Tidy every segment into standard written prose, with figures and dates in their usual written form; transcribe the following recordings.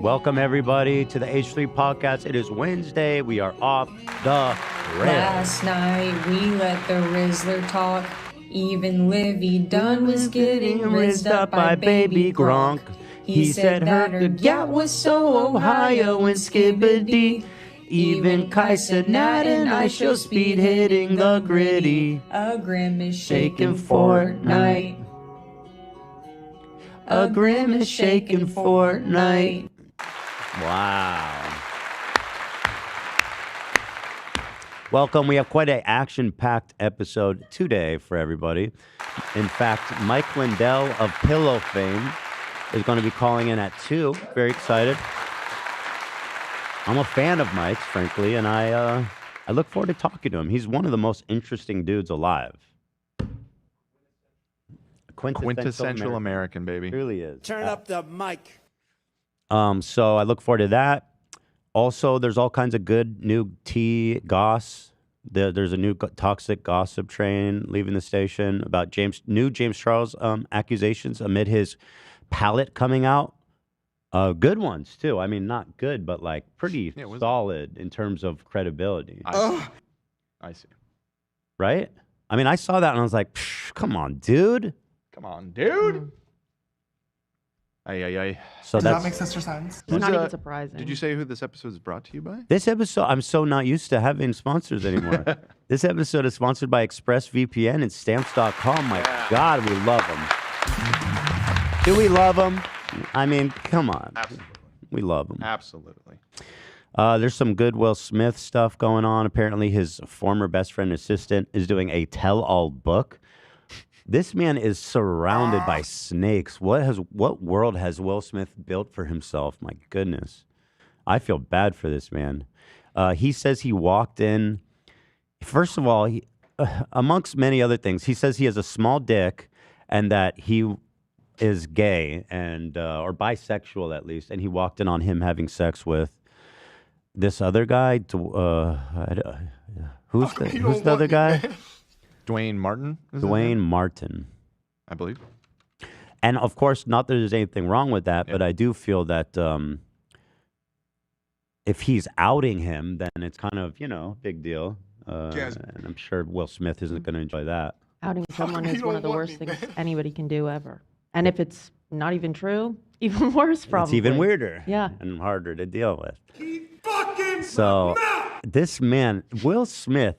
Welcome, everybody, to the H3 podcast. It is Wednesday. We are off the rails. Last night we let the Rizzler talk. Even Livy Dunn was getting rizzed up by baby Gronk. He said her gat was so Ohio and skibbity. Even Kai said Nat and I show speed hitting the gritty. A grim is shaking Fortnite. A grim is shaking Fortnite. Wow. Welcome. We have quite an action-packed episode today for everybody. In fact, Mike Lindell of Pillow fame is going to be calling in at 2. Very excited. I'm a fan of Mike's, frankly, and I look forward to talking to him. He's one of the most interesting dudes alive. Quintessential American, baby. He really is. Turn up the mic. So I look forward to that. Also, there's all kinds of good new tea goss. There's a new toxic gossip train leaving the station about new James Charles accusations amid his palette coming out. Good ones, too. I mean, not good, but like pretty solid in terms of credibility. I see. Right? I mean, I saw that and I was like, come on, dude. Come on, dude. Aye. So Does that make sister sense? It's not even surprising. Did you say who this episode is brought to you by? This episode, I'm so not used to having sponsors anymore. This episode is sponsored by ExpressVPN and Stamps.com. My God, we love them. Do we love them? I mean, come on. Absolutely. We love them. Absolutely. There's some good Will Smith stuff going on. Apparently, his former best friend assistant is doing a tell-all book. This man is surrounded by snakes. What world has Will Smith built for himself? My goodness. I feel bad for this man. He says he walked in. First of all, amongst many other things, he says he has a small dick and that he is gay and or bisexual at least. And he walked in on him having sex with this other guy. Who's the other guy? Dwayne Martin? Dwayne Martin. I believe. And of course, not that there's anything wrong with that, but I do feel that if he's outing him, then it's kind of, big deal. And I'm sure Will Smith isn't going to enjoy that. Outing someone is one of the worst things anybody can do ever. And if it's not even true, even worse probably. It's even weirder. Yeah. And harder to deal with. So this man, Will Smith,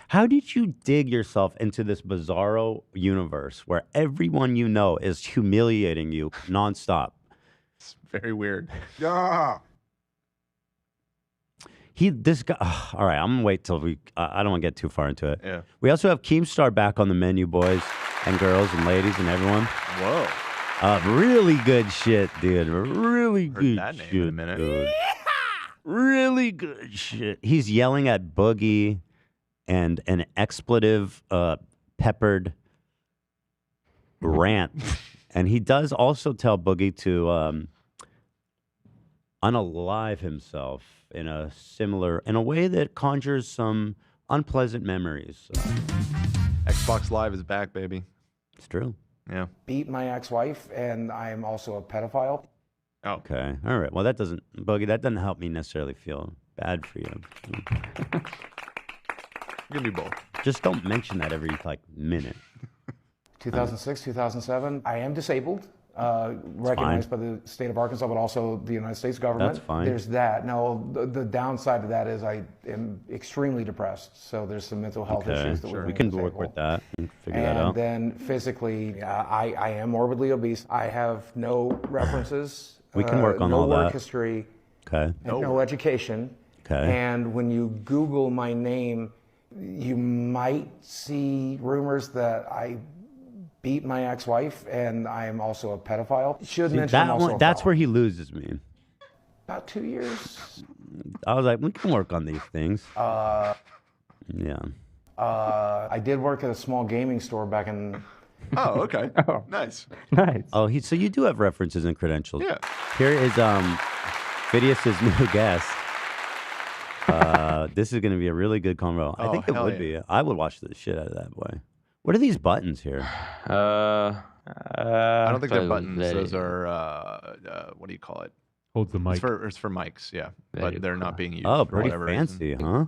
how did you dig yourself into this bizarro universe where everyone you know is humiliating you nonstop? It's very weird. Yeah. This guy. All right, I'm gonna wait till I don't want to get too far into it. Yeah. We also have Keemstar back on the menu, boys and girls and ladies and everyone. Whoa. Really good shit, dude. Really Heard good that name shit, in a minute. dude. Really good shit. He's yelling at Boogie and an expletive peppered rant. And he does also tell Boogie to unalive himself in a way that conjures some unpleasant memories. Xbox Live is back, baby. It's true. Yeah. Beat my ex-wife, and I am also a pedophile. Oh. Okay. All right. Well, Boogie, that doesn't help me necessarily feel bad for you. You can do both. Just don't mention that every minute. 2006, 2007, I am disabled, recognized by the state of Arkansas, but also the United States government. That's fine. There's that. Now, the downside of that is I am extremely depressed, so there's some mental health issues that We can work with that and figure that out. And then physically, I am morbidly obese. I have no references. We can work on no all work that. history. Okay. And no education. Okay. And when you Google my name, you might see rumors that I beat my ex-wife and I am also a pedophile. Should mention I'm also a that's felon. where he loses me. About 2 years. I was like, we can work on these things. Yeah. I did work at a small gaming store back in. Oh, okay. Nice. Nice. Oh, so you do have references and credentials. Yeah. Here is Phidias's new guest. This is going to be a really good convo. I think it would be. I would watch the shit out of that boy. What are these buttons here? I don't think they're buttons. Those are, what do you call it? Holds the mic. It's for mics, yeah. Very But they're cool. not being used Oh, for pretty whatever fancy, reason. huh?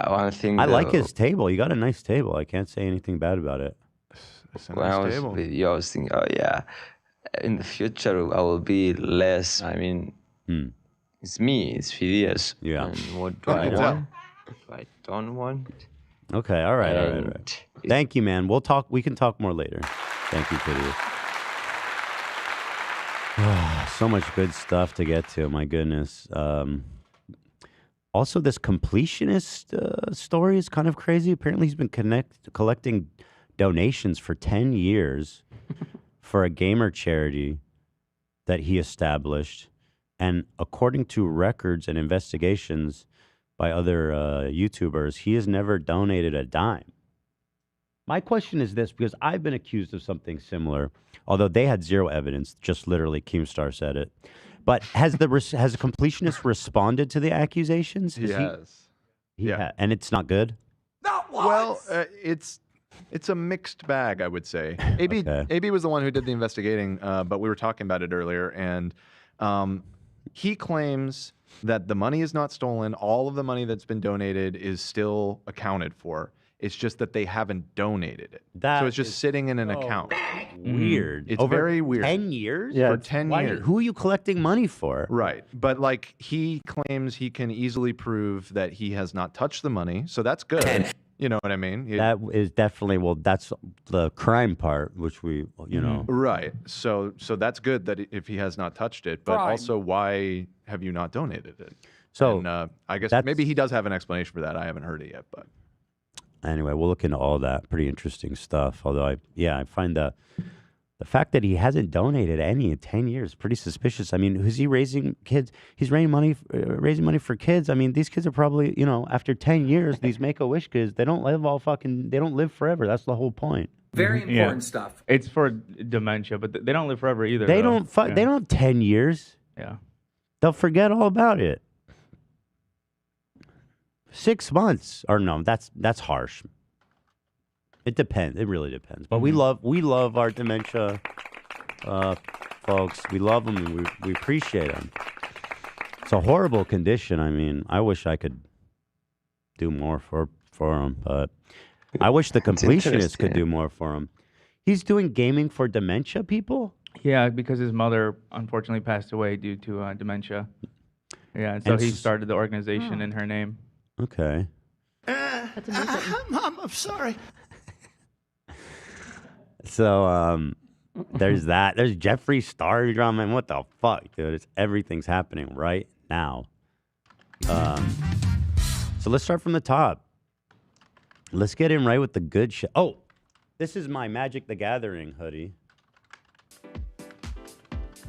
One thing I like though, his table. You got a nice table. I can't say anything bad about it. It's a when I nice was table. with you, I was thinking, oh yeah, in the future I will be less. I mean, it's me, it's Phidias. Yeah. And what do I can tell. want? What I don't want. Okay, all right. And Thank you, man. We'll talk. We can talk more later. Thank you, Kitty. So much good stuff to get to. My goodness. Also, this completionist story is kind of crazy. Apparently, he's been collecting donations for 10 years for a gamer charity that he established. And according to records and investigations by other YouTubers, he has never donated a dime. My question is this, because I've been accused of something similar, although they had zero evidence, just literally Keemstar said it. But has the completionist responded to the accusations? He has. Yeah. And it's not good? Well, it's a mixed bag, I would say. AB was the one who did the investigating, but we were talking about it earlier, and he claims that the money is not stolen. All of the money that's been donated is still accounted for. It's just that they haven't donated it. So it's just sitting in an account. Weird. It's Over very weird. 10 years? For 10 years. Who are you collecting money for? Right. But like he claims he can easily prove that he has not touched the money. So that's good. You know what I mean? That is definitely, well, that's the crime part, which we, you know. Right. So that's good that if he has not touched it, but Crime. also why have you not donated it? So and, I guess that's- maybe he does have an explanation for that. I haven't heard it yet, but Anyway, we'll look into all that. Pretty interesting stuff. Although I find the fact that he hasn't donated any in 10 years pretty suspicious. I mean, is he raising kids? He's raising money for kids. I mean, these kids are probably, after 10 years, these Make-A-Wish kids, they don't live forever. That's the whole point. Very important stuff. It's for dementia, but they don't live forever either. They though. they don't have 10 years. Yeah. They'll forget all about it. 6 months, or no, that's harsh. It depends. It really depends. But we love our dementia folks. We love them and we appreciate them. It's a horrible condition. I mean, I wish I could do more for them, but I wish the completionist could do more for him. He's doing gaming for dementia people? Yeah, because his mother unfortunately passed away due to dementia. Yeah, and so he started the organization in her name. Okay. That's amazing. I'm sorry. So there's that. There's Jeffree Star drama. And what the fuck, dude? Everything's happening right now. So let's start from the top. Let's get in right with the good shit. Oh, this is my Magic the Gathering hoodie.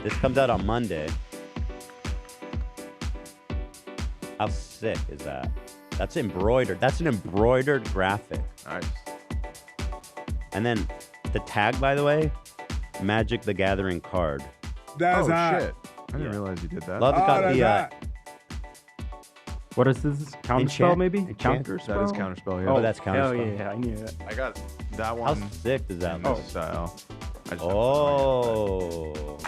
This comes out on Monday. How sick is that? That's embroidered. That's an embroidered graphic. nice. And then the tag, by the way, Magic the Gathering card. That's shit. I didn't realize you did that. Love got the What is this? Counterspell, maybe? Counterspell? That is counterspell. Yeah. Oh, that's Hell counterspell. yeah, I knew that. I got that How one. sick is that? in look? this style. I just Oh,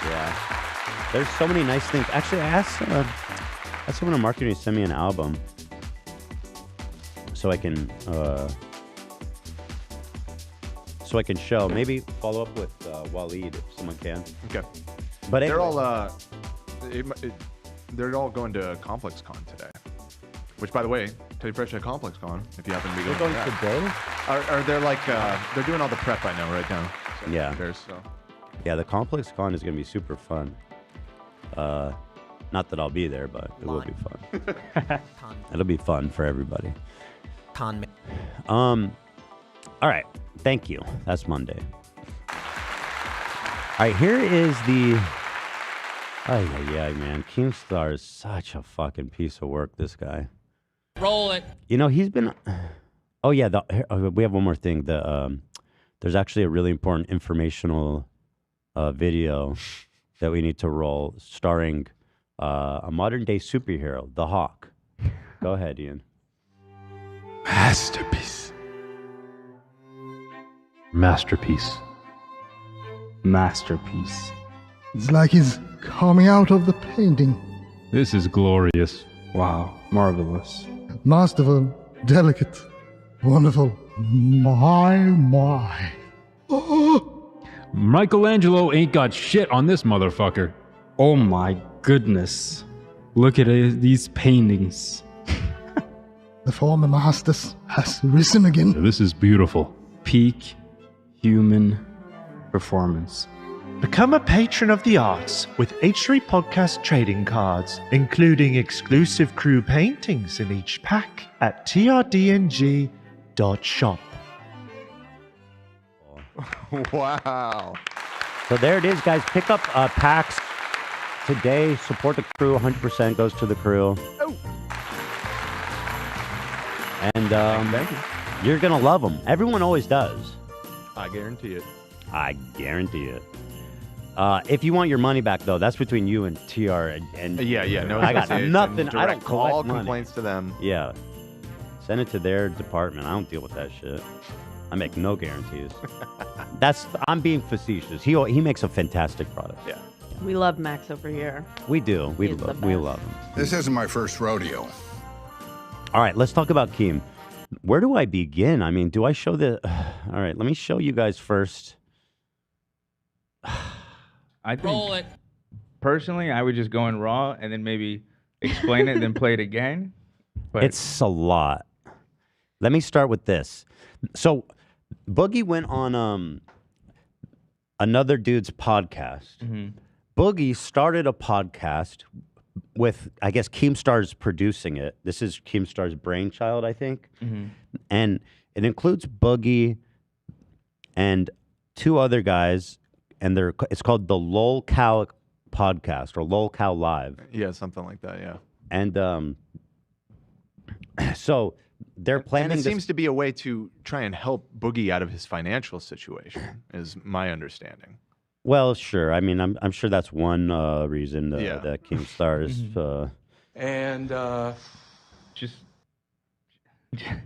yeah. There's so many nice things. Actually, I asked someone in marketing to send me an album so I can show. Maybe follow up with Waleed if someone can. Okay. But They're anyway, all they're all going to Complex Con today. Which, by the way, Teddy Fresh at Complex Con, if you happen to be they're going going to that. today. Are they like they're doing all the prep I know right now. So Yeah. So Yeah, the Complex Con is going to be super fun. Not that I'll be there, but it will be fun. It'll be fun for everybody. All right. Thank you. That's Monday. All right, here is the... yeah, man. Keemstar is such a fucking piece of work, this guy. Roll it. He's been... Oh, yeah. We have one more thing. There's actually a really important informational video that we need to roll starring a modern-day superhero, the Hawk. Go ahead, Ian. Masterpiece. Masterpiece. Masterpiece. It's like he's coming out of the painting. This is glorious. Wow, marvelous. Masterful, delicate, wonderful. My. Michelangelo ain't got shit on this motherfucker. Oh my goodness. Look at these paintings. The former masters has risen again. This is beautiful. Peak human performance. Become a patron of the arts with H3 Podcast trading cards, including exclusive crew paintings in each pack at trdng.shop. Wow. So there it is, guys. Pick up packs today. Support the crew. 100% goes to the crew. Oh. And you're going to love them. Everyone always does. I guarantee it. I guarantee it. If you want your money back, though, that's between you and TR. And Yeah. No, I got nothing. I don't collect all money. complaints to them. Yeah. Send it to their department. I don't deal with that shit. I make no guarantees. I'm being facetious. He makes a fantastic product. Yeah. We love Max over here. We do. We He's the love him. This isn't my first rodeo. All right, let's talk about Keem. Where do I begin? I mean, do I show the... All right, let me show you guys first. I think, Roll it. personally, I would just go in raw and then maybe explain it and then play it again. But It's a lot. Let me start with this. So, Boogie went on another dude's podcast. Mm-hmm. Boogie started a podcast with, I guess, Keemstar's producing it. This is Keemstar's brainchild, I think. Mm-hmm. And it includes Boogie and two other guys, and it's called the Lol Cow podcast or Lol Cow Live. Yeah, something like that, yeah. And so they're planning And it this. seems to be a way to try and help Boogie out of his financial situation, is my understanding. Well, sure. I mean, I'm sure that's one reason that Keemstar is. and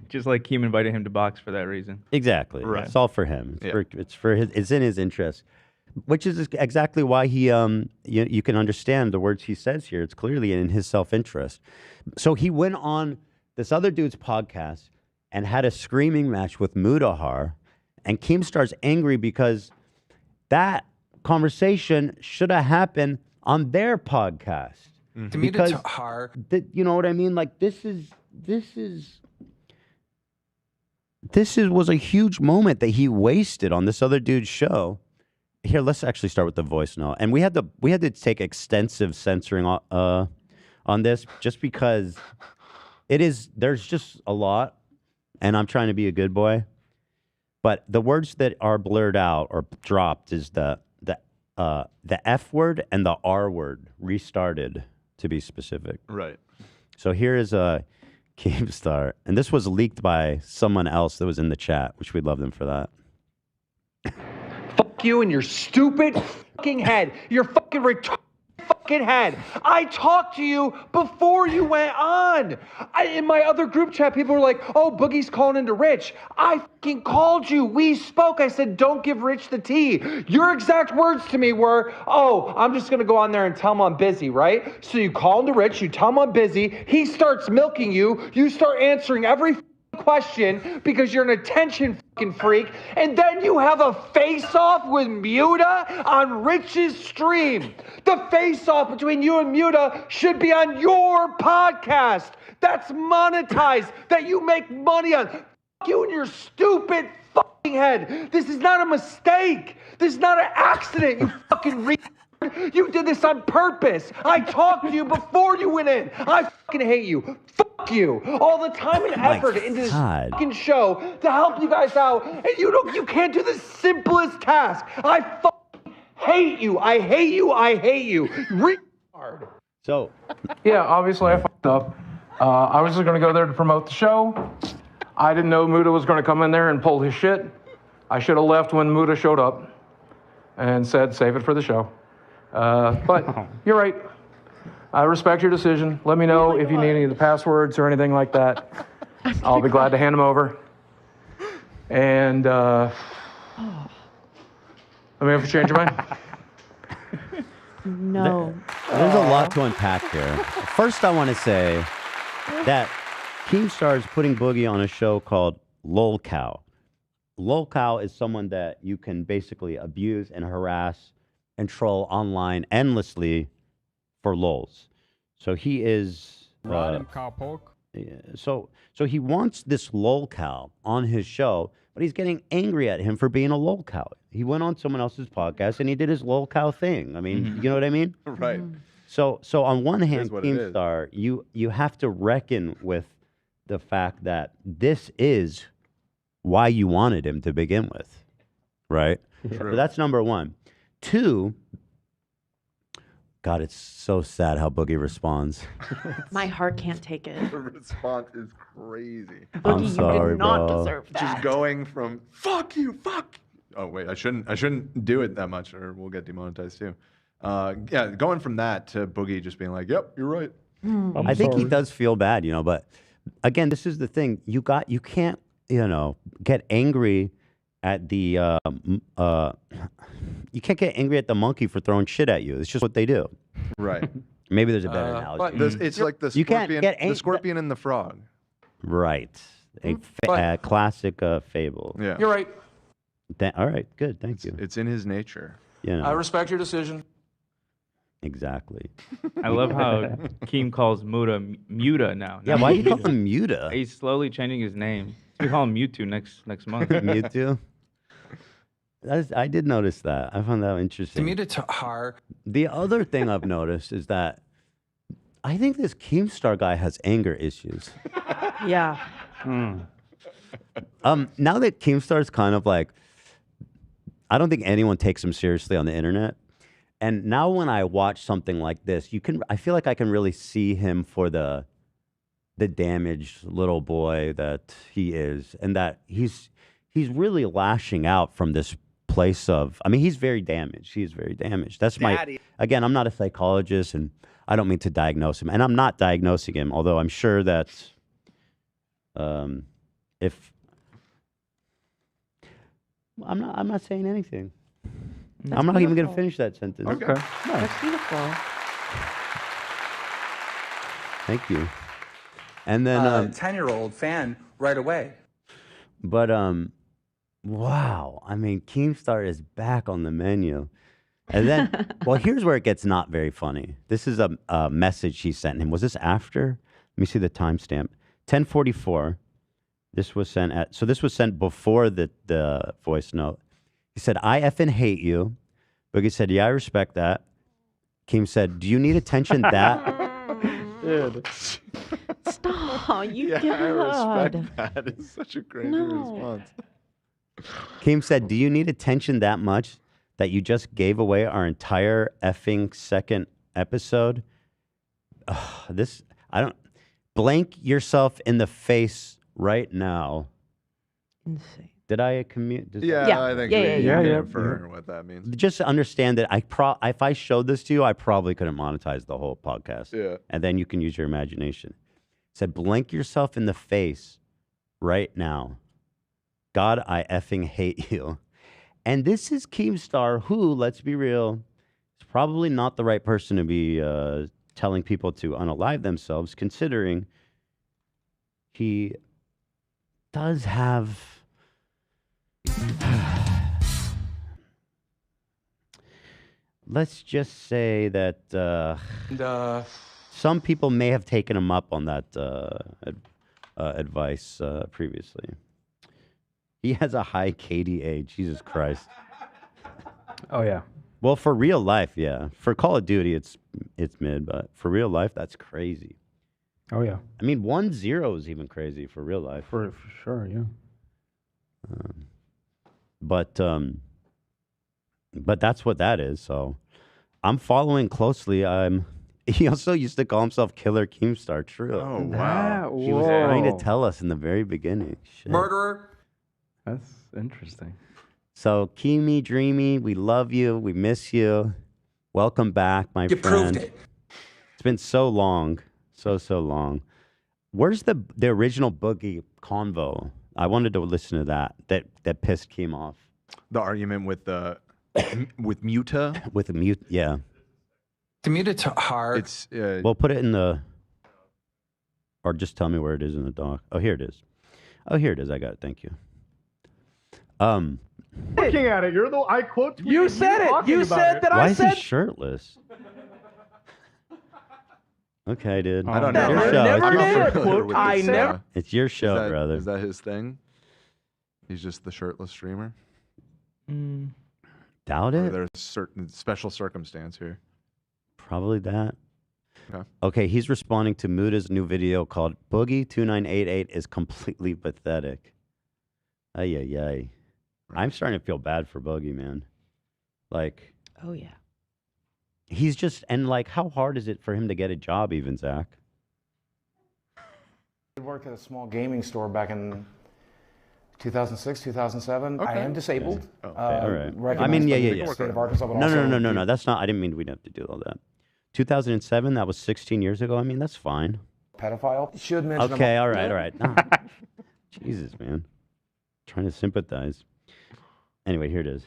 just like Keem invited him to box for that reason. Exactly. Right. It's all for him. Yeah. It's in his interest, which is exactly why he you can understand the words he says here. It's clearly in his self-interest. So he went on this other dude's podcast and had a screaming match with Mudahar, and Keemstar's angry because that conversation should have happened on their podcast. To me, Because that's hard. you know what I mean? Like this was a huge moment that he wasted on this other dude's show. Here, let's actually start with the voice note. And we had to take extensive censoring on this just because there's just a lot, and I'm trying to be a good boy. But the words that are blurred out or dropped is the F word and the R word, restarted to be specific. Right. So here is a Keemstar, and this was leaked by someone else that was in the chat, which we'd love them for that. Fuck you and your stupid fucking head. Your fucking retarded fucking head. I talked to you before you went on. In my other group chat, people were like, oh, Boogie's calling into Rich. I fucking called you. We spoke. I said, don't give Rich the tea. Your exact words to me were, oh, I'm just going to go on there and tell him I'm busy, right? So you call into Rich. You tell him I'm busy. He starts milking you. You start answering every question because you're an attention fucking freak, and then you have a face-off with Muta on Rich's stream. The face-off between you and Muta should be on your podcast. That's monetized, that you make money on. Fuck you and your stupid fucking head. This is not a mistake. This is not an accident, you fucking You did this on purpose. I talked to you before you went in. I fucking hate you. Fuck you. All the time and effort into this fucking show to help you guys out, and you can't do the simplest task. I fucking hate you. I hate you. I hate you. Retard. So, yeah, obviously I fucked up. I was just going to go there to promote the show. I didn't know Muta was going to come in there and pull his shit. I should have left when Muta showed up and said, save it for the show. But you're right. I respect your decision. Let me know if you need any of the passwords or anything like that. I'll be glad to hand them over. And let me know if you change your mind. No. There's a lot to unpack here. First, I want to say that Keemstar is putting Boogie on a show called Lol Cow. Lol Cow is someone that you can basically abuse and harass and troll online endlessly for lols. So he is cowpoke. So he wants this lol cow on his show, but he's getting angry at him for being a lol cow. He went on someone else's podcast and he did his lol cow thing. I mean, you know what I mean? Right. So on one hand, what it is. Keemstar, you have to reckon with the fact that this is why you wanted him to begin with, right? True. So that's number one. Two, God, it's so sad how Boogie responds. My heart can't take it. The response is crazy. Boogie, sorry, you did not bro. deserve that. Just going from fuck you, fuck. Oh wait, I shouldn't do it that much, or we'll get demonetized too. Yeah, going from that to Boogie just being like, "Yep, you're right." I think he does feel bad, but again, this is the thing. You can't, get angry at the you can't get angry at the monkey for throwing shit at you. It's just what they do. Right. Maybe there's a better analogy. It's like the You can't scorpion, get the scorpion and the frog. Right. A classic fable. Yeah. You're right. All right, good. Thank you. It's in his nature. I respect your decision. Exactly. I love how Keem calls Muta Muta now. Yeah, why do you call him Muta? He's slowly changing his name. We call him Mewtwo next month. Mewtwo? I did notice that. I found that interesting. The other thing I've noticed is that I think this Keemstar guy has anger issues. Yeah. Now that Keemstar's kind of like, I don't think anyone takes him seriously on the internet. And now when I watch something like this, I feel like I can really see him for the damaged little boy that he is, and that he's really lashing out from this place of, he's very damaged. He is very damaged. That's again, I'm not a psychologist and I don't mean to diagnose him, and I'm not diagnosing him, although I'm sure that if I'm not saying anything. I'm not even going to finish that sentence. Okay. That's beautiful. Thank you. And then 10-year-old fan right away. But wow. Keemstar is back on the menu. And then well, here's where it gets not very funny. This is a message he sent him. Was this after? Let me see the timestamp. 10:44. This was sent before the voice note. He said, "I effing hate you." Boogie said, "Yeah, I respect that." Keem said, "Do you need attention that?" Dude. Stop, you Yeah, I God. respect that. It's such a crazy No. response. Keem said, "Do you need attention that much that you just gave away our entire effing second episode?" Blank yourself in the face right now. Insane. Did I commute? Yeah, I think yeah. for what that means. Just understand that if I showed this to you, I probably couldn't monetize the whole podcast. Yeah. And then you can use your imagination. It said, blank yourself in the face right now. God, I effing hate you. And this is Keemstar, who, let's be real, is probably not the right person to be telling people to unalive themselves, considering he does have... Let's just say that some people may have taken him up on that advice previously. He has a high KDA. Jesus Christ. Oh, yeah. Well, for real life, yeah. For Call of Duty, it's mid, but for real life, that's crazy. Oh, yeah. 1-0 is even crazy for real life. For sure, yeah. But that's what that is. So I'm following closely. He also used to call himself Killer Keemstar. True. Oh wow. He was trying to tell us in the very beginning. Shit. Murderer. That's interesting. So Keemy, Dreamy, we love you. We miss you. Welcome back, my friend. Proved it. It's been so long, so long. Where's the original Boogie convo? I wanted to listen to that pissed Keem off. The argument with with Muta. With a mute, yeah. Commute to hard. It's Well, put it in the, or just tell me where it is in the doc. Oh, here it is. Oh, here it is. I got it. Thank you. Looking at it, you're the I quote. You said it. You said that Why I is said. he shirtless? Okay, dude. I don't know. Your show. I never. It's your show, brother. Is that his thing? He's just the shirtless streamer. Doubt Or it. there's certain special circumstance here. Probably that. Okay. Okay, he's responding to Muda's new video called Boogie 2988 is completely pathetic. Ay, ay, ay. I'm starting to feel bad for Boogie, man. Like, Oh, yeah. he's just, and like, how hard is it for him to get a job, even, Zach? I worked at a small gaming store back in 2006, 2007. I am disabled. All right. I recognized mean, by yeah, the yeah, yeah. state of Arkansas, but No, also no, no, no, no. That's not, I didn't mean we'd have to do all that. 2007, that was 16 years ago. I mean, that's fine. Pedophile. Should mention. Okay, all right, all right. Nah. Jesus, man. Trying to sympathize. Anyway, here it is.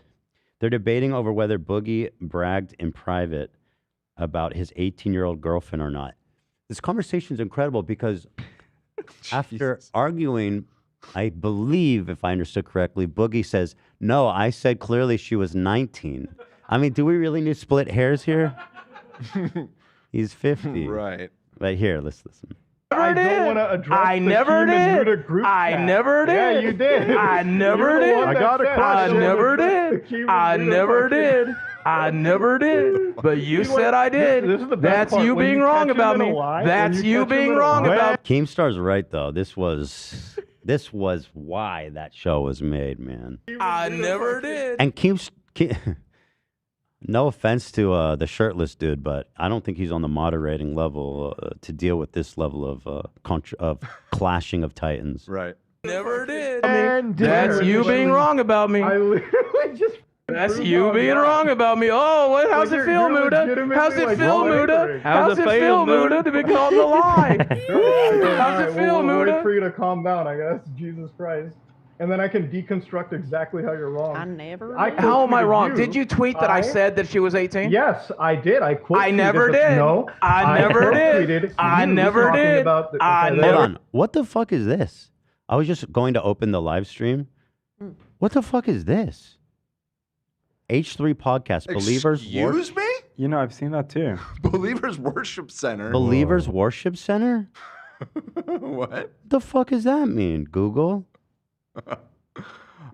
They're debating over whether Boogie bragged in private about his 18-year-old girlfriend or not. This conversation is incredible because after arguing, I believe, if I understood correctly, Boogie says, no, I said clearly she was 19. I mean, do we really need to split hairs here? He's 50. Right. But here, let's listen. I don't want to address I never did. I never did. Yeah, you did. I never did. I got a question. I never did. I never did. I never did. But you said I did. This is the best That's part. you When being you wrong catch him about in a me. lie, That's when you you catch him being in a wrong lie. about me. Keemstar's right though. This was why that show was made, man. I never did. And no offense to the shirtless dude, but I don't think he's on the moderating level to deal with this level of clashing of titans. Right. Never did. And That's you being wrong about me. I literally just. That's you being wrong about me. Oh, what? How's it feel, Muda? How's it feel, Muda? How's it feel, Muda, to be called a lie? How's it feel, We'll wait Muda? for you to calm down, I guess. Jesus Christ. And then I can deconstruct exactly how you're wrong. I never. How am I wrong? Did you tweet that I said that she was 18? Yes, I did. I quote. I never did. No, I never did. I never did. Hold on. What the fuck is this? I was just going to open the live stream. What the fuck is this? H3 podcast. Believers. Excuse me? You know, I've seen that too. Believers Worship Center. Believers Worship Center? What? The fuck does that mean, Google?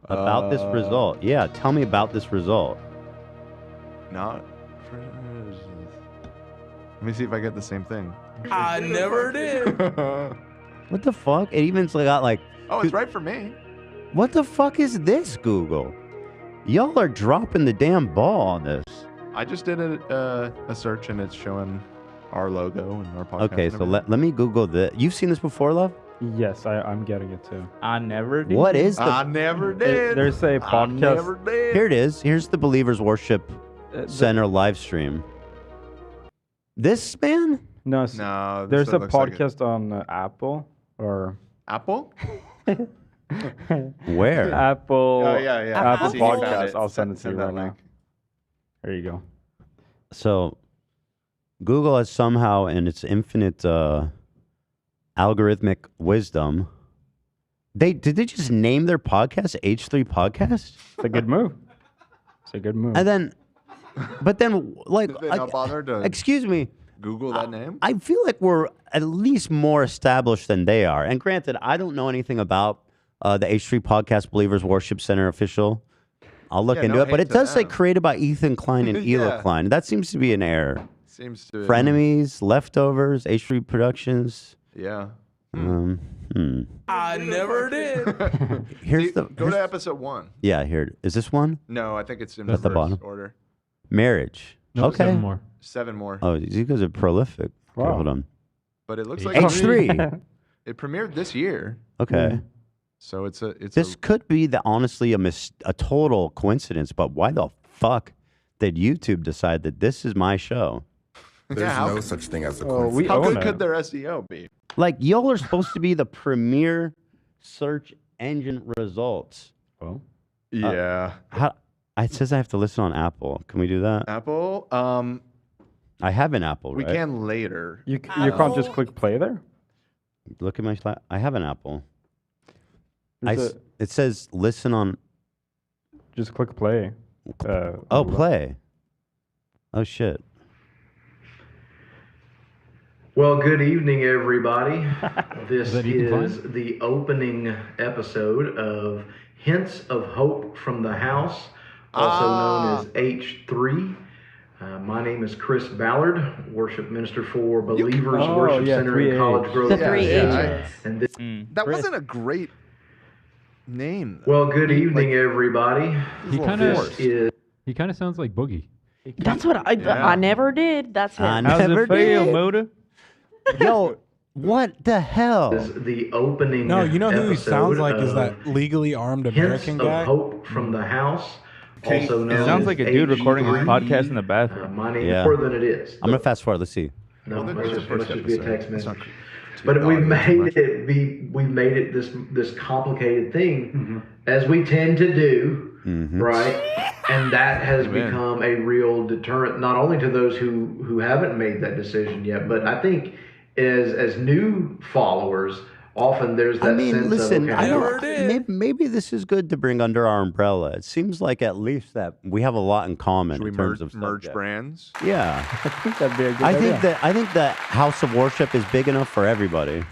About this result. Yeah, tell me about this result. Not. Let me see if I get the same thing. I never did. What the fuck? It even got like. Oh, it's right for me. What the fuck is this, Google? Y'all are dropping the damn ball on this. I just did a search and it's showing our logo and our podcast. Okay, so let me Google this. You've seen this before, Love? Yes, I'm getting it too. I never did. What is the? I never did. There's a I podcast. never did. Here it is. Here's the Believers Worship Center live stream. This man? No, No, there's a looks like it. podcast on Apple or Apple? Where? Apple. Oh, yeah, yeah. Apple See, you found Podcast. it. I'll send it to you that right now. link. There you go. So, Google has somehow, in its infinite algorithmic wisdom, did they just name their podcast H3 Podcast? It's a good move. It's a good move. And then, but then, like, Did they not bother to excuse me, Google that name? I feel like we're at least more established than they are. And granted, I don't know anything about the H3 Podcast Believers Worship Center official. I'll look Yeah, into no it, but hate it to does say them. created by Ethan Klein and Ela Yeah. Klein. That seems to be an error. Seems to. Frenemies, Leftovers, H3 Productions. Yeah. I never did. Here's See, the go to episode 1. yeah. Here is this one No, I think it's in at the reverse bottom. order. Marriage. No, okay. 7 more. 7 more. Oh, you guys are prolific. Okay, Wow. hold on. But it looks like H3. it premiered this year. Okay. So it's This could be honestly a total coincidence, but why the fuck did YouTube decide that this is my show? There's no such thing as a we How own good it. could their SEO be? Like, y'all are supposed to be the premier search engine results. Well, Yeah. It says I have to listen on Apple. Can we do that? Apple. I have an Apple, We right? can later. You can't just click play there? Look at my I have an Apple. Is It says listen on. Just click play. Play. Oh, shit. Well, good evening, everybody. This Is that Ethan is the opening episode of Hints of Hope from the House, also known as H3. My name is Chris Ballard, worship minister for Believers Worship Center in College Grove. The three H's. And this, That wasn't a great name. well, good evening, everybody. He This kind of sounds like Boogie. That's what I never did. That's it. I never feel, did. Muda? Yo, what the hell? is the opening No, you know who he episode sounds like is of that legally armed Hints American of guy. Hope from the House. Also known It sounds as like a dude recording his H3. podcast in the bathroom. My name Yeah. more than it is. I'm gonna fast forward. Let's see. No, Well, let's this is just, the let's first just be a episode. text It's message. not too But we daunting made too it be we made it this complicated thing as we tend to do, right? And that has Amen. become a real deterrent not only to those who haven't made that decision yet, but I think as new followers, often there's that I mean, sense listen, of okay, I don't. Maybe this is good to bring under our umbrella. It seems like at least that we have a lot in common Should we in terms of merge subject. brands? Yeah, I think that'd be a good I idea. think that House of Worship is big enough for everybody.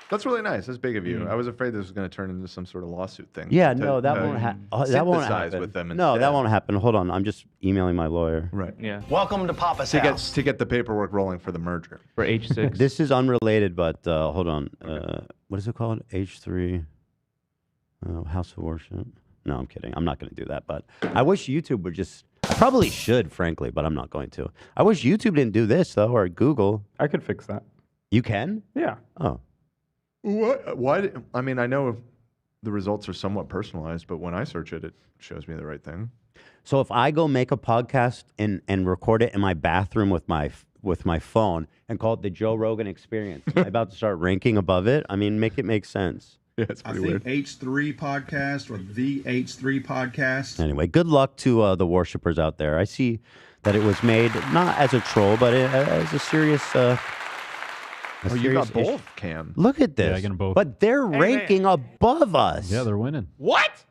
That's really nice. That's big of you. I was afraid this was going to turn into some sort of lawsuit thing. Yeah, to- no, that to won't happen. That won't sympathize happen. with them No, that instead. won't happen. Hold on, I'm just emailing my lawyer. Right. Yeah. Welcome to Papa's To house. get the paperwork rolling for the merger. For H6. This is unrelated, but hold on. What is it called? H3 House of Worship. No, I'm kidding. I'm not going to do that. But I wish YouTube would just. I probably should, frankly, but I'm not going to. I wish YouTube didn't do this though, or Google. I could fix that. You can? Yeah. Oh. What? Why? I mean, I know the results are somewhat personalized, but when I search it, it shows me the right thing. So if I go make a podcast and record it in my bathroom with my phone and call it the Joe Rogan Experience, am I about to start ranking above it? I mean, make it make sense. Yeah, it's I pretty think weird. H3 podcast or the H3 podcast. Anyway, good luck to the worshipers out there. I see that it was made not as a troll, but as a serious. Oh, you got serious both, issue. Cam. Look at this. Yeah, I got 'em both. But they're ranking above us. Yeah, they're winning. What?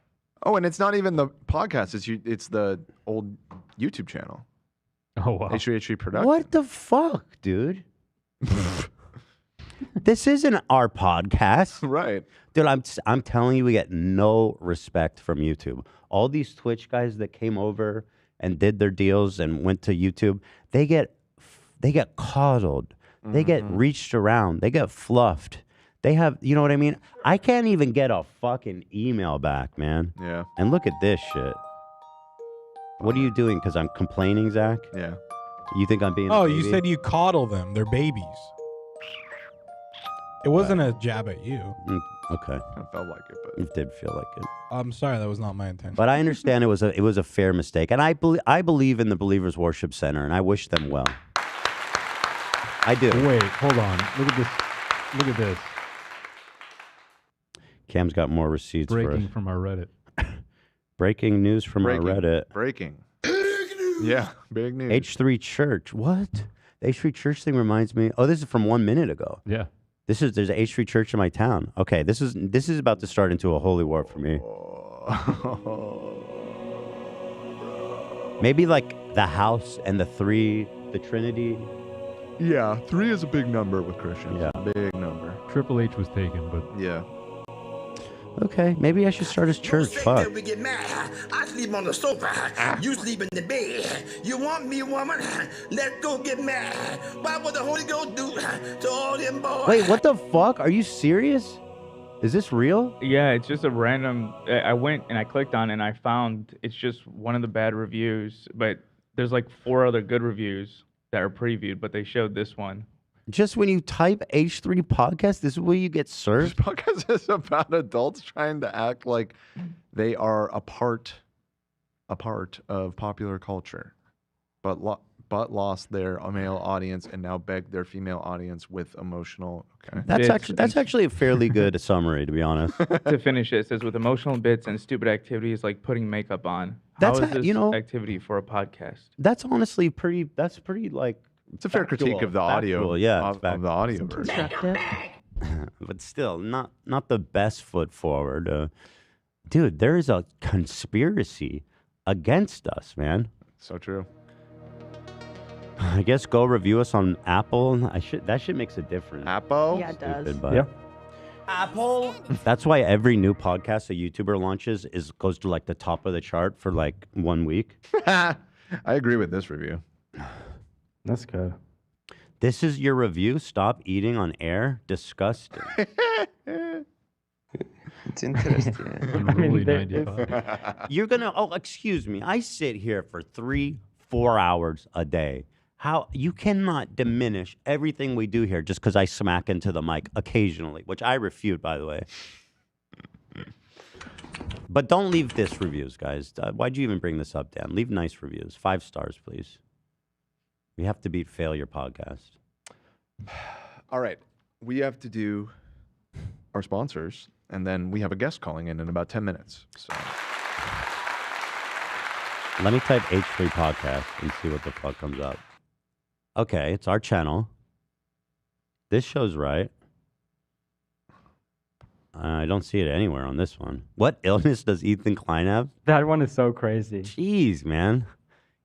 Oh, and it's not even the podcast. It's the old YouTube channel. Oh, wow. H3 Production. What the fuck, dude? This isn't our podcast. Right. Dude, I'm telling you, we get no respect from YouTube. All these Twitch guys that came over and did their deals and went to YouTube, they get coddled. They get reached around. They get fluffed. They have, you know what I mean? I can't even get a fucking email back, man. Yeah. And look at this shit. What are you doing? Because I'm complaining, Zach? Yeah. You think I'm being Oh, a you baby? said you coddle them. They're babies. It wasn't a jab at you. Okay. I felt like it, but It did feel like it. I'm sorry, that was not my intention. But I understand it was a fair mistake. And I believe in the Believers Worship Center, and I wish them well. I do. Wait, hold on. Look at this. Look at this. Cam's got more receipts for us. Breaking from our Reddit. Breaking news from our Reddit. Breaking. Yeah, big news. H3 Church. What? The H3 Church thing reminds me. Oh, this is from 1 minute ago. Yeah. There's an H3 Church in my town. Okay, this is about to start into a holy war for me. Maybe like the house and the Trinity. Yeah, 3 is a big number with Christians. Yeah. Big number. Triple H was taken, but Yeah. Okay, maybe I should start his church. Fuck. We get mad. I sleep on the sofa. You sleep in the bed. You want me, woman? Let's go get mad. What would the Holy Ghost do to all them boys? Wait, what the fuck? Are you serious? Is this real? Yeah, it's just a random. I went and I clicked on it and I found it's just one of the bad reviews, but there's like 4 other good reviews that are previewed, but they showed this one. Just when you type H3 podcast, this is where you get served? This podcast is about adults trying to act like they are a part of popular culture, but lost their male audience and now beg their female audience with emotional. Okay, That's actually a fairly good summary, to be honest. To finish it says with emotional bits and stupid activities like putting makeup on. That's How is ha- this you know- activity for a podcast? That's honestly pretty like It's a fair critique of the audio. Factual, yeah, of the audio version. But still, not the best foot forward. Dude, there is a conspiracy against us, man. So true. I guess go review us on Apple. That shit makes a difference. Apple? Yeah, it does. Yeah. Apple. That's why every new podcast a YouTuber launches goes to like the top of the chart for like 1 week. I agree with this review. That's good. This is your review. Stop eating on air. Disgusting. It's interesting. Unruly 95. You're gonna. Oh, excuse me. I sit here for 3-4 hours a day. How you cannot diminish everything we do here just because I smack into the mic occasionally, which I refute, by the way. But don't leave this reviews, guys. Why'd you even bring this up, Dan? Leave nice reviews. 5 stars, please. We have to beat Failure Podcast. All right. We have to do our sponsors, and then we have a guest calling in about 10 minutes. So. Let me type H3 Podcast and see what the fuck comes up. Okay, it's our channel. This show's right. I don't see it anywhere on this one. What illness does Ethan Klein have? That one is so crazy. Jeez, man.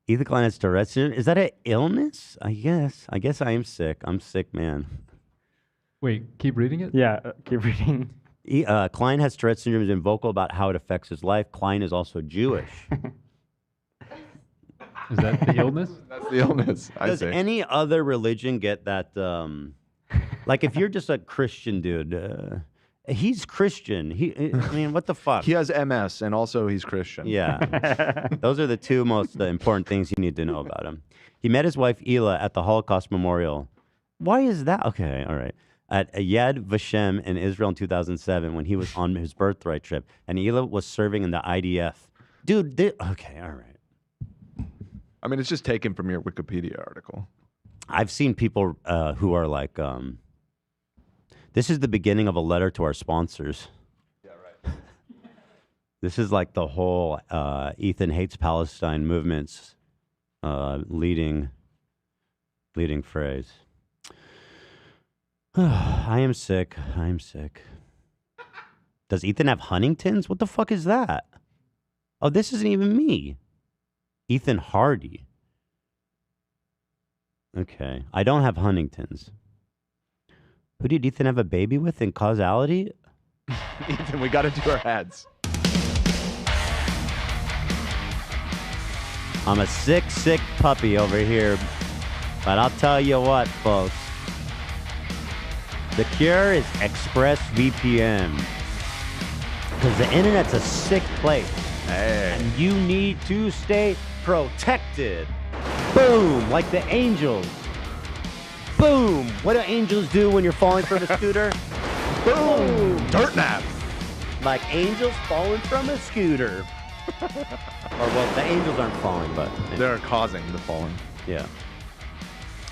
Ethan Klein has Tourette's syndrome. Is that an illness? I guess. I guess I am sick. I'm sick, man. Wait, keep reading it? Yeah, keep reading. Klein has Tourette's syndrome, has been vocal about how it affects his life. Klein is also Jewish. Is that the illness? That's the illness. Does any other religion get that? Like, if you're just a Christian dude, he's Christian. I mean, what the fuck? He has MS, and also he's Christian. Yeah. Those are the two most important things you need to know about him. He met his wife, Ela, at the Holocaust Memorial. Why is that? Okay, all right. At Yad Vashem in Israel in 2007 when he was on his birthright trip. And Ela was serving in the IDF. Dude, okay, all right. I mean, it's just taken from your Wikipedia article. I've seen people who are like, this is the beginning of a letter to our sponsors. Yeah, right. This is like the whole Ethan Hates Palestine movement's leading phrase. I am sick. Does Ethan have Huntington's? What the fuck is that? Oh, this isn't even me. Ethan Hardy. Okay. I don't have Huntington's. Who did Ethan have a baby with in causality? Ethan, we got to do our ads. I'm a sick puppy over here. But I'll tell you what, folks. The cure is ExpressVPN. Because the internet's a sick place. Hey. And you need to stay protected. Boom, like the angels. Boom. What do angels do when you're falling from a scooter? Boom. Dirt nap. Like angels falling from a scooter. Or, well, the angels aren't falling, but... They're causing the falling. Yeah.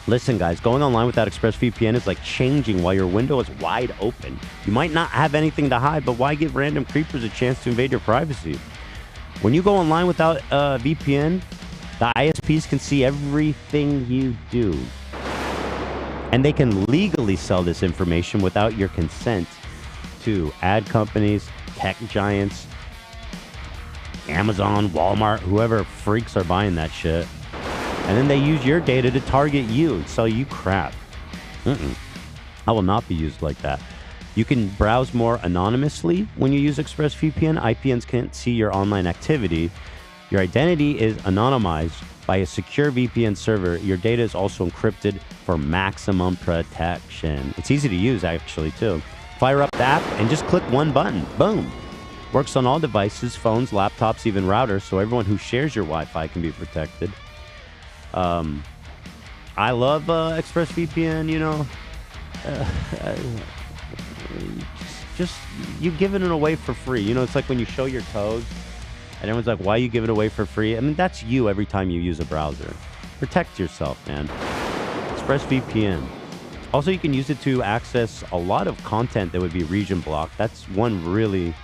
Listen, guys, going online without ExpressVPN is like changing while your window is wide open. You might not have anything to hide, but why give random creepers a chance to invade your privacy? When you go online without VPN, the ISPs can see everything you do. And they can legally sell this information without your consent to ad companies, tech giants, Amazon, Walmart, whoever freaks are buying that shit. And then they use your data to target you and sell you crap. I will not be used like that. You can browse more anonymously when you use ExpressVPN. IPNs can't see your online activity. Your identity is anonymized by a secure VPN server. Your data is also encrypted for maximum protection. It's easy to use, actually, too. Fire up the app and just click one button. Boom. Works on all devices, phones, laptops, even routers, so everyone who shares your Wi-Fi can be protected. I love ExpressVPN, you know. Just you giving it away for free. You know, it's like when you show your toes and everyone's like, why are you giving it away for free? I mean, that's you every time you use a browser. Protect yourself, man. ExpressVPN. Also, you can use it to access a lot of content that would be region blocked. That's one really,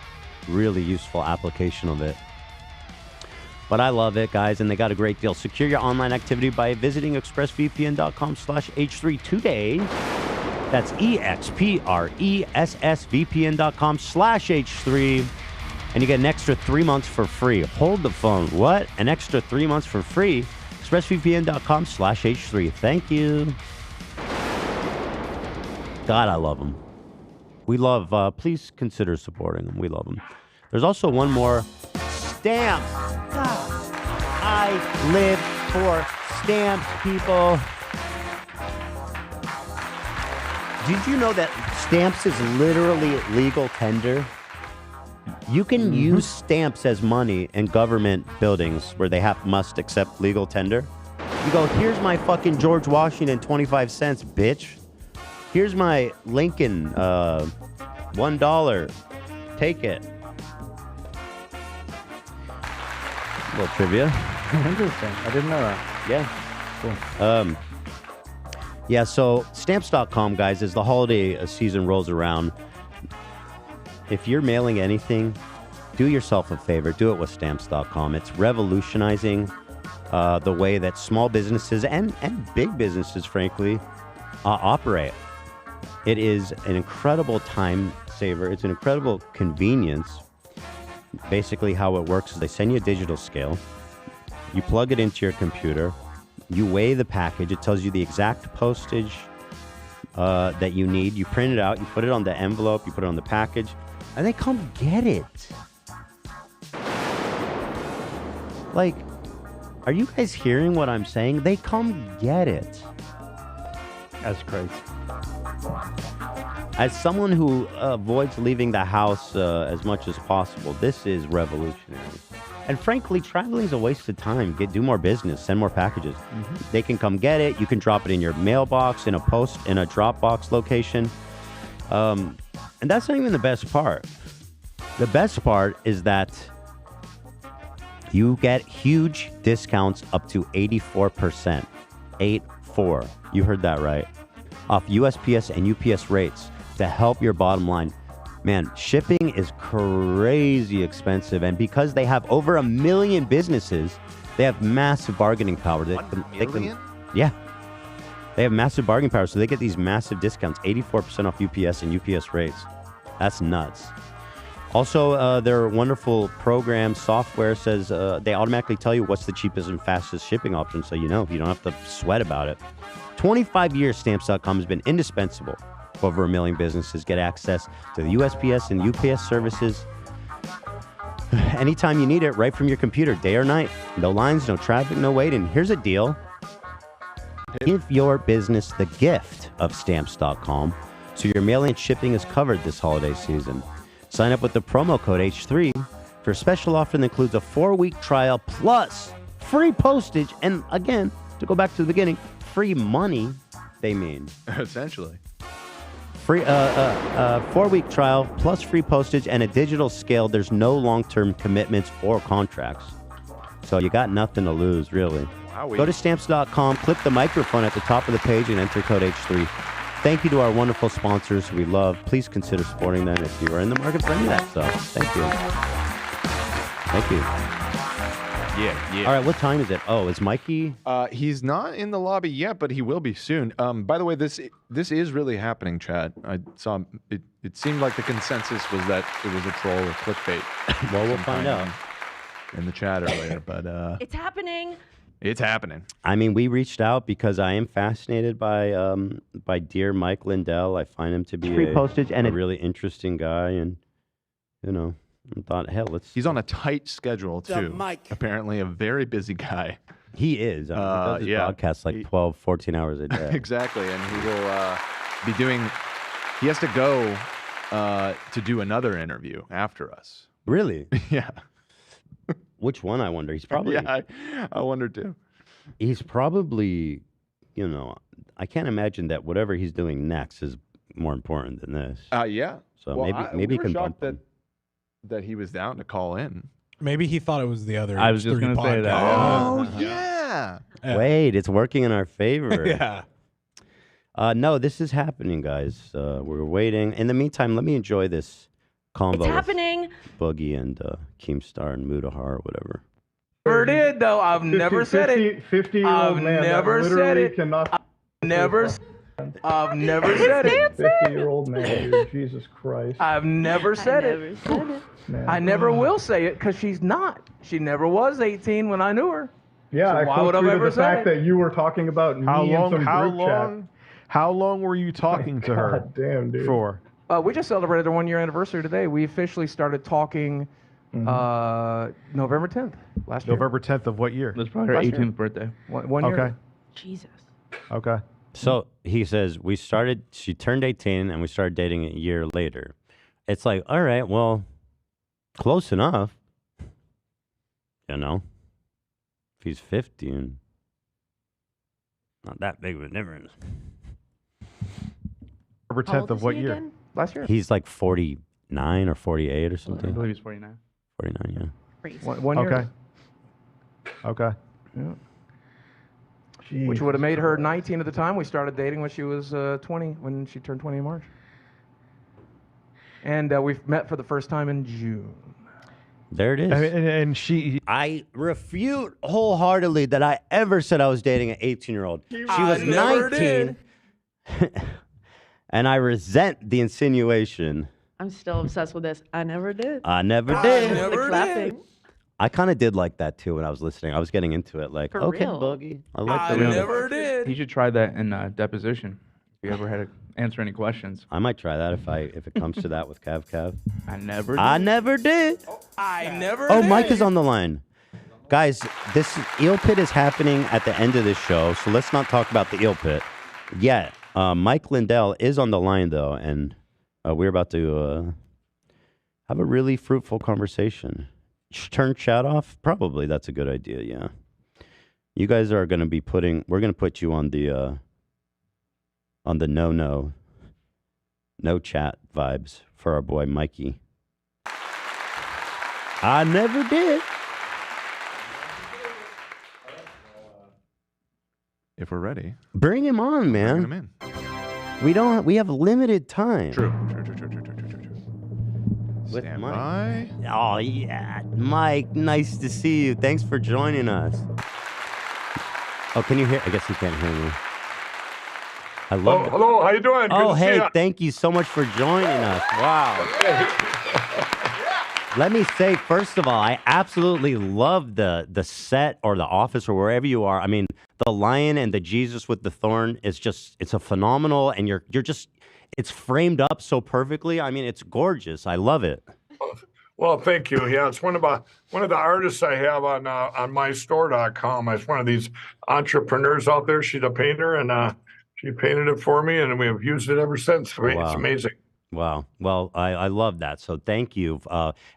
really useful application of it. But I love it, guys, and they got a great deal. Secure your online activity by visiting expressvpn.com/H3 today. That's expressvpn.com/H3. And you get an extra 3 months for free. Hold the phone. What? An extra 3 months for free? expressvpn.com/H3. Thank you. God, I love them. We love, please consider supporting them. We love them. There's also one more. Stamps. I live for stamps, people. Did you know that stamps is literally legal tender? You can use stamps as money in government buildings where they must accept legal tender. You go, here's my fucking George Washington 25 cents, bitch. Here's my Lincoln $1. Take it. A little trivia. Interesting. I didn't know that. Yeah. Cool. Yeah, so stamps.com, guys, as the holiday season rolls around, if you're mailing anything, do yourself a favor. Do it with stamps.com. It's revolutionizing the way that small businesses and big businesses, frankly, operate. It is an incredible time saver. It's an incredible convenience. Basically, how it works is they send you a digital scale. You plug it into your computer. You weigh the package. It tells you the exact postage that you need. You print it out. You put it on the envelope. You put it on the package. And they come get it. Like, are you guys hearing what I'm saying? They come get it. That's crazy. As someone who avoids leaving the house as much as possible, this is revolutionary. And frankly, traveling is a waste of time. Do more business, send more packages. They can come get it. You can drop it in your mailbox, in a Dropbox location. And that's not even the best part. The best part is that you get huge discounts up to 84%. 84. You heard that right. Off USPS and UPS rates to help your bottom line. Man, shipping is crazy expensive. And because they have over 1 million businesses, they have massive bargaining power. They can, yeah. They have massive bargaining power, so they get these massive discounts, 84% off UPS and UPS rates. That's nuts. Also, their wonderful program software says they automatically tell you what's the cheapest and fastest shipping option, so you know, you don't have to sweat about it. 25 years, Stamps.com has been indispensable. Over 1 million businesses get access to the USPS and UPS services anytime you need it, right from your computer, day or night. No lines, no traffic, no waiting. Here's a deal. Give your business the gift of Stamps.com so your mailing and shipping is covered this holiday season. Sign up with the promo code H3 for a special offer that includes a 4-week trial plus free postage. And again, to go back to the beginning, free money, they mean. Essentially. Free 4-week trial plus free postage and a digital scale. There's no long-term commitments or contracts. So you got nothing to lose, really. Wow-y. Go to Stamps.com, click the microphone at the top of the page, and enter code H3. Thank you to our wonderful sponsors who we love. Please consider supporting them if you are in the market for any of that stuff. Thank you. Thank you. Yeah. All right, what time is it? Oh, is Mikey? He's not in the lobby yet, but he will be soon. By the way, this is really happening, Chad. I saw it. It seemed like the consensus was that it was a troll or clickbait. Well, we'll find out in the chat earlier, but it's happening. It's happening. I mean, we reached out because I am fascinated by dear Mike Lindell. I find him to be a really interesting guy, and you know, I thought, hell, He's on a tight schedule too. Apparently, a very busy guy. He is. He does his podcasts like 12, 14 hours a day. Exactly, and he will be doing. He has to go to do another interview after us. Really? Yeah. Which one, I wonder? He's probably... Yeah, I wonder too. He's probably, you know, I can't imagine that whatever he's doing next is more important than this. Yeah. So well, maybe we he can were bump shocked that he was down to call in. Maybe he thought it was the other. I was just going to say that. Oh, yeah. Wait, it's working in our favor. Yeah. No, this is happening, guys. We're waiting. In the meantime, let me enjoy this convo. It's happening. Boogie and Keemstar and Mudahar or whatever. Never did though. I've never said it. 50-year-old man never that said literally it. cannot. Never. I've never said it. 50-year-old man, dude. Jesus Christ. I've never said it. Man. I never will say it because she's not. She never was 18 when I knew her. Yeah, So I why would I co-tweeted ever the say fact it? that you were talking about me in some group chat. How long were you talking to her? God damn, dude. For? We just celebrated our 1-year anniversary today. We officially started talking November 10th last year. November 10th of what year? That's probably her Last year. 18th birthday. One year. Okay. Jesus. Okay. So he says she turned 18 and we started dating a year later. It's like, all right, well, close enough. You know, if he's 15, not that big of a difference. November How old 10th of is what he year? again? Last year. He's like 49 or 48 or I something. believe he's 49. 49, yeah. Crazy. One year. Okay. Yeah. Which would have made her 19 at the time. We started dating when she was 20, when she turned 20 in March. And we've met for the first time in June. There it is. And she... I refute wholeheartedly that I ever said I was dating an 18-year-old. She was never 19. And I resent the insinuation. I'm still obsessed with this. I never did. I never did. The clapping. I kind of did like that too when I was listening. I was getting into it like, For okay, real? Boogie. I like the rhythm. did. He should try that in deposition. If you ever had to answer any questions. I might try that if it comes to that with Cav. I never did. I never did. I never Oh, did. Mike is on the line. Guys, this eel pit is happening at the end of this show, so let's not talk about the eel pit yet. Mike Lindell is on the line, though, and we're about to have a really fruitful conversation. Turn chat off? Probably that's a good idea, yeah. You guys are going to be we're going to put you on the no chat vibes for our boy Mikey. I never did. If we're ready, bring him on, man. Bring him in. We have limited time. True. With Stand Mike. by. Oh yeah, Mike, nice to see you. Thanks for joining us. Oh, can you hear? I guess you can't hear me. I love it. Hello, how you doing? Good Oh, to see hey, ya. thank you so much for joining us. Wow. Let me say, first of all, I absolutely love the set or the office or wherever you are. I mean, the lion and the Jesus with the thorn is just, it's a phenomenal, and you're just, it's framed up so perfectly. I mean, it's gorgeous. I love it. Well, thank you. Yeah, it's one of the artists I have on mystore.com. It's one of these entrepreneurs out there. She's a painter, and she painted it for me, and we have used it ever since. Wow. It's amazing. Wow. Well, I love that. So thank you.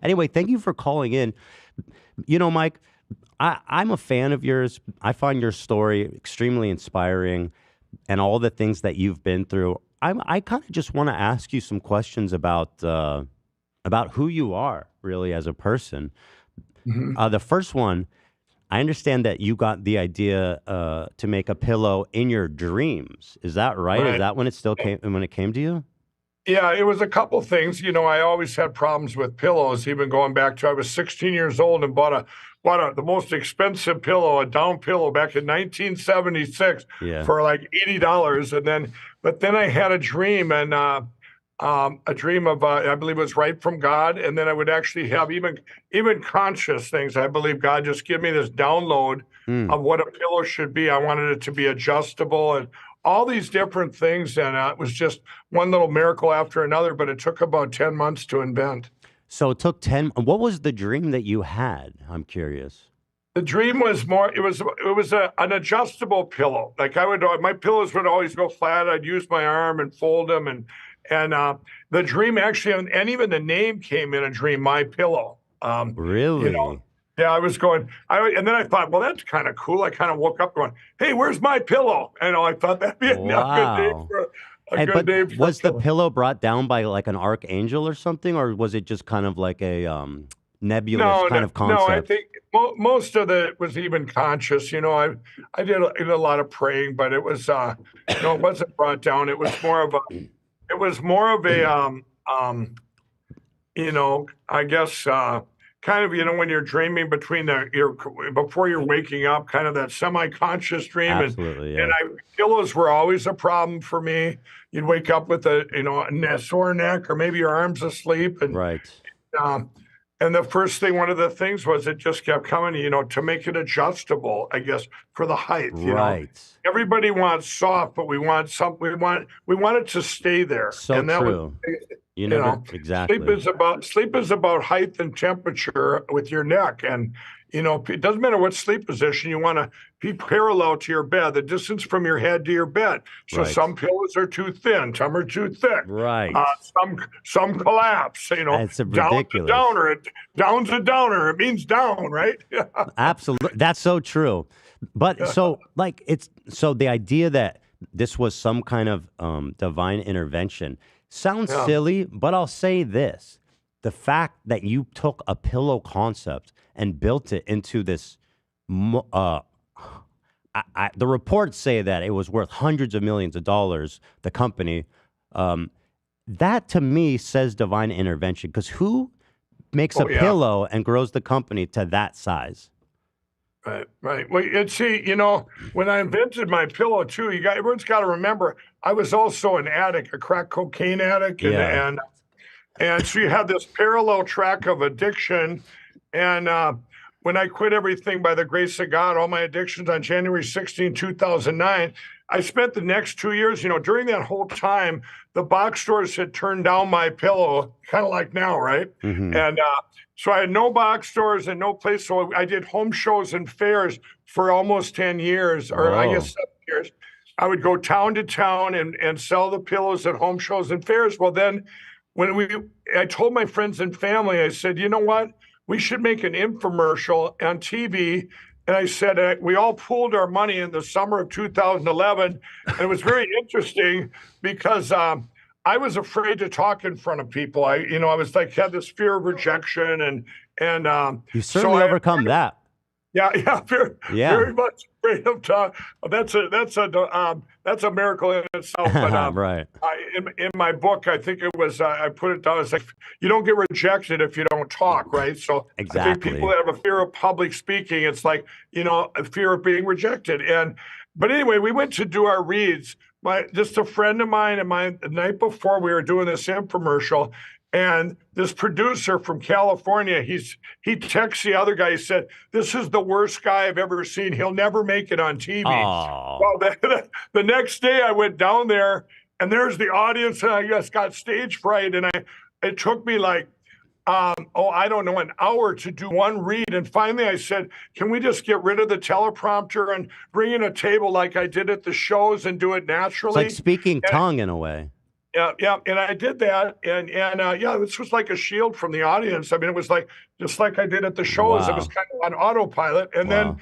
Anyway, thank you for calling in. You know, Mike, I'm a fan of yours. I find your story extremely inspiring and all the things that you've been through. I kind of just want to ask you some questions about who you are really as a person. Mm-hmm. The first one, I understand that you got the idea to make a pillow in your dreams. Is that right? Right. Is that when it came to you? Yeah, it was a couple things. You know, I always had problems with pillows, even going back to I was 16 years old and bought the most expensive pillow, a down pillow back in 1976 for like $80. But then I had a dream, and a dream of I believe it was right from God, and then I would actually have even conscious things. I believe God just gave me this download of what a pillow should be. I wanted it to be adjustable and all these different things, and it was just one little miracle after another, but it took about 10 months to invent. So it took 10. What was the dream that you had? I'm curious. The dream was an adjustable pillow. Like my pillows would always go flat. I'd use my arm and fold them, and the dream actually, and even the name came in a dream, My Pillow. Really? You know, yeah, I was going, and then I thought, well, that's kind of cool. I kind of woke up going, hey, where's my pillow? And I thought that'd be a good name for a good name. Was the pillow brought down by like an archangel or something, or was it just kind of like a nebulous kind of concept? No, I think most of it was even conscious. You know, I did a lot of praying, but it was, it wasn't brought down. It was more of a, I guess, kind of, when you're dreaming before you're waking up, kind of that semi-conscious dream. Absolutely, yeah. And pillows were always a problem for me. You'd wake up with a sore neck, or maybe your arm's asleep. And, right. And the first thing, one of the things was it just kept coming, to make it adjustable, I guess, for the height. Right. Everybody wants soft, but we want it to stay there. So and that true. Exactly. Sleep is about height and temperature with your neck. And, it doesn't matter what sleep position, you want to be parallel to your bed, the distance from your head to your bed. So Right. some pillows are too thin, some are too thick. Right. Some collapse, It's ridiculous. Down's a downer. It means down, right? Absolutely. That's so true. But so the idea that this was some kind of divine intervention sounds silly, but I'll say this. The fact that you took a pillow concept and built it into this, the reports say that it was worth hundreds of millions of dollars, the company. That to me says divine intervention, because who makes a pillow and grows the company to that size? Right. Well, and see, when I invented my pillow too, everyone's got to remember, I was also an addict, a crack cocaine addict, and so you have this parallel track of addiction. And when I quit everything by the grace of God, all my addictions on January 16, 2009, I spent the next 2 years, during that whole time, the box stores had turned down my pillow, kind of like now, right? Mm-hmm. And so I had no box stores and no place. So I did home shows and fairs for almost 10 years, or I guess 7 years. I would go town to town and sell the pillows at home shows and fairs. Well, then I told my friends and family, I said, you know what? We should make an infomercial on TV. And I said, we all pooled our money in the summer of 2011. And it was very interesting because I was afraid to talk in front of people. I was had this fear of rejection and you certainly overcome that. Yeah, very much afraid of talk. That's a miracle in itself. But, right. In my book, I think it was I put it down. It's like you don't get rejected if you don't talk, right? So exactly. I think people that have a fear of public speaking, it's like a fear of being rejected. But anyway, we went to do our reads. Just a friend of mine the night before we were doing this infomercial. And this producer from California, he texts the other guy. He said, "This is the worst guy I've ever seen. He'll never make it on TV." Oh. Well, the next day I went down there, and there's the audience, and I just got stage fright. And it took me like, I don't know, an hour to do one read. And finally I said, "Can we just get rid of the teleprompter and bring in a table like I did at the shows and do it naturally?" It's like speaking tongue in a way. Yeah, and I did that, and this was like a shield from the audience. I mean, it was just like I did at the shows. Wow. It was kind of on autopilot, and then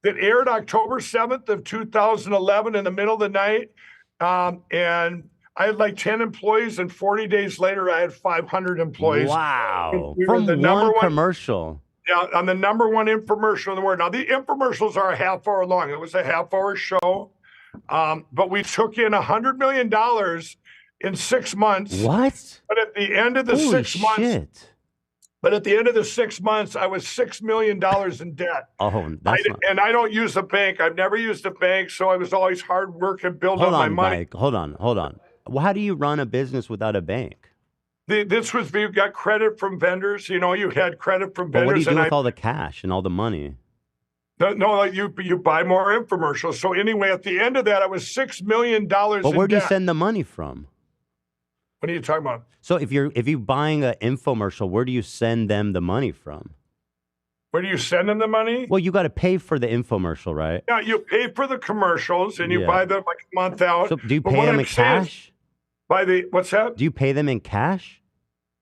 it aired October 7th of 2011 in the middle of the night, and I had like 10 employees, and 40 days later, I had 500 employees. Wow! We were From the one commercial. Yeah, on the number one infomercial in the world. Now, the infomercials are a half hour long. It was a half-hour show, but we took in $100 million in 6 months. What? But at the end of the Holy 6 months, shit. But at the end of the 6 months, I was $6 million in debt. Oh, and I don't use a bank. I've never used a bank, so I was always hard work and build up my money. Mike. Hold on. Well, how do you run a business without a bank? You got credit from vendors. You had credit from But vendors. what do you do with all the cash and all the money? No, you buy more infomercials. So anyway, at the end of that, I was $6 million But where do you send the money from? What are you talking about? So if you're buying an infomercial, where do you send them the money from? Where do you send them the money? Well, you got to pay for the infomercial, right? Yeah, you pay for the commercials and you buy them like a month out. So do you pay them in cash? What's that? Do you pay them in cash?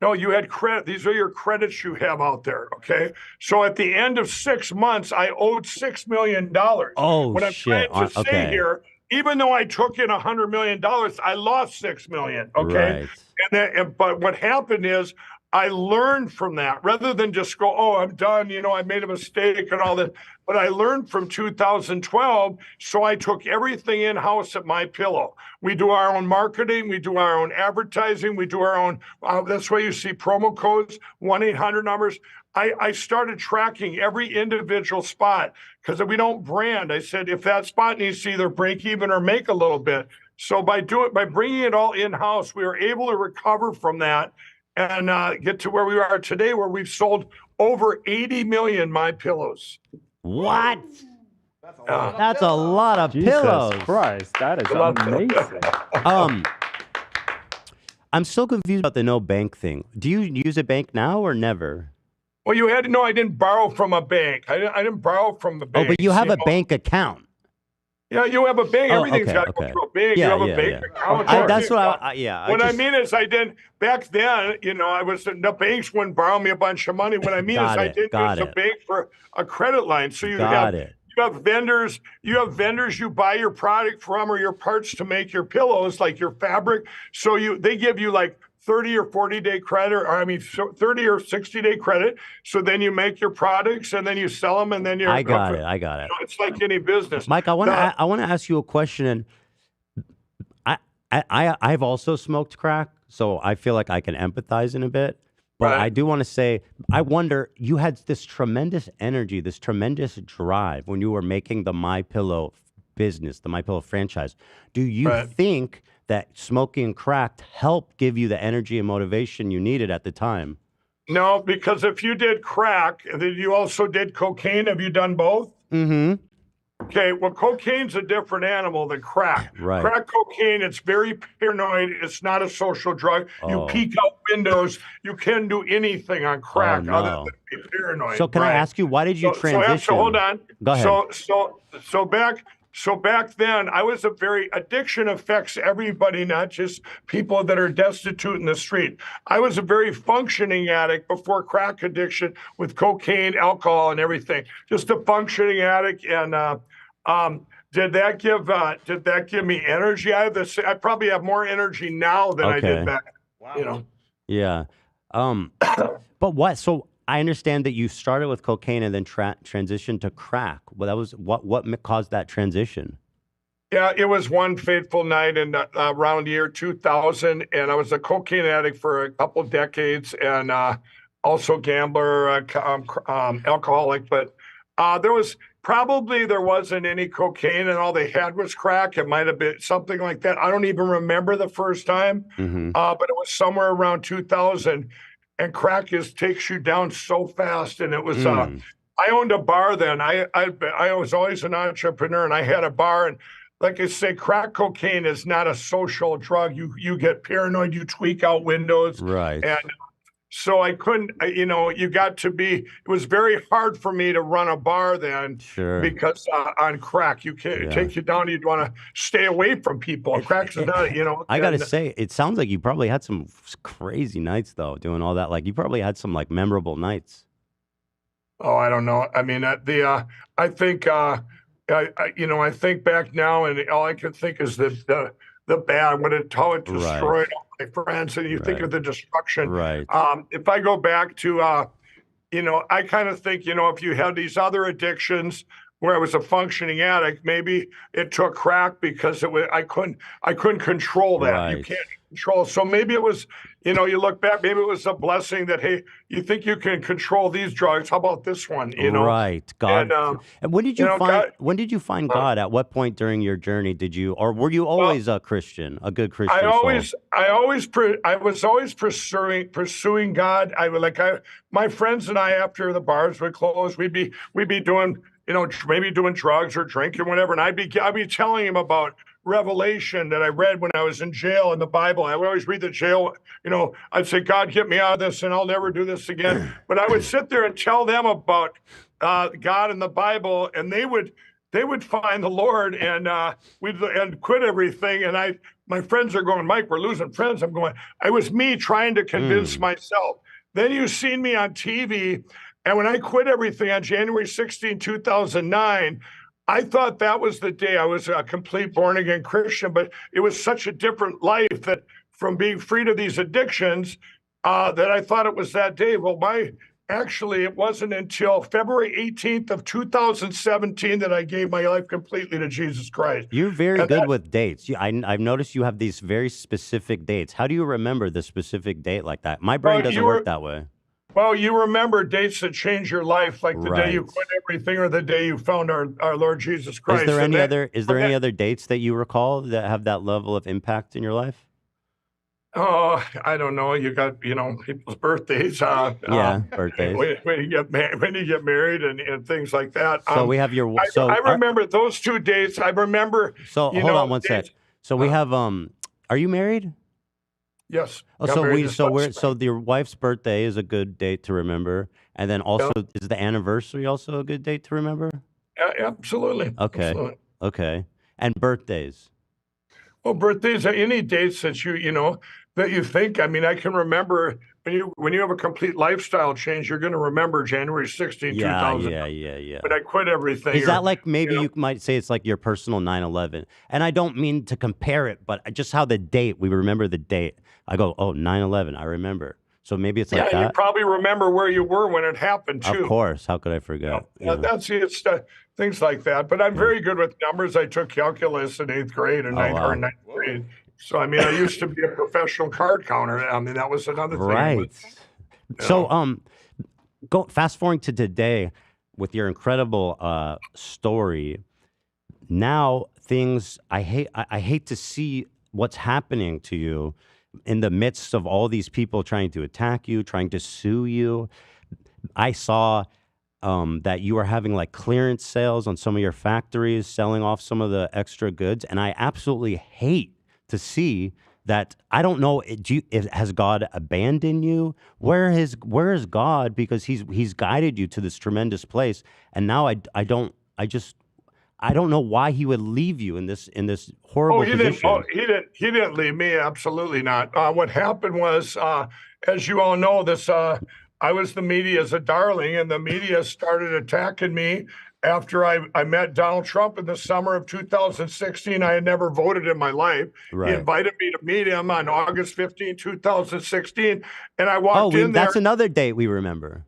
No, you had credit. These are your credits you have out there. Okay. So at the end of 6 months, I owed $6 million. Oh, what I'm shit. trying to say here, even though I took in $100 million, I lost $6 million. Okay. Right. But what happened is I learned from that rather than just go, "Oh, I'm done. I made a mistake and all that." But I learned from 2012. So I took everything in-house at MyPillow. We do our own marketing. We do our own advertising. We do our own. That's why you see promo codes, 1-800 numbers. I started tracking every individual spot because we don't brand. I said, if that spot needs to either break even or make a little bit. So by bringing it all in-house, we were able to recover from that and get to where we are today, where we've sold over 80 million My Pillows. What? That's a lot of pillows. Jesus Christ, that is amazing. I'm still confused about the no bank thing. Do you use a bank now or never? Well, you had to know I didn't borrow from a bank. I didn't borrow from the bank. Oh, but you have a bank account. Yeah, you have a bank. Oh, Everything's okay, got to go okay. through a bank. Yeah, you have yeah, a bank yeah. account. That's what I What I mean is I didn't, back then, the banks wouldn't borrow me a bunch of money. What I mean is I didn't use a bank for a credit line. So you have vendors, you buy your product from or your parts to make your pillows, like your fabric. So they give you like 30 or 40-day credit, 30 or 60-day credit. So then you make your products and then you sell them and then you're. I got it. It's like any business. Mike, I want to ask you a question. And I've also smoked crack, so I feel like I can empathize in a bit. But I do want to say, I wonder, you had this tremendous energy, this tremendous drive when you were making the MyPillow business, the MyPillow franchise. Do you think that smoking crack helped give you the energy and motivation you needed at the time? No, because if you did crack, then you also did cocaine. Have you done both? Mm-hmm. Okay, well, cocaine's a different animal than crack. Right. Crack cocaine, it's very paranoid. It's not a social drug. You peek out windows. You can't do anything on crack other than be paranoid. So can I ask you, why did you transition? So hold on. Go ahead. So back then, addiction affects everybody, not just people that are destitute in the street. I was a very functioning addict before crack addiction with cocaine, alcohol, and everything. Just a functioning addict. And did that give me energy? I probably have more energy now than I did back. Wow. Yeah. But what? So I understand that you started with cocaine and then transitioned to crack. Well, that was what caused that transition? Yeah, it was one fateful night in around year 2000, and I was a cocaine addict for a couple of decades, and also gambler, alcoholic. But there wasn't any cocaine, and all they had was crack. It might have been something like that. I don't even remember the first time, but it was somewhere around 2000. And crack takes you down so fast. And it was, I owned a bar then. I was always an entrepreneur, and I had a bar. And like I say, crack cocaine is not a social drug. You get paranoid, you tweak out windows. Right. And so I couldn't, it was very hard for me to run a bar then. Sure. Because on crack, you can't take you down. You'd want to stay away from people. Crack's not, I got to say, it sounds like you probably had some crazy nights though, doing all that. Like you probably had some like memorable nights. Oh, I don't know. I mean, I think, I think back now and all I can think is the bad, how it destroyed all my friends, and you think of the destruction. Right. If I go back to, I kind of think, if you had these other addictions where I was a functioning addict, maybe it took crack because I couldn't control that. Right. You can't control. So maybe it was, you look back, maybe it was a blessing that, hey, you think you can control these drugs. How about this one? Right. God. And when did you find God, God? At what point during your journey or were you always a Christian, a good Christian? I was always pursuing God. My friends and I, after the bars would close, we'd be doing, maybe doing drugs or drinking, whatever. And I'd be telling him about Revelation that I read when I was in jail in the Bible. I would always read the jail, I'd say, God, get me out of this and I'll never do this again. But I would sit there and tell them about God and the Bible, and they would find the Lord and we'd quit everything. And my friends are going, Mike, we're losing friends. I'm going, it was me trying to convince myself. Then you've seen me on TV. And when I quit everything on January 16, 2009, I thought that was the day I was a complete born-again Christian, but it was such a different life that from being free to these addictions that I thought it was that day. Well, actually, it wasn't until February 18th of 2017 that I gave my life completely to Jesus Christ. You're very good with dates. I've noticed you have these very specific dates. How do you remember the specific date like that? My brain doesn't work that way. Well, you remember dates that change your life, like the day you Right. quit everything or the day you found our Lord Jesus Christ. Is there And any that- other? Is there any other dates that you recall that have that level of impact in your life? Oh, I don't know. You got, people's birthdays. Yeah, birthdays. When you get married and things like that. So we have your. I remember those 2 days. I remember. So hold on one sec. So we have. Are you married? Yes. Oh, got so married we this so last we're spring. so your wife's birthday is a good date to remember, and then also is the anniversary also a good date to remember? Absolutely. Okay. Absolutely. Okay. And birthdays. Well, birthdays are any dates that that you think. I mean, I can remember when you have a complete lifestyle change, you're going to remember January 16, Yeah, 2000. yeah. When I quit everything. Is that like maybe you might say it's like your personal 9/11? And I don't mean to compare it, but just how the date, we remember the date. I go, oh, 9/11, I remember. So maybe it's like Yeah, you that. probably remember where you were when it happened too. Of course. How could I forget? Yeah. That's it's things like that. But I'm very good with numbers. I took calculus in 8th grade and wow. ninth grade. So I mean, I used to be a professional card counter. I mean, that was another thing. Right. So go fast forwarding to today with your incredible story. Now things I hate to see what's happening to you in the midst of all these people trying to attack you, trying to sue you. I saw that you are having like clearance sales on some of your factories, selling off some of the extra goods, and I absolutely hate to see that. I don't know. Has God abandoned you? Where is God? Because He's guided you to this tremendous place, and now I don't know why He would leave you in this horrible position. He didn't leave me. Absolutely not. What happened was, as you all know, I was the media's a darling, and the media started attacking me after I met Donald Trump in the summer of 2016. I had never voted in my life. Right. He invited me to meet him on August 15, 2016, and I walked in there. That's another date we remember.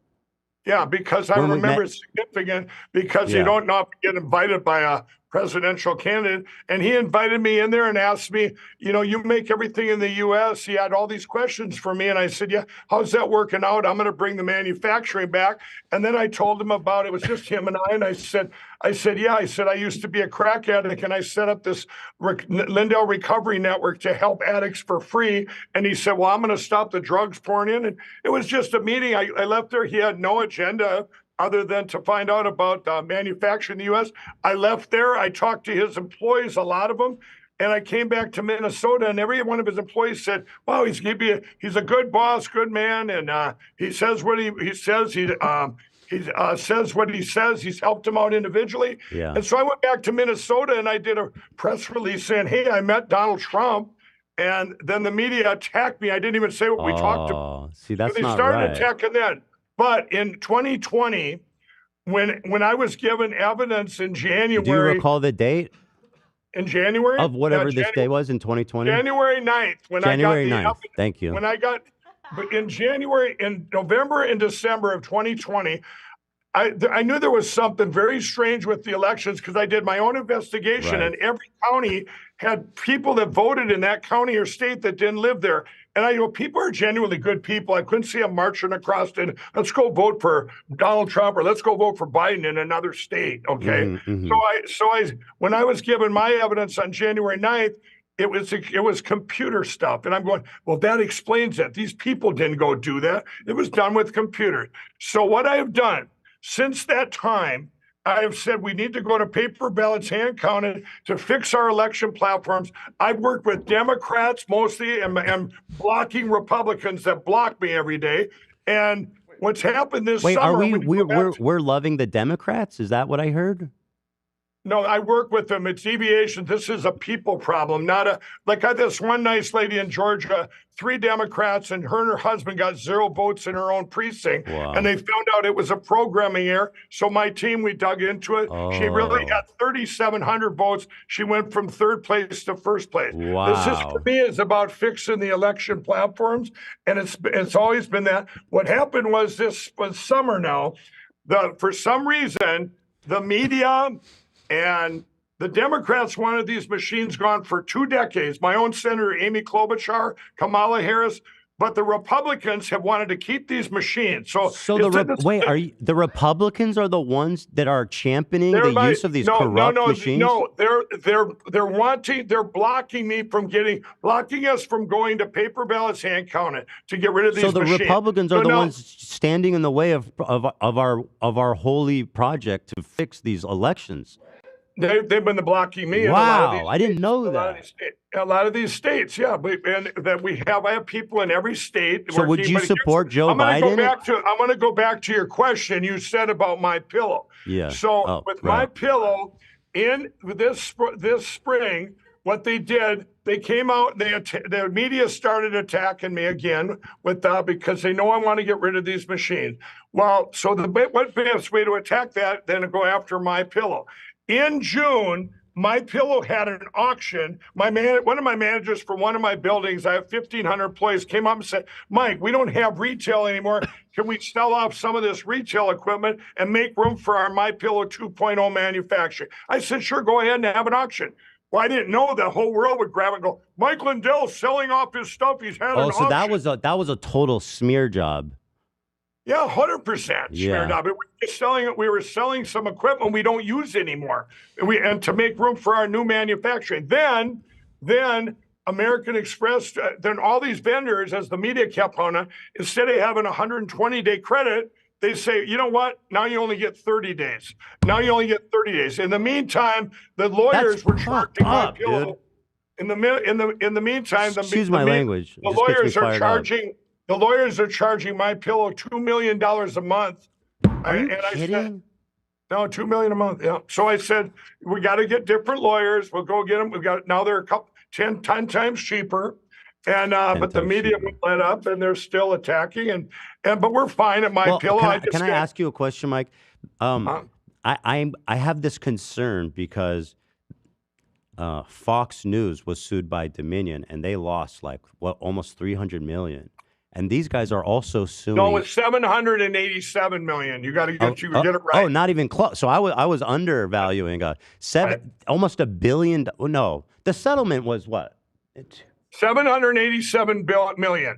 Yeah, because I remember it's significant because you don't know if you get invited by a presidential candidate. And he invited me in there and asked me, you make everything in the U.S. He had all these questions for me. And I said, yeah, how's that working out? I'm going to bring the manufacturing back. And then I told him about it. It was just him and I. And I said, yeah, I used to be a crack addict and I set up this Lindell Recovery Network to help addicts for free. And he said, well, I'm going to stop the drugs pouring in. And it was just a meeting. I left there. He had no agenda other than to find out about manufacturing in the U.S. I left there. I talked to his employees, a lot of them, and I came back to Minnesota, and every one of his employees said, wow, he's a good boss, good man, and he says what he says. He says what he says. He's helped him out individually. Yeah. And so I went back to Minnesota, and I did a press release saying, hey, I met Donald Trump. And then the media attacked me. I didn't even say what we talked about. See, that's they not started right. attacking then. But in 2020, when I was given evidence in January. Do you recall the date? In January? Of whatever this day was in 2020? January 9th. January 9th. Thank you. But in November and December of 2020, I knew there was something very strange with the elections because I did my own investigation, and every county had people that voted in that county or state that didn't live there. And people are genuinely good people. I couldn't see them marching across and let's go vote for Donald Trump or let's go vote for Biden in another state. Okay. Mm-hmm. So when I was given my evidence on January 9th, it was computer stuff. And I'm going, well, that explains it. These people didn't go do that. It was done with computers. So what I have done since that time, I have said we need to go to paper ballots, hand counted, to fix our election platforms. I've worked with Democrats mostly and blocking Republicans that block me every day. And what's happened this summer... we're loving the Democrats? Is that what I heard? No, I work with them. It's deviation. This is a people problem, not I got this one nice lady in Georgia, 3 Democrats, and her husband got 0 votes in her own precinct. Wow. And they found out it was a programming error. So my team, we dug into it. Oh. She really got 3,700 votes. She went from 3rd place to 1st place. Wow. This for me is about fixing the election platforms. And it's always been that. What happened was this was summer now. For some reason, the media and the Democrats wanted these machines gone for 2 decades. My own Senator Amy Klobuchar, Kamala Harris, but the Republicans have wanted to keep these machines. So the Republicans are the ones that are championing the use of these corrupt machines? No, they're blocking us from going to paper ballots hand counted to get rid of these machines. So the Republicans are the ones standing in the way of our holy project to fix these elections. They've been blocking me. Wow, I didn't know that. A lot of these states, yeah. I have people in every state. So would you support Joe Biden? I'm going to go back to your question you said about My Pillow. Yeah. So My Pillow, in this spring, what they did, they came out. The media started attacking me again because they know I want to get rid of these machines. Well, so what best way to attack that than to go after My Pillow? In June, My Pillow had an auction. One of my managers for one of my buildings, I have 1,500 employees, came up and said, Mike, we don't have retail anymore. Can we sell off some of this retail equipment and make room for our My Pillow 2.0 manufacturing? I said, sure, go ahead and have an auction. Well, I didn't know the whole world would grab it and go, Mike Lindell selling off his stuff. He's had an auction. So that was a total smear job. Yeah, 100% smeared up. We were selling some equipment we don't use anymore, and to make room for our new manufacturing. Then American Express, then all these vendors, as the media kept on it, instead of having a 120-day credit, they say, you know what? Now you only get 30 days. Now you only get 30 days. In the meantime, the lawyers were charging My Pillow. In the meantime, language. The lawyers are charging. The lawyers are charging My Pillow $2 million a month. Are you kidding? I said, no, $2 million a month. Yeah. So I said, we got to get different lawyers. We'll go get them. Now they're a couple 10 times cheaper. And but the media won't let up, and they're still attacking. But we're fine at My Pillow. Can I ask you a question, Mike? I have this concern because Fox News was sued by Dominion, and they lost almost $300 million. And these guys are also suing. No, it's $787 million. You got to get it right. Oh, not even close. So I was undervaluing almost $1 billion. No, the settlement was what? $787 million.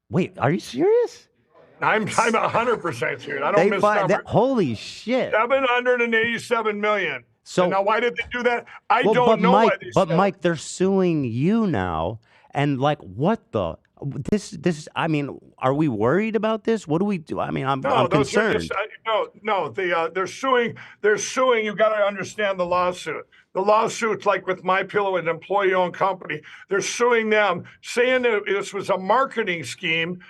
Wait, are you serious? I'm 100% serious. I don't miss numbers. Holy shit! $787 million. So and now, why did they do that? I don't know. Mike, they're suing you now, and what the? This. I mean, are we worried about this? What do we do? I mean, I'm concerned. They're suing. They're suing. You got to understand the lawsuit. The lawsuit's like with My Pillow, an employee-owned company. They're suing them, saying that this was a marketing scheme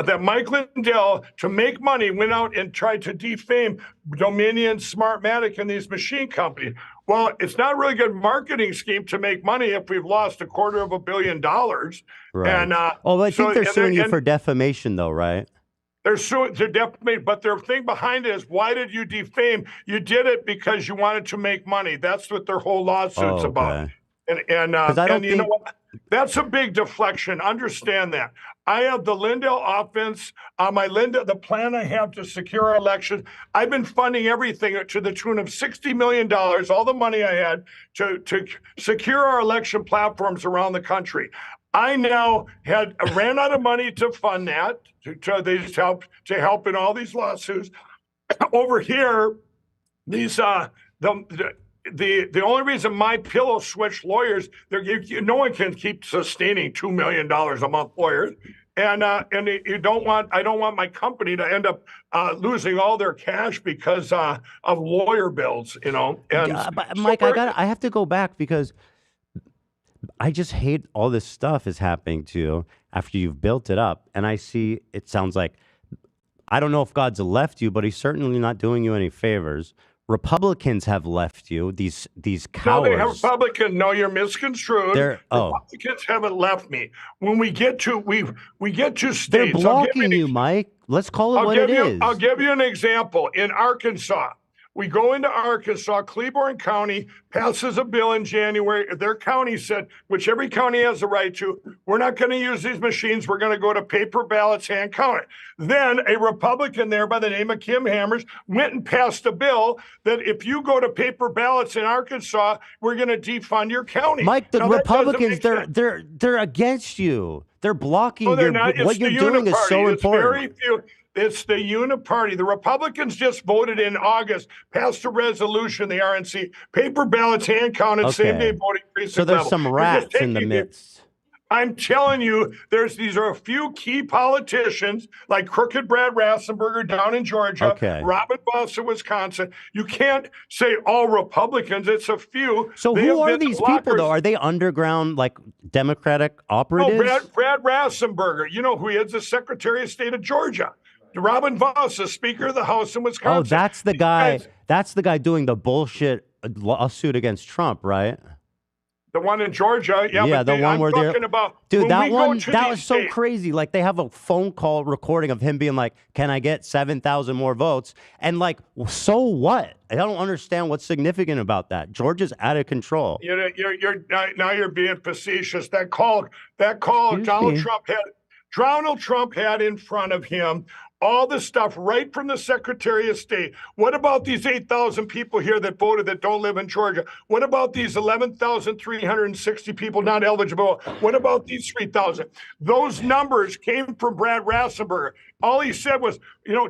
that Mike Lindell, to make money, went out and tried to defame Dominion, Smartmatic, and these machine companies. Well, it's not a really good marketing scheme to make money if we've lost $250 million. Right. And I think they're suing you for defamation, though, right? They're suing, they're defamation, but their thing behind it is, why did you defame? You did it because you wanted to make money. That's what their whole lawsuit's about. And you know what? That's a big deflection. Understand that. I have the Lindell offense on the plan I have to secure our election. I've been funding everything to the tune of $60 million, all the money I had to secure our election platforms around the country. I now ran out of money to fund that, to help in all these lawsuits. Over here, these the only reason My Pillow switched lawyers, no one can keep sustaining $2 million a month lawyers, and I don't want my company to end up losing all their cash because of lawyer bills, And but Mike, I have to go back because I just hate all this stuff is happening to you after you've built it up, and I see it sounds like, I don't know if God's left you, but he's certainly not doing you any favors. Republicans have left you, these cowards. No, you're misconstrued. Republicans haven't left me. When we get to states, they're blocking you, Mike. Let's call it what it is. I'll give you an example. In Arkansas, We go into Arkansas, Cleburne County passes a bill in January. Their county said, which every county has the right to, we're not going to use these machines. We're going to go to paper ballots, hand counted. Then a Republican there by the name of Kim Hammers went and passed a bill that if you go to paper ballots in Arkansas, we're going to defund your county. Mike, the Now, that doesn't Republicans, make sense. they're against you. They're blocking No, they're not. what It's you're the doing is so uniparty. It's important. very few. It's the uniparty. The Republicans just voted in August, passed a resolution, the RNC, paper ballots, hand counted, same day voting precinct So there's level. some They're just rats in the taking midst. I'm telling you, these are a few key politicians like crooked Brad Rassenberger down in Georgia, Okay. Robin Voss in Wisconsin. You can't say all Republicans. It's a few. So They who have are been the these people, blockers. though? Are they underground, like, Democratic No, operatives? Brad Rassenberger. You know who he is? The Secretary of State of Georgia. Robin Voss, the Speaker of the House in Wisconsin. Oh, that's the guy. Guys, That's the guy doing the bullshit lawsuit against Trump, right? the one in Georgia. Yeah, but the one I'm where they're talking about dude. when That we go one to that these was so states- crazy. Like they have a phone call recording of him being like, "Can I get 7,000 more votes?" And like, so what? I don't understand what's significant about that. Georgia's out of control. You're now you're being facetious. That call Donald Trump had in front of him all the stuff right from the Secretary of State. What about these 8,000 people here that voted that don't live in Georgia? What about these 11,360 people not eligible? What about these 3,000? Those numbers came from Brad Rassenberger. All he said was,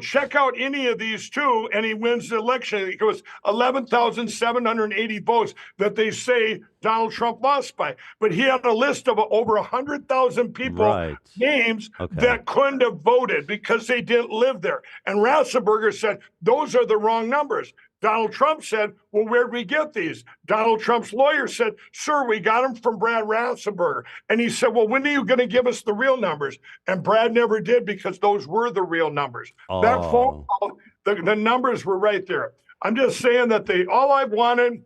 check out any of these two, and he wins the election. It was 11,780 votes that they say Donald Trump lost by. But he had a list of over 100,000 people, names that couldn't have voted because they didn't live there. And Rassenberger said, those are the wrong numbers. Donald Trump said, well, where'd we get these? Donald Trump's lawyer said, sir, we got them from Brad Rassenberger. And he said, well, when are you going to give us the real numbers? And Brad never did because those were the real numbers. That phone call, the numbers were right there. I'm just saying that all I've wanted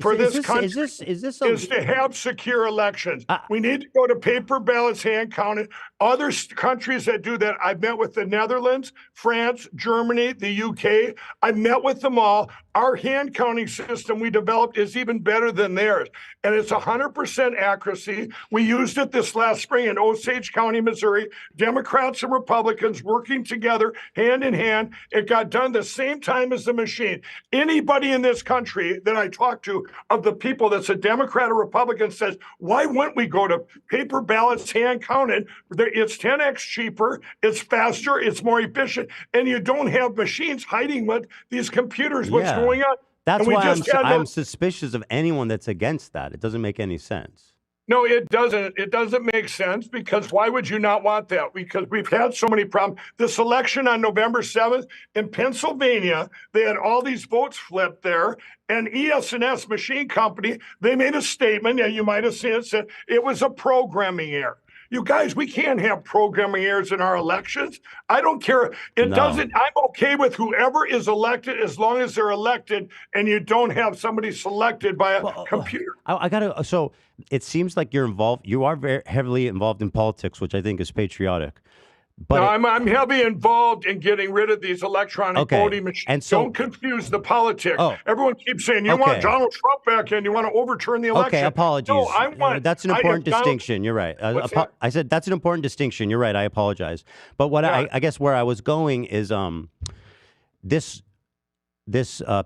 for this country is to have secure elections. We need to go to paper ballots, hand counted. Other countries that do that, I've met with the Netherlands, France, Germany, the UK. I've met with them all. Our hand counting system we developed is even better than theirs. And it's 100% accuracy. We used it this last spring in Osage County, Missouri. Democrats and Republicans working together, hand in hand. It got done the same time as the machine. Anybody in this country that I talk to, of the people that's a Democrat or Republican, says, why wouldn't we go to paper ballots, hand counted? It's 10x cheaper, it's faster, it's more efficient, and you don't have machines hiding with these computers what's going on. That's And we why just had I'm suspicious of anyone that's against that. It doesn't make any sense. No, it doesn't. It doesn't make sense because why would you not want that? Because we've had so many problems. This election on November 7th in Pennsylvania, they had all these votes flipped there. And ES&S Machine Company, they made a statement, and you might have seen it, said it was a programming error. You guys, we can't have programming errors in our elections. I don't care. It doesn't. I'm okay with whoever is elected as long as they're elected and you don't have somebody selected by a computer. I gotta. So it seems like you're involved. You are very heavily involved in politics, which I think is patriotic. But No, I'm heavily involved in getting rid of these electronic voting machines. And so- Don't confuse the politics. Oh. Everyone keeps saying, you Okay. want Donald Trump back in, you want to overturn the election. Okay, apologies. No, I want. That's an I- if important Donald- distinction. You're right. What's that? I said that's an important distinction. You're right. I apologize. But what I guess where I was going is this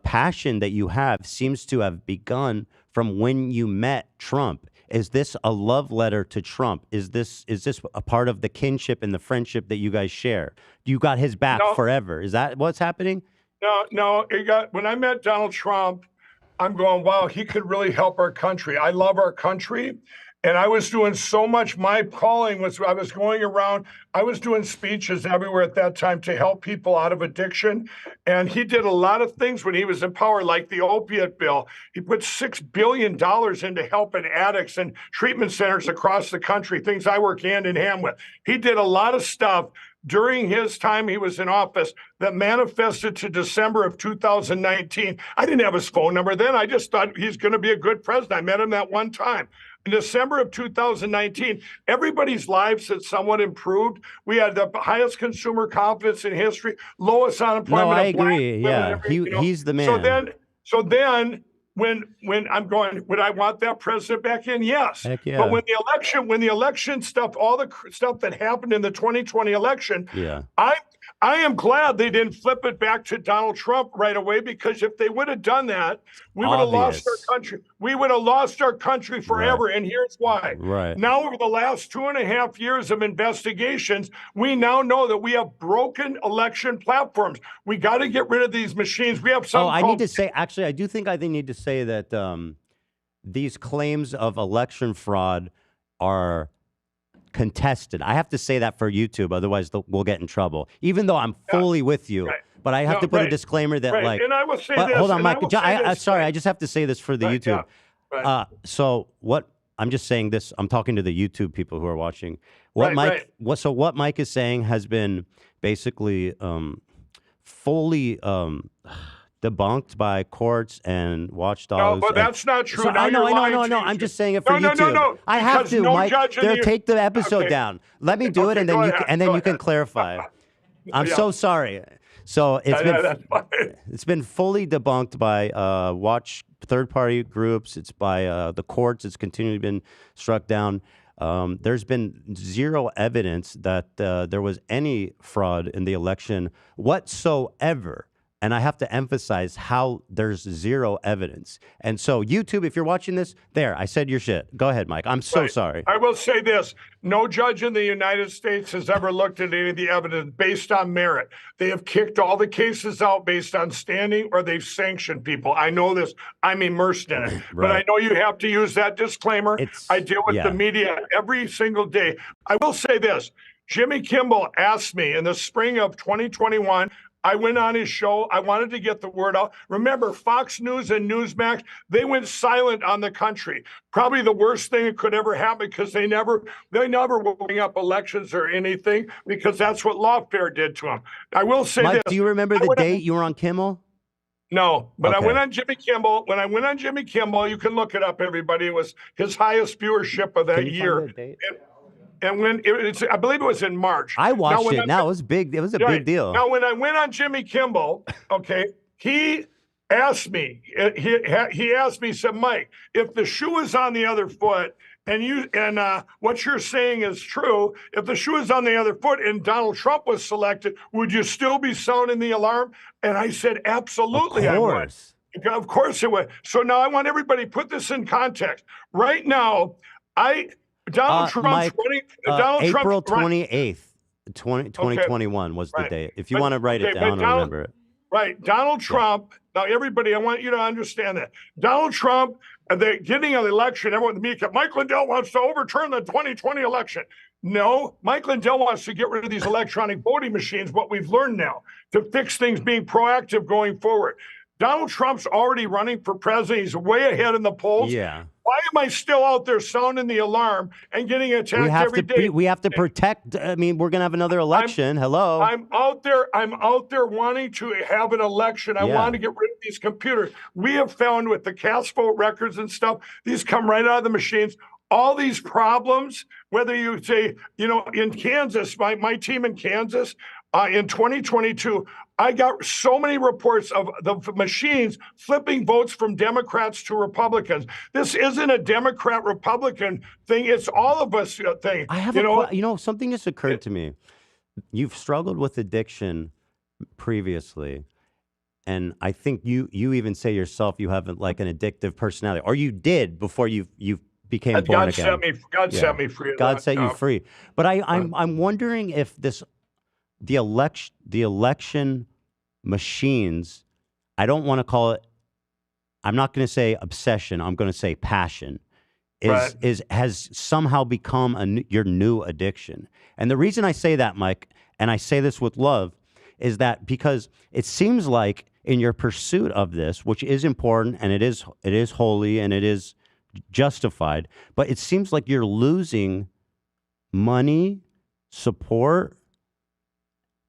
passion that you have seems to have begun from when you met Trump. Is this a love letter to Trump? Is this a part of the kinship and the friendship that you guys share? You got his back forever. Is that what's happening? No. When I met Donald Trump, I'm going, wow, he could really help our country. I love our country. And I was doing so much. My calling was I was going around. I was doing speeches everywhere at that time to help people out of addiction. And he did a lot of things when he was in power, like the opiate bill. He put $6 billion into helping addicts and treatment centers across the country, things I work hand in hand with. He did a lot of stuff during his time he was in office that manifested to December of 2019. I didn't have his phone number then. I just thought he's going to be a good president. I met him that one time. In December of 2019, everybody's lives had somewhat improved. We had the highest consumer confidence in history, lowest unemployment. No, I of black agree. women, Yeah, he's the man. So then when I'm going, would I want that president back in? Yes. Heck yeah. But when the election stuff, all the stuff that happened in the 2020 election, yeah, I am glad they didn't flip it back to Donald Trump right away, because if they would have done that, we would have lost our country. We would have lost our country forever. Right. And here's why. Right. Now, over the last 2.5 years of investigations, we now know that we have broken election platforms. We got to get rid of these machines. We have some. I need to say, actually, I need to say that these claims of election fraud are contested. I have to say that for YouTube, otherwise we'll get in trouble. Even though I'm fully with you, but I have to put a disclaimer that like. And I will say this. Hold on, Mike. Sorry, I just have to say this for the YouTube. Yeah, so what? I'm just saying this. I'm talking to the YouTube people who are watching. What what Mike is saying has been basically fully debunked by courts and watchdogs. No, but that's not true. So, I know. I'm just saying it for YouTube. No. I have to, Mike. Take the episode Okay. down. Let me do it, and then you can clarify. I'm so sorry. So it's been fully debunked by third-party groups. It's by the courts. It's continually been struck down. There's been zero evidence that there was any fraud in the election whatsoever. And I have to emphasize how there's zero evidence. And so YouTube, if you're watching this, I said your shit. Go ahead, Mike. I'm so sorry. I will say this. No judge in the United States has ever looked at any of the evidence based on merit. They have kicked all the cases out based on standing, or they've sanctioned people. I know this. I'm immersed in it. Right. But I know you have to use that disclaimer. I deal with the media every single day. I will say this. Jimmy Kimmel asked me in the spring of 2021, I went on his show. I wanted to get the word out. Remember, Fox News and Newsmax, they went silent on the country. Probably the worst thing that could ever happen, because they never will bring up elections or anything, because that's what lawfare did to them. I will say Mike, this. do you remember the date you were on Kimmel? No, but Okay. I went on Jimmy Kimmel. When I went on Jimmy Kimmel, you can look it up, everybody. It was his highest viewership of that year. And when I believe it was in March. I watched it. Now it was big. It was a big deal. Now, when I went on Jimmy Kimmel, okay, he asked me. He asked me. He said, "Mike, if the shoe is on the other foot, and what you're saying is true, if the shoe is on the other foot and Donald Trump was selected, would you still be sounding the alarm?" And I said, "Absolutely, I would." Of course it would. So now I want everybody to put this in context. Right now, Donald Trump's Mike, running. April 28th, 2021 was the date. If you want to write it down or remember it. Right. Donald Trump. Now, everybody, I want you to understand that. Donald Trump, at the beginning of the election, everyone in the media kept, Mike Lindell wants to overturn the 2020 election. No, Mike Lindell wants to get rid of these electronic voting machines, what we've learned now, to fix things, being proactive going forward. Donald Trump's already running for president. He's way ahead in the polls. Yeah. Why am I still out there sounding the alarm and getting attacked every day? We have to protect. I mean, we're going to have another election. Hello. I'm out there wanting to have an election. I want to get rid of these computers. We have found with the cast vote records and stuff, these come right out of the machines. All these problems, whether you say, in Kansas, my team in Kansas, in 2022, I got so many reports of the machines flipping votes from Democrats to Republicans. This isn't a Democrat-Republican thing. It's all of us thing. I have something just occurred to me. You've struggled with addiction previously, and I think you even say yourself you have like an addictive personality, or you did before you became born again. God set me free. God set you free. But I'm wondering if the election machines, I don't want to call it, I'm not going to say obsession, I'm going to say passion, has somehow become your new addiction. And the reason I say that, Mike, and I say this with love, is that because it seems like in your pursuit of this, which is important and it is holy and it is justified, but it seems like you're losing money, support,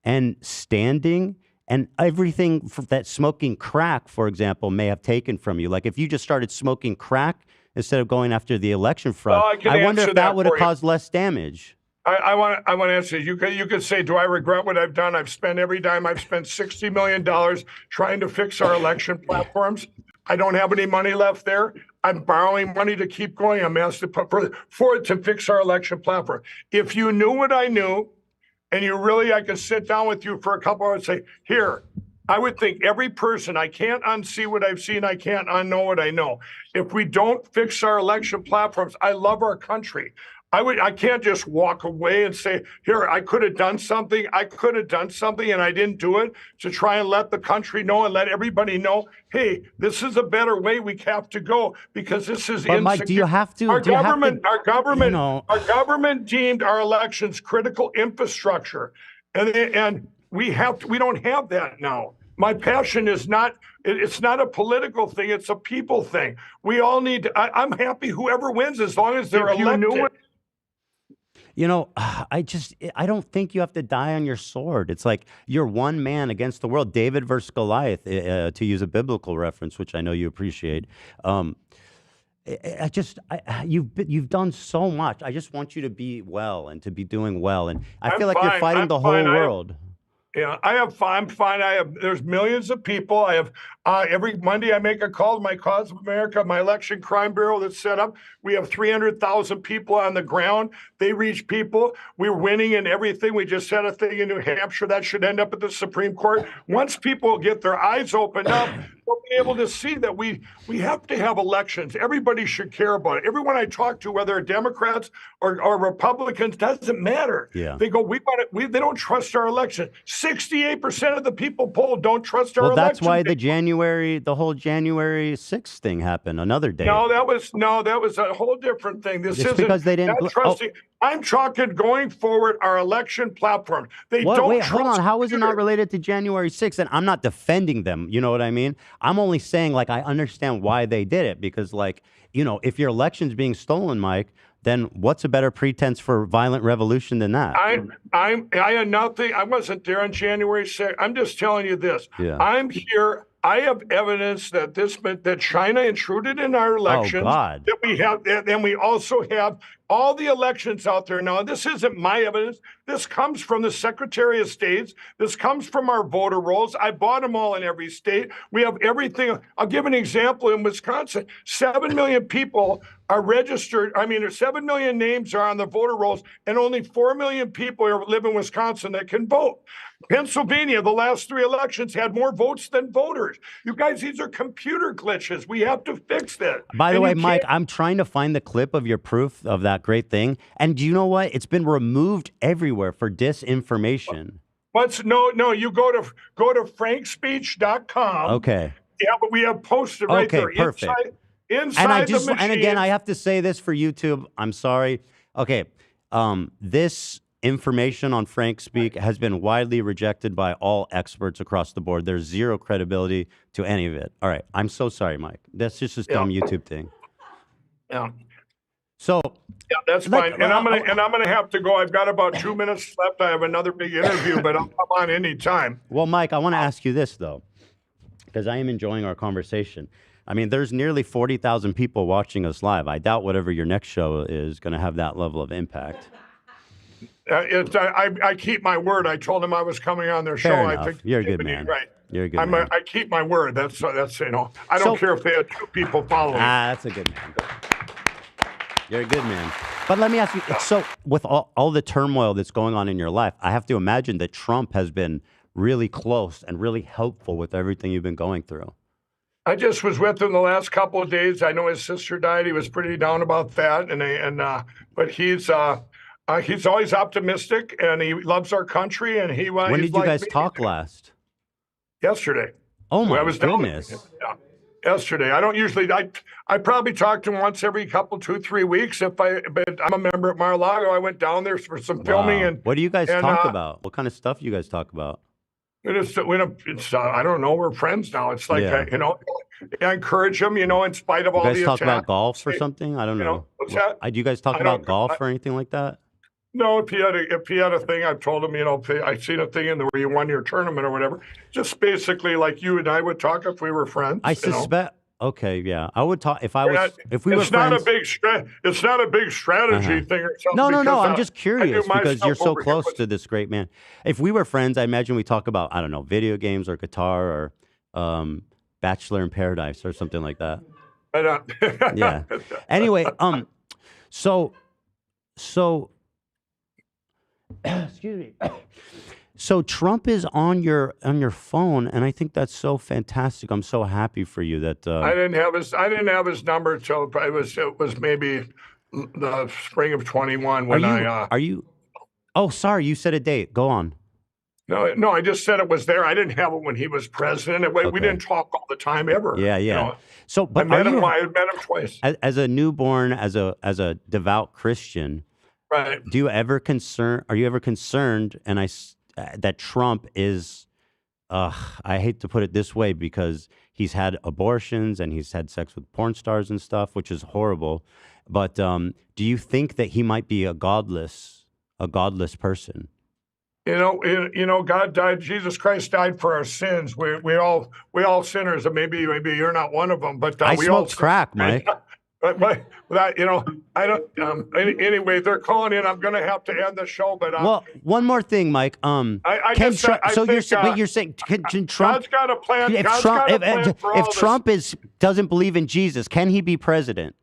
and standing and everything that smoking crack, for example, may have taken from you. Like if you just started smoking crack instead of going after the election fraud, I wonder if that would have caused less damage. I want to answer. You could say, do I regret what I've done? I've spent every dime. I've spent $60 million trying to fix our election platforms. I don't have any money left there. I'm borrowing money to keep going. I'm asked for it to fix our election platform. If you knew what I knew, and I could sit down with you for a couple hours and say, here, I would think every person, I can't unsee what I've seen. I can't unknow what I know. If we don't fix our election platforms, I love our country. I can't just walk away and say, here, I could have done something. I could have done something and I didn't do it to try and let the country know and let everybody know, hey, this is a better way we have to go because this is But Mike, do you have to? Our government deemed our elections critical infrastructure. And we don't have that now. My passion is it's not a political thing. It's a people thing. We all need to, I'm happy whoever wins as long as they're elected. I don't think you have to die on your sword. It's like you're one man against the world. David versus Goliath, to use a biblical reference, which I know you appreciate. You've done so much. I just want you to be well and to be doing well. And I feel like you're fighting the whole world. Yeah, I'm fine. There's millions of people. I have every Monday I make a call to my Cause of America, my election crime bureau that's set up. We have 300,000 people on the ground. They reach people. We're winning in everything. We just had a thing in New Hampshire that should end up at the Supreme Court. Once people get their eyes opened up, they'll be able to see that we have to have elections. Everybody should care about it. Everyone I talk to, whether Democrats or Republicans, doesn't matter. Yeah. They go, they don't trust our election. 68% of the people polled don't trust our election. Well, that's why the whole January 6th thing happened. Another day. No, that was a whole different thing. This isn't because they didn't trusting. I'm talking going forward our election platform. Wait, hold on. How is it not related to January 6th? And I'm not defending them. You know what I mean? I'm only saying, I understand why they did it because, if your election's being stolen, Mike, then what's a better pretense for violent revolution than that? I had nothing. I wasn't there on January 6th. I'm just telling you this. Yeah. I'm here. I have evidence that China intruded in our elections. Oh, God. That we have, and we also have all the elections out there now. This isn't my evidence. This comes from the Secretary of State's. This comes from our voter rolls. I bought them all in every state. We have everything. I'll give an example. In Wisconsin, 7 million people are registered. 7 million names are on the voter rolls, and only 4 million people live in Wisconsin that can vote. Pennsylvania, the last 3 elections had more votes than voters. You guys, these are computer glitches. We have to fix that. By the way, Mike, I'm trying to find the clip of your proof of that great thing. And do you know what? It's been removed everywhere for disinformation. No, you go to frankspeech.com. Okay. Yeah, but we have posted right there. Perfect. Inside the machine. And again, I have to say this for YouTube. I'm sorry. Okay. This information on Frank Speak has been widely rejected by all experts across the board. There's zero credibility to any of it. All right. I'm so sorry, Mike. That's just this dumb YouTube thing. Yeah. So yeah, that's fine. And I'm gonna have to go. I've got about 2 minutes left. I have another big interview, but I'll come on anytime. Well, Mike, I want to ask you this though, because I am enjoying our conversation. There's nearly 40,000 people watching us live. I doubt whatever your next show is going to have that level of impact. I keep my word. I told him I was coming on their show. Fair enough. I think You're a good man. Right. You're a good man. I keep my word. That's I don't care if they had 2 people following. That's a good man. You're a good man. But let me ask you, so with all the turmoil that's going on in your life, I have to imagine that Trump has been really close and really helpful with everything you've been going through. I just was with him the last couple of days. I know his sister died. He was pretty down about that, but he's always optimistic and he loves our country. And when did you guys talk last? Yesterday. Oh my goodness! Yesterday. I don't usually. I probably talk to him once every 2-3 weeks. But I'm a member at Mar-a-Lago. I went down there for some filming. And what do you guys talk about? What kind of stuff do you guys talk about? I don't know. We're friends now. It's like I encourage him. In spite of all the attacks. You guys talk about golf or something? I don't know. What's that? Do you guys talk about golf or anything like that? No, if he had a thing, I've told him, I seen a thing in where you won your tournament or whatever. Just basically like you and I would talk if we were friends. I suspect. Okay, yeah, I would talk if I was if we were It's not friends. it's not a big strategy thing or something. No. because I'm just curious my because you're stuff so over here close was- to this great man. If we were friends, I imagine we talk about, I don't know, video games or guitar or Bachelor in Paradise or something like that. Yeah. Anyway, so excuse me. So Trump is on your phone, and I think that's so fantastic. I'm so happy for you that I didn't have his number till it was maybe the spring of 21 when are you? Oh, sorry, you said a date. Go on. No, I just said it was there. I didn't have it when he was president. We didn't talk all the time ever. Yeah. So, but I met him twice. As a newborn, as a devout Christian, Right. Are you ever concerned? And that Trump is, I hate to put it this way because he's had abortions and he's had sex with porn stars and stuff, which is horrible. But do you think that he might be a godless person? God died. Jesus Christ died for our sins. We all sinners, and maybe you're not one of them. But I we all smoke crack, Mike. But I don't. Anyway, they're calling in. I'm going to have to end the show. But Well, one more thing, Mike. You're saying can Trump? God's got a plan. If Trump doesn't believe in Jesus, can he be president?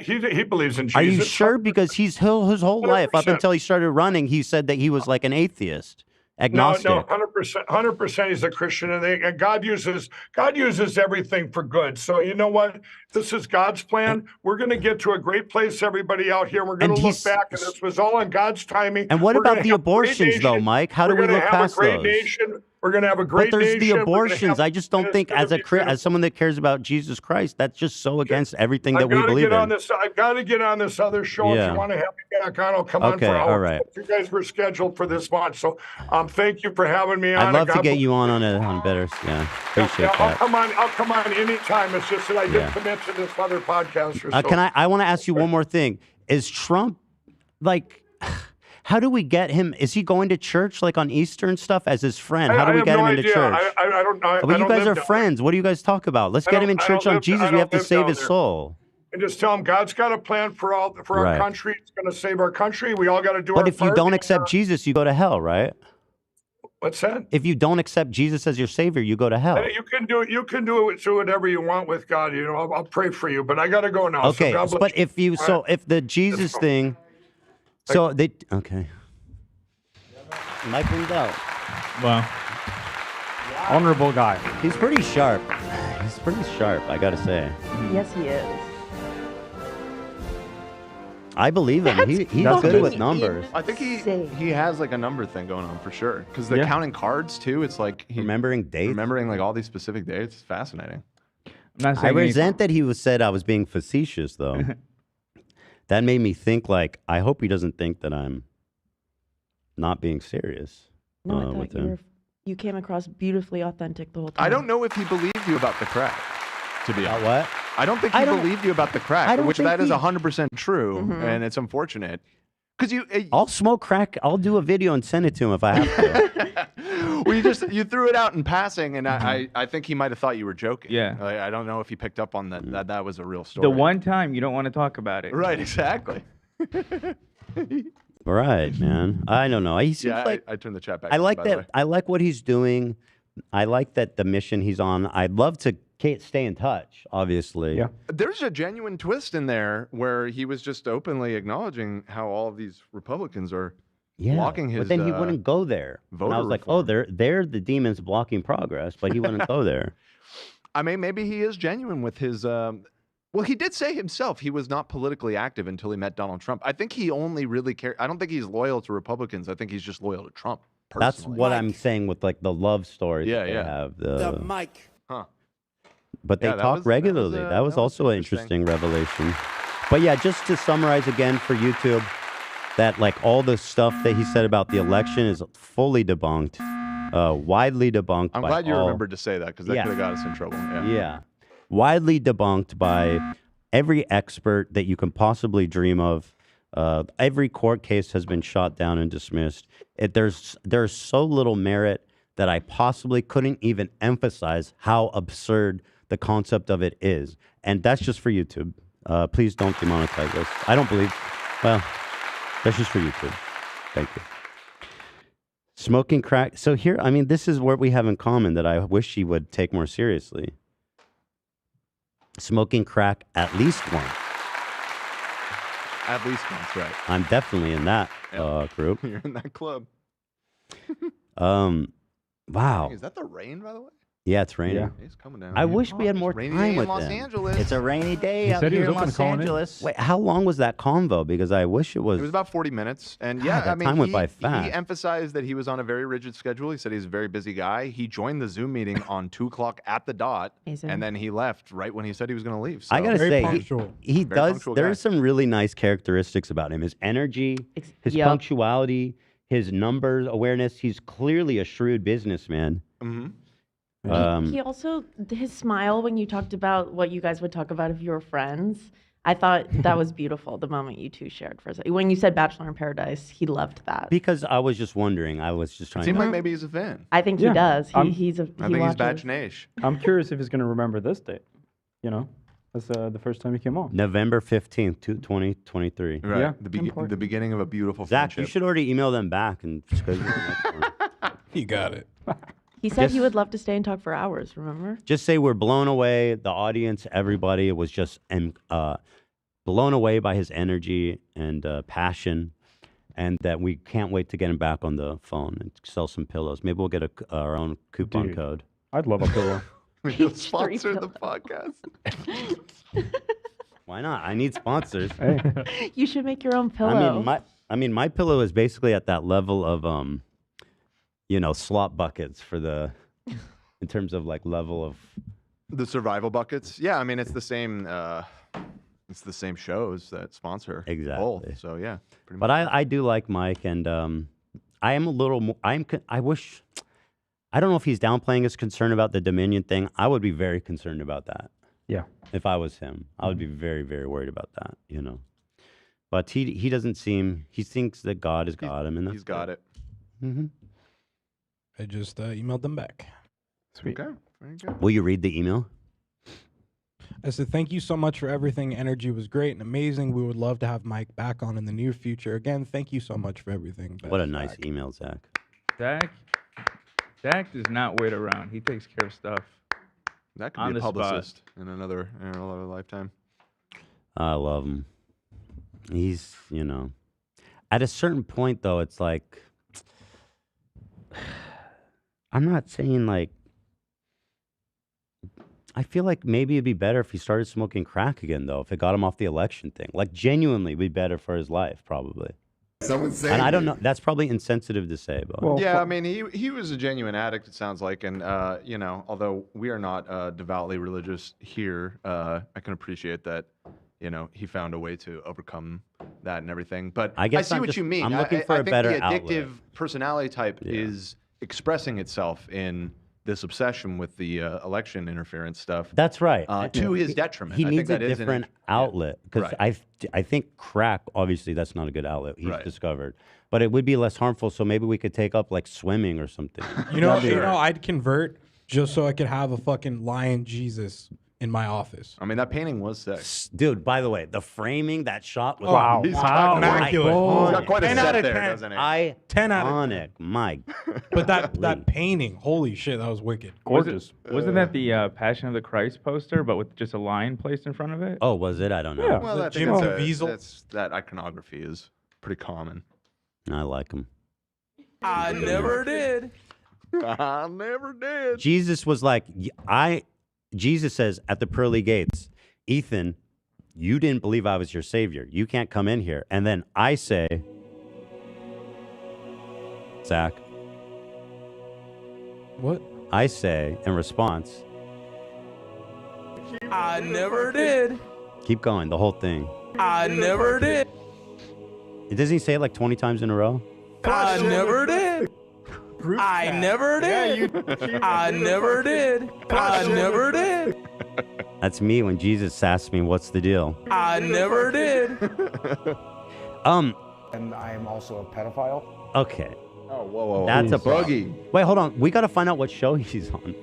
He believes in Jesus. Are you sure? Because his whole life, up until he started running, he said that he was like an atheist, agnostic. No, 100%. He's a Christian, and God uses everything for good. So you know what? This is God's plan. We're going to get to a great place, everybody out here. We're going to look back, and this was all on God's timing. And what about the abortions, though, Mike? How do we look past those? We're going to have a great nation. But there's the abortions. I just don't think, as someone that cares about Jesus Christ, that's just so against everything that we believe in. I've got to get on this other show. Yeah. If you want to have me back on, I'll come on for hours. All right. You guys were scheduled for this month, so thank you for having me on. I'd love to get you on a better. Yeah, appreciate that. I'll come on anytime. It's just that I didn't commit to this other podcast. I want to ask you one more thing. Is Trump how do we get him? Is he going to church like on Easter and stuff as his friend? How do we get him into church? I don't know. Well, you guys are friends. What do you guys talk about? Let's get him in church on Jesus. We have to save his soul. And just tell him God's got a plan for our country. It's going to save our country. We all got to do our part. But if you don't accept Jesus, you go to hell, right? What's that? If you don't accept Jesus as your savior, you go to hell. You can do whatever you want with God. I'll pray for you, but I got to go now. Okay, so God bless but you. if the Jesus thing, okay. Mike Lindell. Wow. Honorable guy. He's pretty sharp. I gotta say. Yes, he is. I believe him. He's good with numbers. I think he has like a number thing going on for sure. Because the counting cards too, it's like remembering dates, remembering like all these specific dates. It's fascinating. I resent that he said I was being facetious though. That made me think I hope he doesn't think that I'm not being serious with him. You came across beautifully authentic the whole time. I don't know if he believed you about the crack. To be honest, what? I don't think he believed you about the crack, which that is 100% true, Mm-hmm. and it's unfortunate. Because I'll smoke crack. I'll do a video and send it to him if I have to. Well, you threw it out in passing, and I think he might have thought you were joking. Yeah. I don't know if he picked up on that was a real story. The one time you don't want to talk about it. Right, exactly. Right, man. I don't know. He seems I turned the chat back. I like by the way. that. I like what he's doing. I like that the mission he's on. I'd love to stay in touch, obviously. Yeah. There's a genuine twist in there where he was just openly acknowledging how all of these Republicans are blocking his. But then he wouldn't go there. And I was like, oh, they're the demons blocking progress, but he wouldn't go there. I mean, maybe he is genuine with his. Well, he did say himself he was not politically active until he met Donald Trump. I think he only really cares. I don't think he's loyal to Republicans. I think he's just loyal to Trump. Personally. That's what I'm saying with the love stories. Yeah, they have. The mic. Huh. But they talk regularly. That was also an interesting revelation. But yeah, just to summarize again for YouTube, that all the stuff that he said about the election is fully debunked, widely debunked. I'm glad you remembered to say that because that could have got us in trouble. Yeah. Widely debunked by every expert that you can possibly dream of. Every court case has been shot down and dismissed. There's so little merit that I possibly couldn't even emphasize how absurd the concept of it is. And that's just for YouTube. Please don't demonetize us. I don't believe. Well, that's just for YouTube. Thank you. Smoking crack. So here, I mean, this is what we have in common that I wish she would take more seriously. Smoking crack at least once. At least once, right? I'm definitely in that group. You're in that club. Wow. Is that the rain, by the way? Yeah, it's raining. Yeah. It's coming down. I wish we had more rainy time day with in Los them. Angeles. It's a rainy day He out said he here was in open Los to calling in. Angeles. Wait, how long was that convo? Because I wish it was. It was about 40 minutes. And God, yeah, that I mean, time went by fast. he emphasized that he was on a very rigid schedule. He said he's a very busy guy. He joined the Zoom meeting on 2 o'clock at the dot. And then he left right when he said he was going to leave. So. I gotta say, he Very does. punctual There guy. are some really nice characteristics about him. His energy, his Yep. punctuality, his numbers awareness. He's clearly a shrewd businessman. Mm-hmm. He also, his smile when you talked about what you guys would talk about if you were friends, I thought that was beautiful, the moment you two shared for a second. When you said Bachelor in Paradise, he loved that. Because I was just wondering. I was just trying. Seemed to... like maybe he's a fan. I think he does. He's a. I he think he's watches. Badge-nation. I'm curious if he's going to remember this date. You know, that's the first time he came on. November 15th, 2023. Right. Yeah. The beginning of a beautiful Zach, friendship. you should already email them back and schedule the next one. You got it. He said he Just- would love to stay and talk for hours, remember? Just say we're blown away. The audience, everybody was just blown away by his energy and passion, and that we can't wait to get him back on the phone and sell some pillows. Maybe we'll get our own coupon Dude, code. I'd love a pillow. We'll sponsor the podcast. Why not? I need sponsors. You should make your own pillow. My pillow is basically at that level of slop buckets for in terms of like level of The survival buckets. Yeah, I mean it's the same. It's the same shows that sponsor both. So yeah. pretty But much. I do like Mike, and I am a little more. I wish. I don't know if he's downplaying his concern about the Dominion thing. I would be very concerned about that. Yeah. If I was him, I would be very, very worried about that. But he doesn't seem. He thinks that God has got him, and He's got it. Mm-hmm. I just emailed them back. Sweet. Okay. Very good. Will you read the email? I said, thank you so much for everything. Energy was great and amazing. We would love to have Mike back on in the near future. Again, thank you so much for everything. What a nice email, Zach. Zach does not wait around. He takes care of stuff. That on could be the a spot. publicist in another lifetime. I love him. He's, at a certain point though, it's like, I'm not saying like, I feel like maybe it'd be better if he started smoking crack again though, if it got him off the election thing. Like genuinely be better for his life, probably. Someone say. And I don't know, that's probably insensitive to say, but Yeah, I mean, he was a genuine addict, it sounds like. And, although we are not devoutly religious here, I can appreciate that, he found a way to overcome that and everything. But I guess see I'm what just- you mean. I'm looking for I a think better the addictive outlet. personality type is expressing itself in this obsession with the election interference stuff. That's right. To his detriment. He I needs a think that is an different outlet because Right. I think crack, obviously, that's not a good outlet. He's Right. discovered, but it would be less harmful. So maybe we could take up like swimming or something. You know, I'd convert just so I could have a fucking lion Jesus in my office. I mean, that painting was sick. Dude, by the way, the framing, that shot was Wow. He's got immaculate. He's got quite a 10 set out of there, 10. doesn't he? 10 out of 10. Iconic, Mike. But that painting, holy shit, that was wicked. Wasn't that the Passion of the Christ poster, but with just a lion placed in front of it? Oh, was it? I don't know. Yeah. Well, I think Jim that's Caviezel. that iconography is pretty common. I like him. I never did. I never did. Jesus was like, Jesus says at the pearly gates, Ethan, you didn't believe I was your savior. You can't come in here. And then I say, Zach. What? I say in response, I never did. keep going, the whole thing. I never did. Doesn't he say it like 20 times in a row? I never did. I never did. I never did. I never did. That's me when Jesus asked me, what's the deal? I never did. And I am also a pedophile. Okay. Oh, whoa. That's a Boogie. Wait, hold on. We got to find out what show he's on.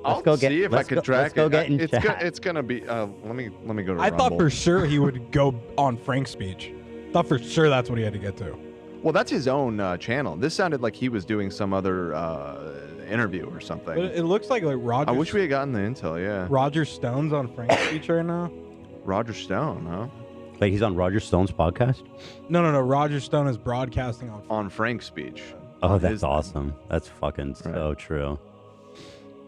I'll go get- see if I let's could go- track let's go it. get in It's chat. it's gonna be. Let me go to. I thought Rumble. for sure he would go on Frank's speech. Thought for sure that's what he had to get to. Well, that's his own channel. This sounded like he was doing some other interview or something. But it looks like Roger. I wish we had gotten the intel. Yeah. Roger Stone's on Frank's speech right now. Roger Stone, huh? Wait, he's on Roger Stone's podcast? No. Roger Stone is broadcasting on Frank's speech. Oh, that's awesome. That's fucking so true.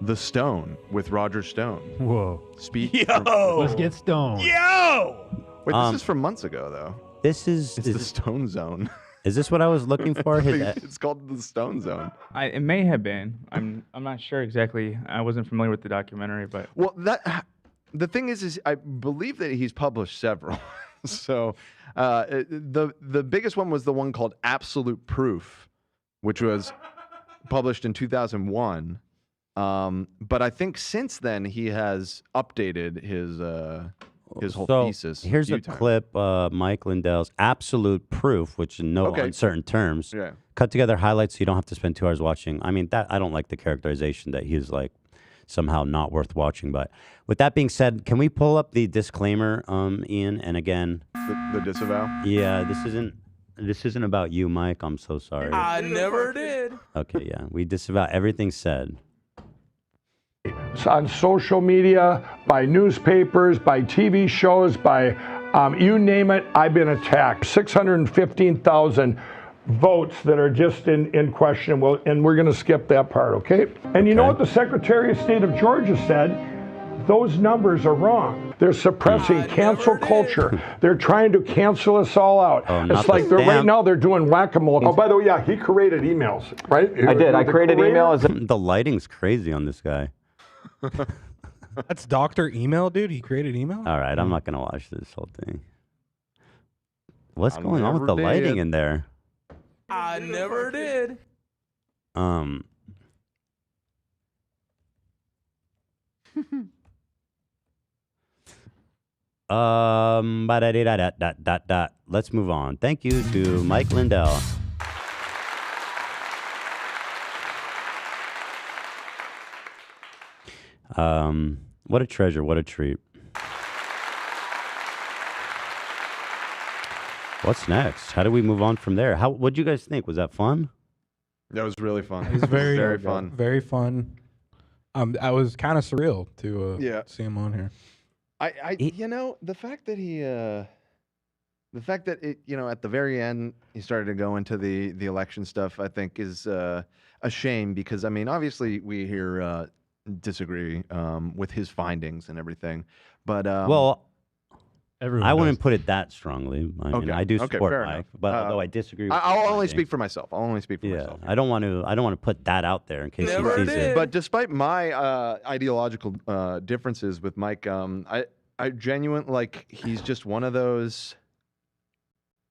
The Stone with Roger Stone. Whoa. Speech. Yo! Let's get stoned. Yo! Wait, this is from months ago, though. This is the Stone Zone. Is this what I was looking for? It's called the Stone Zone. It may have been. I'm not sure exactly. I wasn't familiar with the documentary, but Well, the thing is I believe that he's published several. So the biggest one was the one called Absolute Proof, which was published in 2001. But I think since then he has updated his whole thesis. Here's few a times. clip, Mike Lindell's Absolute Proof, which in no Okay. uncertain terms, Yeah. cut together highlights so you don't have to spend 2 hours watching. I mean, that I don't like the characterization that he's like somehow not worth watching. But with that being said, can we pull up the disclaimer, Ian? And again, the disavow. Yeah, this isn't about you, Mike. I'm so sorry. I never did. Okay, yeah, we disavow everything said. On social media, by newspapers, by TV shows, by you name it, I've been attacked. 615,000 votes that are just in question. Well, and we're going to skip that part, okay? And you know what the Secretary of State of Georgia said? Those numbers are wrong. They're suppressing cancel culture. They're trying to cancel us all out. not It's like the right now they're doing whack-a-mole. Oh, by the way, yeah, he created emails, right? I did. I The created creator? emails. The lighting's crazy on this guy. That's Dr. Email, dude. He created email? All right, I'm not gonna watch this whole thing. What's I going on with the never lighting did. in there? I never did. Ba-da-dee-da-da-da-da-da. Let's move on. Thank you to Mike Lindell. What a treasure, what a treat. What's next? How do we move on from there? What'd you guys think? Was that fun? That was really fun. It was very, very fun. Very fun. I was kind of surreal to Yeah. see him on here. You know, the fact that it, you know, at the very end he started to go into the election stuff, I think is a shame because I mean, obviously we here disagree with his findings and everything, but Well, Everyone I does. wouldn't put it that strongly. I mean, I do support fair Mike, enough. but although I disagree with I'll his only findings. speak for myself. I'll only speak for myself. I don't want to put that out there in case he sees it. But despite my ideological differences with Mike, I genuinely like he's just one of those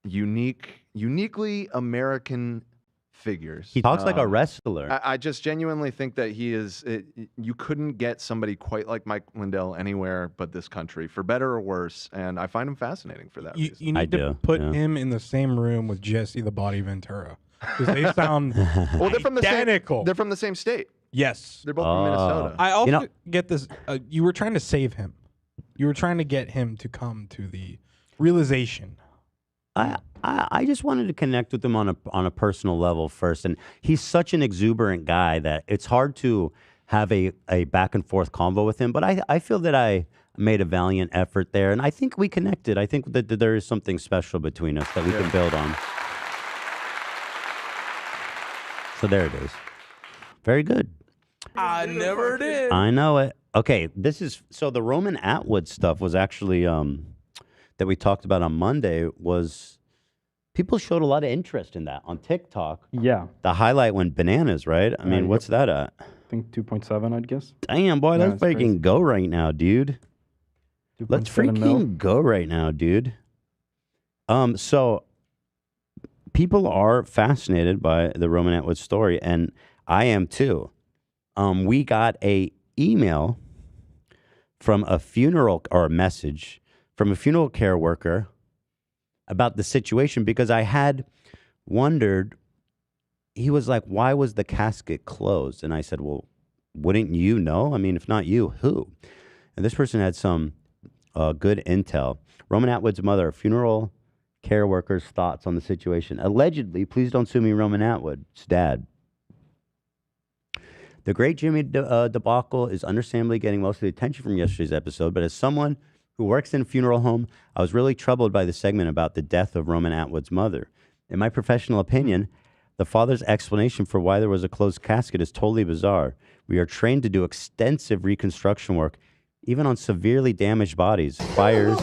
uniquely American figures. He talks like a wrestler. I just genuinely think that he is. You couldn't get somebody quite like Mike Lindell anywhere but this country, for better or worse. And I find him fascinating for that reason. You need to put him in the same room with Jesse the Body Ventura because they sound Well, they're from the identical. same. They're from the same state. Yes, They're both from Minnesota. I also get this. You were trying to save him. You were trying to get him to come to the realization. I just wanted to connect with him on a personal level first, and he's such an exuberant guy that it's hard to have a back and forth convo with him. But I feel that I made a valiant effort there, and I think we connected. I think that there is something special between us that we can build on. So there it is. Very good. I never did. I know it. Okay, so the Roman Atwood stuff was actually that we talked about on Monday was people showed a lot of interest in that on TikTok. Yeah. The highlight went bananas, right? I mean, what's that at? I think 2.7, I'd guess. Damn, boy, Yeah, let's it's crazy. freaking go right now, dude. Let's 2.7 mil. freaking go right now, dude. So people are fascinated by the Roman Atwood story, and I am too. We got a email from a funeral or a message from a funeral care worker about the situation because I had wondered. He was like, why was the casket closed? And I said, well, wouldn't you know? I mean, if not you, who? And this person had some good intel. Roman Atwood's mother, funeral care workers' thoughts on the situation. Allegedly, please don't sue me, Roman Atwood's dad. The great Jimmy debacle is understandably getting most of the attention from yesterday's episode, but as someone who works in a funeral home, I was really troubled by the segment about the death of Roman Atwood's mother. In my professional opinion, the father's explanation for why there was a closed casket is totally bizarre. We are trained to do extensive reconstruction work, even on severely damaged bodies, fires,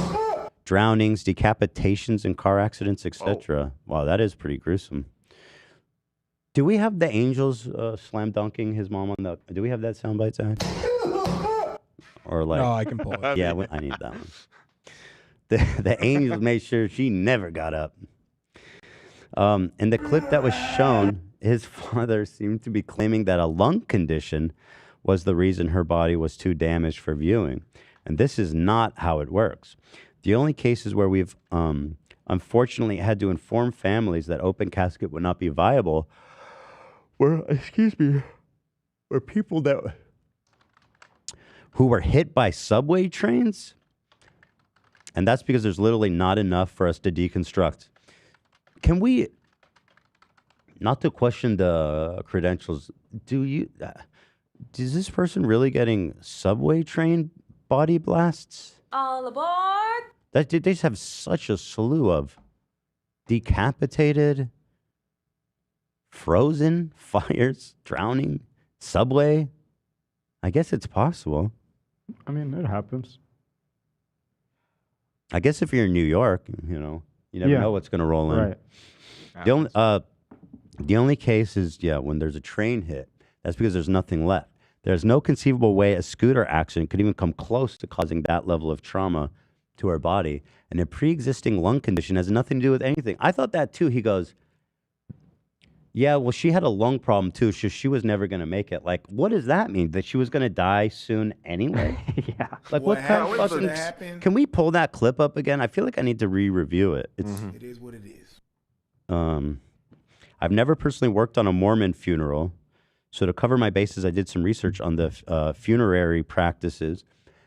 drownings, decapitations, and car accidents, etc. Wow, that is pretty gruesome. Do we have the Angels slam dunking his mom on the? Do we have that soundbite, Zach? Or like? No, I can pull it. Yeah, I need that one. The Angels made sure she never got up. In the clip that was shown, his father seemed to be claiming that a lung condition was the reason her body was too damaged for viewing. And this is not how it works. The only cases where we've unfortunately had to inform families that open casket would not be viable were people who were hit by subway trains. And that's because there's literally not enough for us to deconstruct. Can we, not to question the credentials, is this person really getting subway train body blasts? All aboard! They just have such a slew of decapitated, frozen, fires, drowning, subway. I guess it's possible. I mean, it happens. I guess if you're in New York, you never know what's going to roll in. Right. The only case is, when there's a train hit. That's because there's nothing left. There's no conceivable way a scooter accident could even come close to causing that level of trauma to her body. And a pre-existing lung condition has nothing to do with anything. I thought that too. He goes, yeah, well, she had a lung problem too, so she was never going to make it. Like, what does that mean? That she was going to die soon anyway? Yeah. Like, what kind of fucking... Can we pull that clip up again? I feel like I need to re-review it. It is what it is. I've never personally worked on a Mormon funeral, so to cover my bases, I did some research on the funerary practices,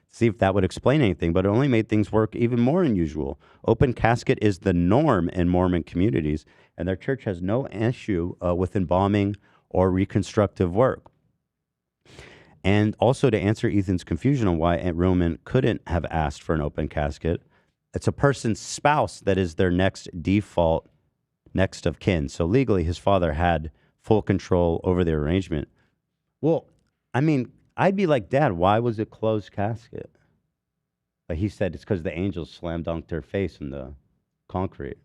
see if that would explain anything, but it only made things work even more unusual. Open casket is the norm in Mormon communities, and their church has no issue with embalming or reconstructive work. And also to answer Ethan's confusion on why Aunt Roman couldn't have asked for an open casket, it's a person's spouse that is their next default next of kin. So legally, his father had full control over the arrangement. Well, I mean, I'd be like, Dad, why was it closed casket? But he said it's because the angels slam dunked her face in the concrete.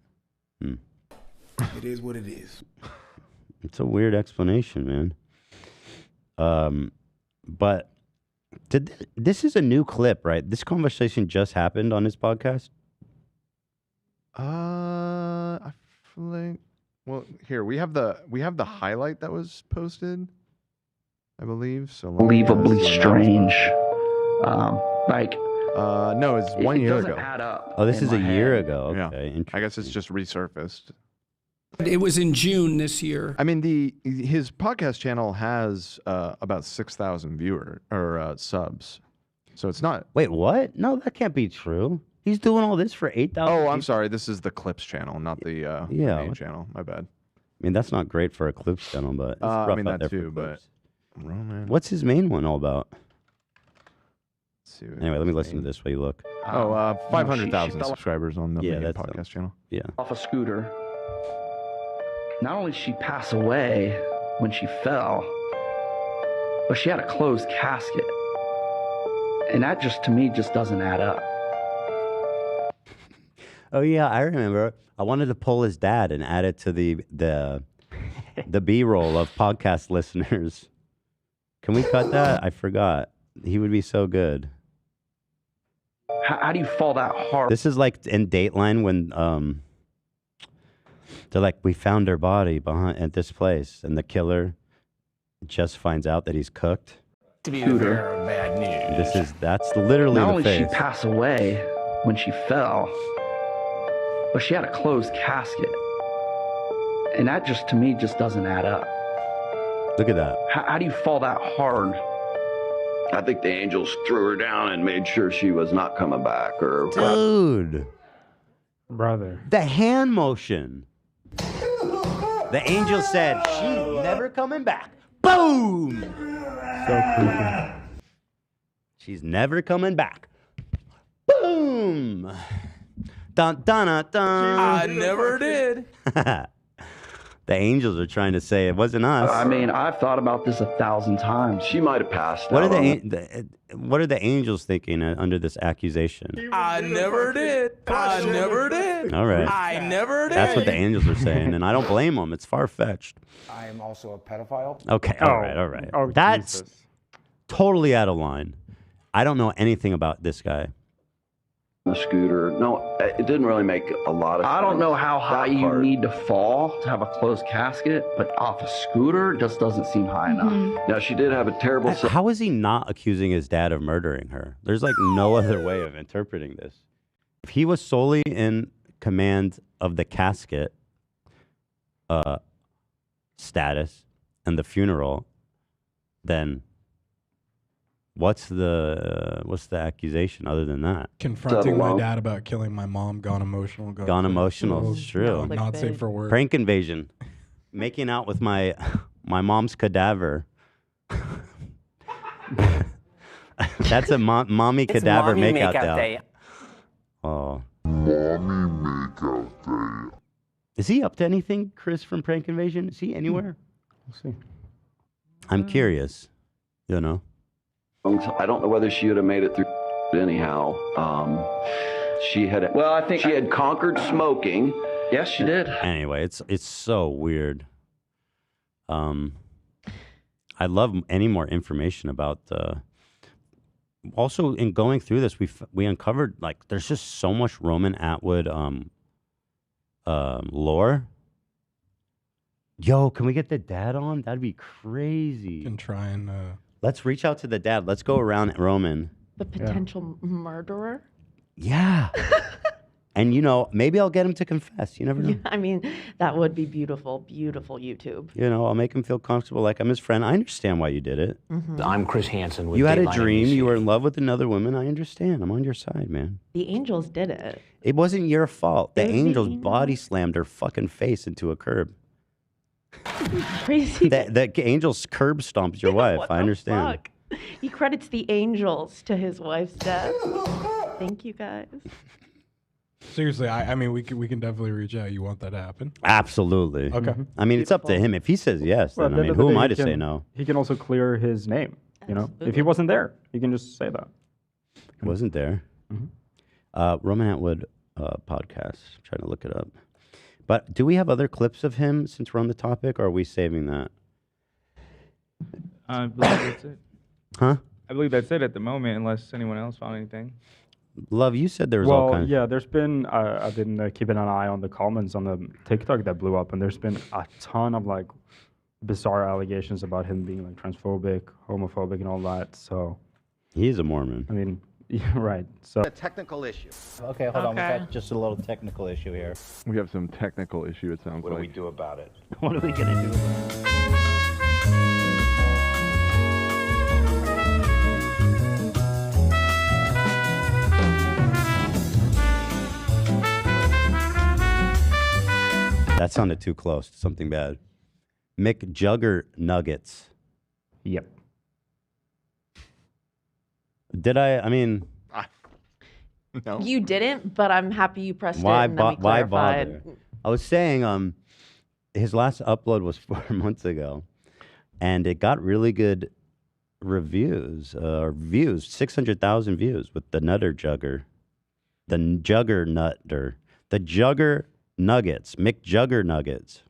It is what it is. It's a weird explanation, man. But this is a new clip, right? This conversation just happened on his podcast. I feel like, well, here we have the highlight that was posted, I believe. So Unbelievably strange. No, it's 1 year ago. Add up Oh, this in is a my year head. ago. Yeah. Okay, I guess it's just resurfaced. It was in June this year. I mean, his podcast channel has about 6,000 subs, so it's not. Wait, what? No, that can't be true. He's doing all this for 8,000. Oh, I'm sorry. This is the Clips channel, not the main channel. My bad. I mean, that's not great for a Clips channel, but it's rough I mean out that there for too. But Clips. Roman. What's his main one all about? Let's see what Anyway, let me his listen to main- this while you look. 500,000 fell- subscribers on the main that's podcast channel. Yeah. Off a scooter. Not only did she pass away when she fell, but she had a closed casket. And that just, to me, just doesn't add up. Oh yeah, I remember. I wanted to pull his dad and add it to the B-roll of podcast listeners. Can we cut that? I forgot. He would be so good. How do you fall that hard? This is like in Dateline when they're like, we found her body behind at this place, and the killer just finds out that he's cooked. To be the bearer of bad news. That's literally Not the only did face. she pass away when she fell, but she had a closed casket. And that just, to me, just doesn't add up. Look at that. How do you fall that hard? I think the angels threw her down and made sure she was not coming back. Or Dude. Brother. The hand motion. The angel said, she's never coming back. Boom! So creepy. She's never coming back. Boom! Dun, dun, dun, dun. I never did. The angels are trying to say it wasn't us. I mean, I've thought about this 1,000 times. She might have passed. What are out what are the angels thinking under this accusation? I never did. I never did. All right. I never did. That's what the angels are saying, and I don't blame them. It's far-fetched. I am also a pedophile. Okay, all right. Oh, That's Jesus. totally out of line. I don't know anything about this guy. a scooter. No, it didn't really make a lot of sense. I don't know how high That you part. need to fall to have a closed casket, but off a scooter just doesn't seem high enough. Now, she did have a terrible... How is he not accusing his dad of murdering her? There's like no other way of interpreting this. If he was solely in command of the casket status and the funeral, then what's the accusation other than that? Confronting my dad about killing my mom, gone emotional. Gone emotional, it's true. Not safe for work. Prank invasion. Making out with my mom's cadaver. That's a mommy It's cadaver mommy makeout makeout day. Oh. Mommy makeout day. Is he up to anything, Chris, from Prank Invasion? Is he anywhere? We'll see. I'm curious. You know? I don't know whether she would have made it through anyhow. She had... Well, I think... She had conquered smoking. Yes, she did. Anyway, it's so weird. I'd love any more information about also in going through this, we uncovered like there's just so much Roman Atwood lore. Yo, can we get the dad on? That'd be crazy. Can try and let's reach out to the dad. Let's go around Roman. The potential murderer? Yeah. And, you know, maybe I'll get him to confess. You never know. Yeah, I mean, that would be beautiful, beautiful YouTube. You know, I'll make him feel comfortable like I'm his friend. I understand why you did it. I'm Chris Hansen with You had a Dateline dream. NBC. You were in love with another woman. I understand. I'm on your side, man. The angels did it. It wasn't your fault. The It was the angels angels. body slammed her fucking face into a curb. Crazy. The angels curb stomped your wife. I understand. Fuck. He credits the angels to his wife's death. Thank you, guys. seriously, I mean, we can definitely reach out. You want that to happen? Absolutely. Okay. I mean, it's up to him. If he says yes, Well, then at I the mean, end of who the am day, I he to say can- no? He can also clear his name. You know, if he wasn't there, he can just say that. Wasn't there. Roman Atwood podcast. Trying to look it up. But do we have other clips of him since we're on the topic, or are we saving that? I believe that's it. Huh? I believe that's it at the moment, unless anyone else found anything. Love, you said there was all kinds. Yeah, there's been, I've been keeping an eye on the comments on the TikTok that blew up, and there's been a ton of like bizarre allegations about him being like transphobic, homophobic, and all that. So he's a Mormon. I mean, yeah, right. So A technical issue. Okay, hold on. We got just a little technical issue here. We have some technical issue, it sounds What like. do we do about it? What are we gonna do about it? That sounded too close to something bad. McJugger Nuggets. Yep. Did I mean, No. You didn't, but I'm happy you pressed why, it and then we why clarified. bother? I was saying his last upload was 4 months ago, and it got really good reviews, or views, 600,000 views with the Nutter Jugger. The Jugger Nutter. The Jugger Nuggets. McJugger Nuggets.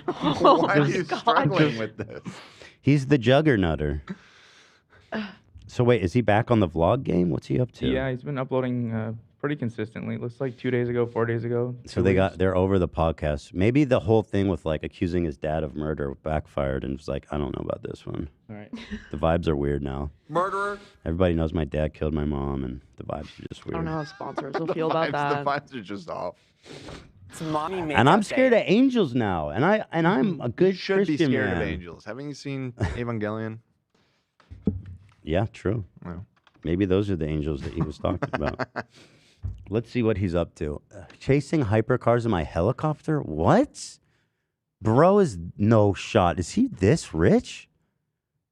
Oh Why are my you God. struggling with this? He's the Juggernutter. So wait, is he back on the vlog game? What's he up to? Yeah, he's been uploading pretty consistently. Looks like 2 days ago, 4 days ago. So they're over the podcast. Maybe the whole thing with like accusing his dad of murder backfired and was like, I don't know about this one. All right. The vibes are weird now. Murderer. Everybody knows my dad killed my mom, and the vibes are just I weird. don't know how sponsors will feel about that. The vibes are just off. It's mommy makeup And I'm day. scared of angels now, and I'm a good Should Christian be scared man. of angels. Haven't you seen Evangelion? Yeah, true. Well. Maybe those are the angels that he was talking about. Let's see what he's up to. Chasing hypercars in my helicopter? What? Bro is no shot. Is he this rich?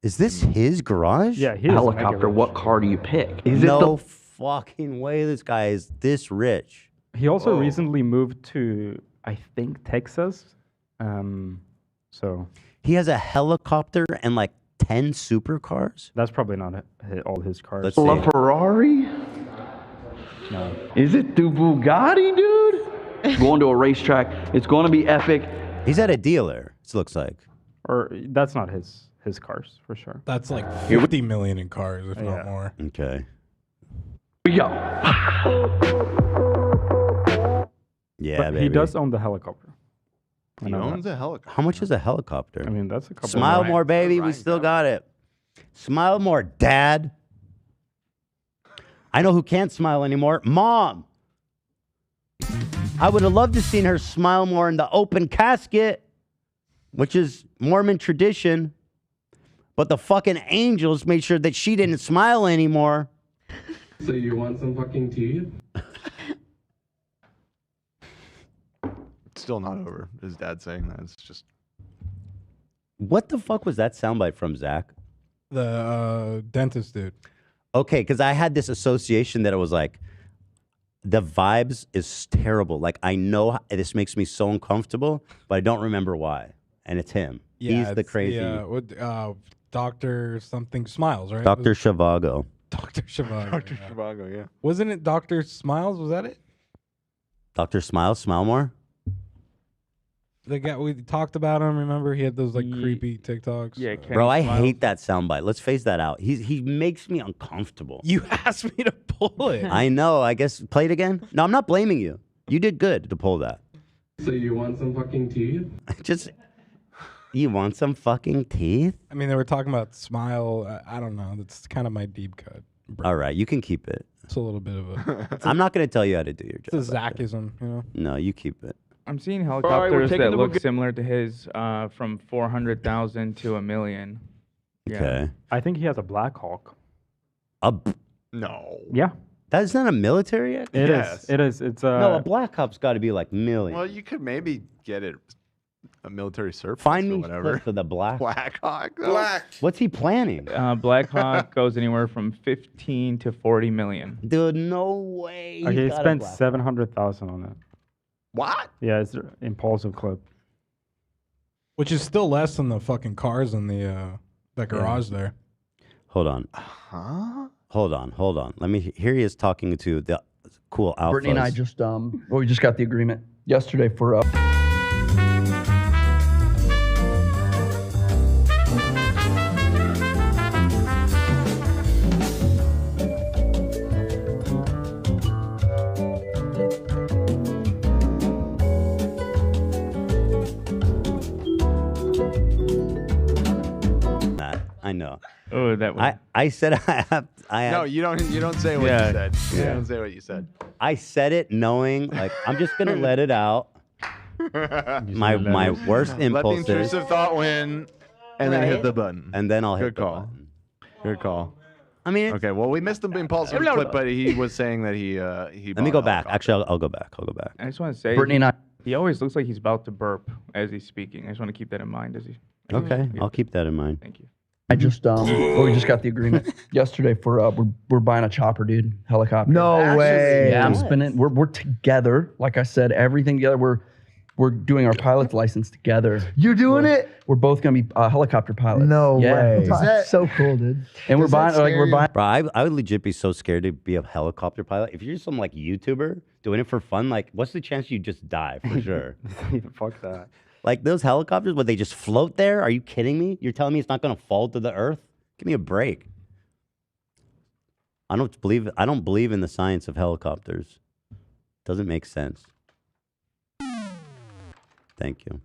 Is this his garage? Yeah, he Helicopter, what car do you pick? Is no fucking way this guy is this rich. He also recently moved to, I think, Texas. So he has a helicopter and like 10 supercars? That's probably not all his cars. Let's see. Ferrari? No. Is it the Bugatti, dude? Going to a racetrack. It's going to be epic. He's at a dealer, it looks like. Or that's not his cars, for sure. That's like 50 million in cars, if not more. Okay. Yo. Yeah, But baby. he does own the helicopter. He owns a helicopter. How much is a helicopter? I mean, that's a couple. Smile of more, baby. We still got it. Smile more, Dad. I know who can't smile anymore. Mom. I would have loved to seen her smile more in the open casket, which is Mormon tradition. But the fucking angels made sure that she didn't smile anymore. So you want some fucking teeth? Still not over. His dad saying that. It's just. What the fuck was that soundbite from, Zach? The dentist dude. Okay, because I had this association that it was like, the vibes is terrible. Like, I know this makes me so uncomfortable, but I don't remember why. And it's him. He's the it's crazy. Dr. something Smiles, right? Dr. Shivago. Dr. Shivago. Dr. yeah. Shivago, yeah. Wasn't it Dr. Smiles? Was that it? Dr. Smiles, smile more? The guy we talked about him. Remember, he had those like creepy TikToks. Yeah, Bro, I hate that soundbite. Let's phase that out. He makes me uncomfortable. You asked me to pull it. I know. I guess play it again. No, I'm not blaming you. You did good to pull that. So you want some fucking teeth? Just, you want some fucking teeth? I mean, they were talking about Smile. I don't know. That's kind of my deep cut. All right, you can keep it. It's a little bit of a. I'm not going to tell you how to do your job. It's a Zackism, you know. No, you keep it. I'm seeing we're helicopters taking that the look Bugatti. similar to his, from 400,000 to $1 million. Yeah. Okay. I think he has a Black Hawk. No. Yeah. That's not a military act? It is. Yes. It is. It's No, a Black Hawk's got to be like million. Well, you could maybe get it a military surplus Find or me whatever. clips of the Black. Black Hawk. What's he planning? Black Hawk goes anywhere from 15 to 40 million. Dude, no way. Okay, he He's got a spent Black Hawk. 700,000 on it. What? Yeah, it's an impulsive clip. Which is still less than the fucking cars in the that garage there. Hold on. Huh? Hold on. Let me. Here he is talking to the cool alphas. Brittany and I just we just got the agreement yesterday for I know. Oh, that was. I said I have. No, you don't say what Yeah. you said. You Yeah. don't say what you said. I said it knowing like I'm just gonna let it out. My worst Let the impulses. intrusive thought win, and then hit Right. the button. And then I'll hit Good the call. button. Good call. I mean, Okay, well, we missed the impulsive clip, but he was saying that he let me go back. Actually, I'll go back. I just want to say, Brittany and I. he always looks like he's about to burp as he's speaking. I just want to keep that in mind as he. Okay, I'll keep that in mind. Thank you. I just we just got the agreement yesterday for we're buying a chopper, dude, helicopter. No way. Yeah, I'm spinning. We're together. Like I said, everything together. We're doing our pilot's license together. You're doing it? We're both gonna be helicopter pilots. No way. That's so cool, dude. And we're buying we're buying. Bro, I would legit be so scared to be a helicopter pilot. If you're some like YouTuber doing it for fun, like what's the chance you just die for sure? Fuck that. Like those helicopters, would they just float there? Are you kidding me? You're telling me it's not gonna fall to the earth? Give me a break. I don't believe in the science of helicopters. Doesn't make sense. Thank you.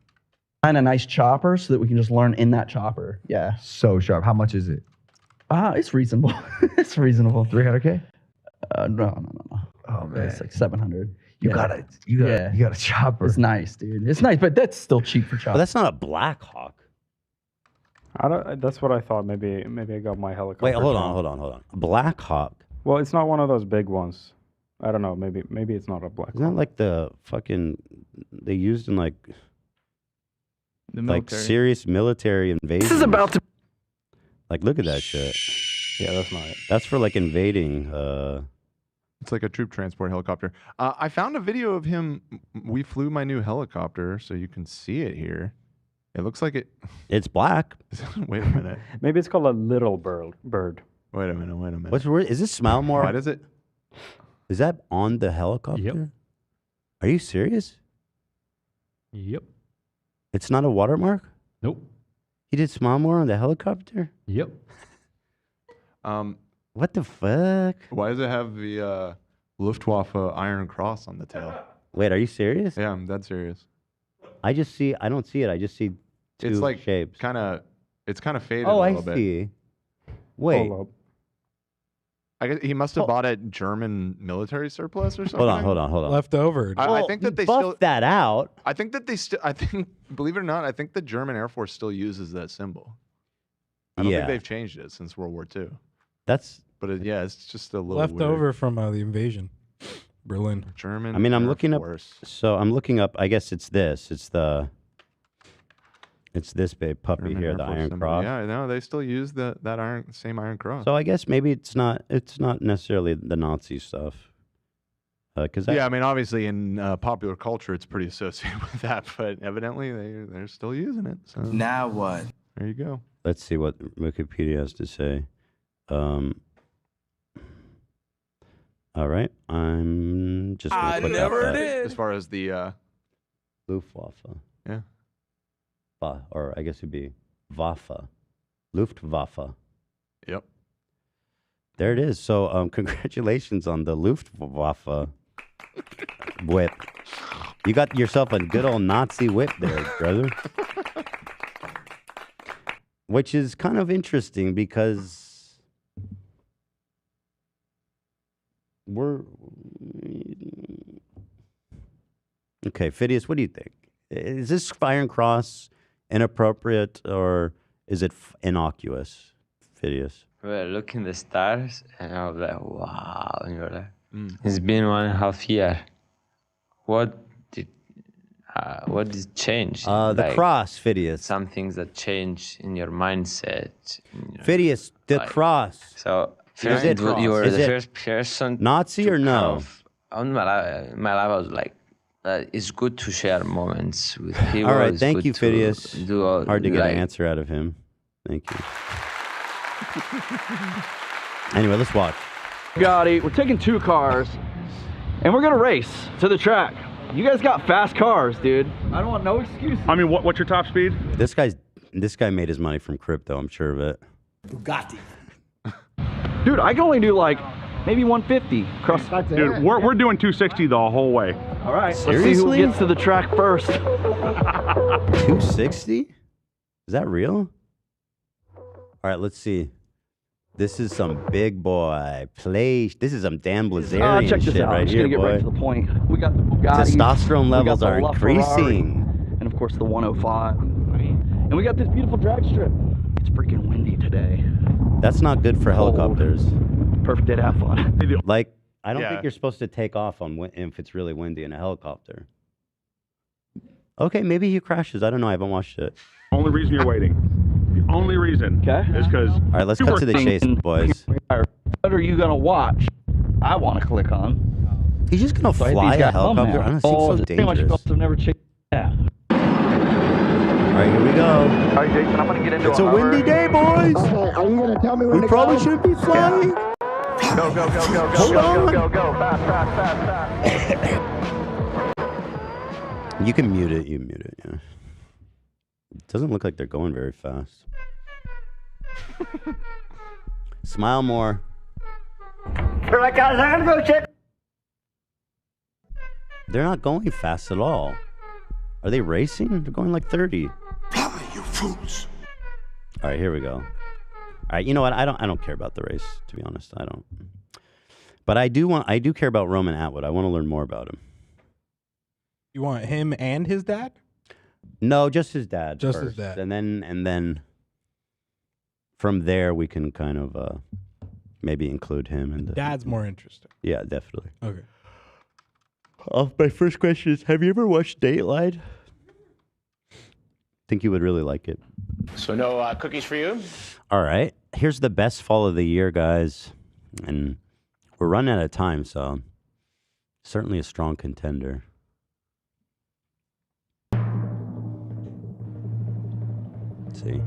Find a nice chopper so that we can just learn in that chopper. Yeah. So sharp. How much is it? It's reasonable. It's reasonable. 300K? No. Oh man, it's like 700. You got a chopper. It's nice, dude. It's nice, but that's still cheap for chopper. But that's not a Black Hawk. That's what I thought. Maybe I got my helicopter. Wait, hold on. Black Hawk. Well, it's not one of those big ones. I don't know. Maybe it's not a Black Isn't that like the fucking they used in like The like military. serious military invasion? This is about to. Like, look at that shit. Yeah, that's not it. That's for like invading. It's like a troop transport helicopter. I found a video of him. We flew my new helicopter, so you can see it here. It looks like it. It's black. Wait a minute. Maybe it's called a little bird. Wait a minute. What's weird? Is this Smile More? Why does it? Is that on the helicopter? Yep. Are you serious? Yep. It's not a watermark? Nope. He did Smile More on the helicopter? Yep. What the fuck? Why does it have the Luftwaffe Iron Cross on the tail? Wait, are you serious? Yeah, I'm dead serious. I don't see it. I just see two It's like shapes. It's kind of faded Oh, a I little bit. see. Wait. Hold up. I guess he must have bought a German military surplus or something. Hold on. Left over. I think that they buffed still that out. I think that believe it or not, I think the German Air Force still uses that symbol. I don't think they've changed it since World War II. But it's just a little Left weird. over from the invasion. Berlin. German. I mean, I'm Air looking Force. up. So I'm looking up. I guess it's this. It's this big puppy German here, Air the Force Iron symbol. Cross. Yeah, no, they still use that same Iron Cross. So I guess maybe it's not necessarily the Nazi stuff. Because I mean, obviously in popular culture, it's pretty associated with that, but evidently they're still using it. So Now what? there you go. Let's see what Wikipedia has to say. All right, I'm just. I never did. As far as the Luftwaffe. Yeah. Or I guess it'd be Waffe. Luftwaffe. Yep. There it is. So congratulations on the Luftwaffe whip. You got yourself a good old Nazi whip there, brother. Which is kind of interesting because okay, Phidias, what do you think? Is this Iron Cross inappropriate or is it innocuous, Phidias? Well, looking the stars, and I was like, wow. And you're like, it's been 1.5 years. What did change? The cross, Phidias. Some things that change in your mindset. Phidias, the cross. So, Is it you were is the it first person. Nazi or no? On my life, I was like, it's good to share moments with people. All right, It's thank good you, to Phidias. do all, Hard to get like, an answer out of him. Thank you. Anyway, let's watch. Gotti, we're taking 2 cars, and we're gonna race to the track. You guys got fast cars, dude. I don't want no excuses. I mean, what's your top speed? This guy made his money from crypto. I'm sure of it. Bugatti. Dude, I can only do like maybe 150 across. Dude, we're doing 260 the whole way. All right, Seriously? let's see who gets to the track first. 260? Is that real? All right, let's see. This is some big boy play. This is some Dan Blazarian Check this shit out. I'm right just here, gonna get boy. right to the point. We got the Bugatti. Testosterone we levels got the are LaFerrari, increasing. and of course the 105. And we got this beautiful drag strip. It's freaking windy today. That's not good for helicopters. Perfect day to have fun. Like, I don't Yeah. think you're supposed to take off on if it's really windy in a helicopter. Okay, maybe he crashes. I don't know. I haven't watched it. Only reason you're waiting. The only reason is because. All right, let's cut to the chase, boys. What are you gonna watch? I want to click on. He's just gonna fly a helicopter. I don't know, it seems so dangerous. I've never chased. Yeah. All right, here we go. All right, Jason, I'm gonna get into It's a windy day, boys. Are you gonna tell me when We to probably go? shouldn't be flying. Go, go, go, go, Hold go, on. go, go, go, fast, fast, fast. You can mute it. You mute it. Yeah. It doesn't look like they're going very fast. Smile more. You're like, guys, I'm gonna go check. They're not going fast at all. Are they racing? They're going like 30. You fools. All right, here we go. All right, you know what? I don't care about the race, to be honest. I don't. But I do care about Roman Atwood. I want to learn more about him. You want him and his dad? No, just his dad. Just first. his dad. And then from there we can kind of maybe include him in the Dad's more interesting. Yeah, definitely. Okay. My first question is, have you ever watched Dateline? Think you would really like it. So no cookies for you? All right. Here's the best fall of the year, guys. And we're running out of time, so certainly a strong contender. Let's see.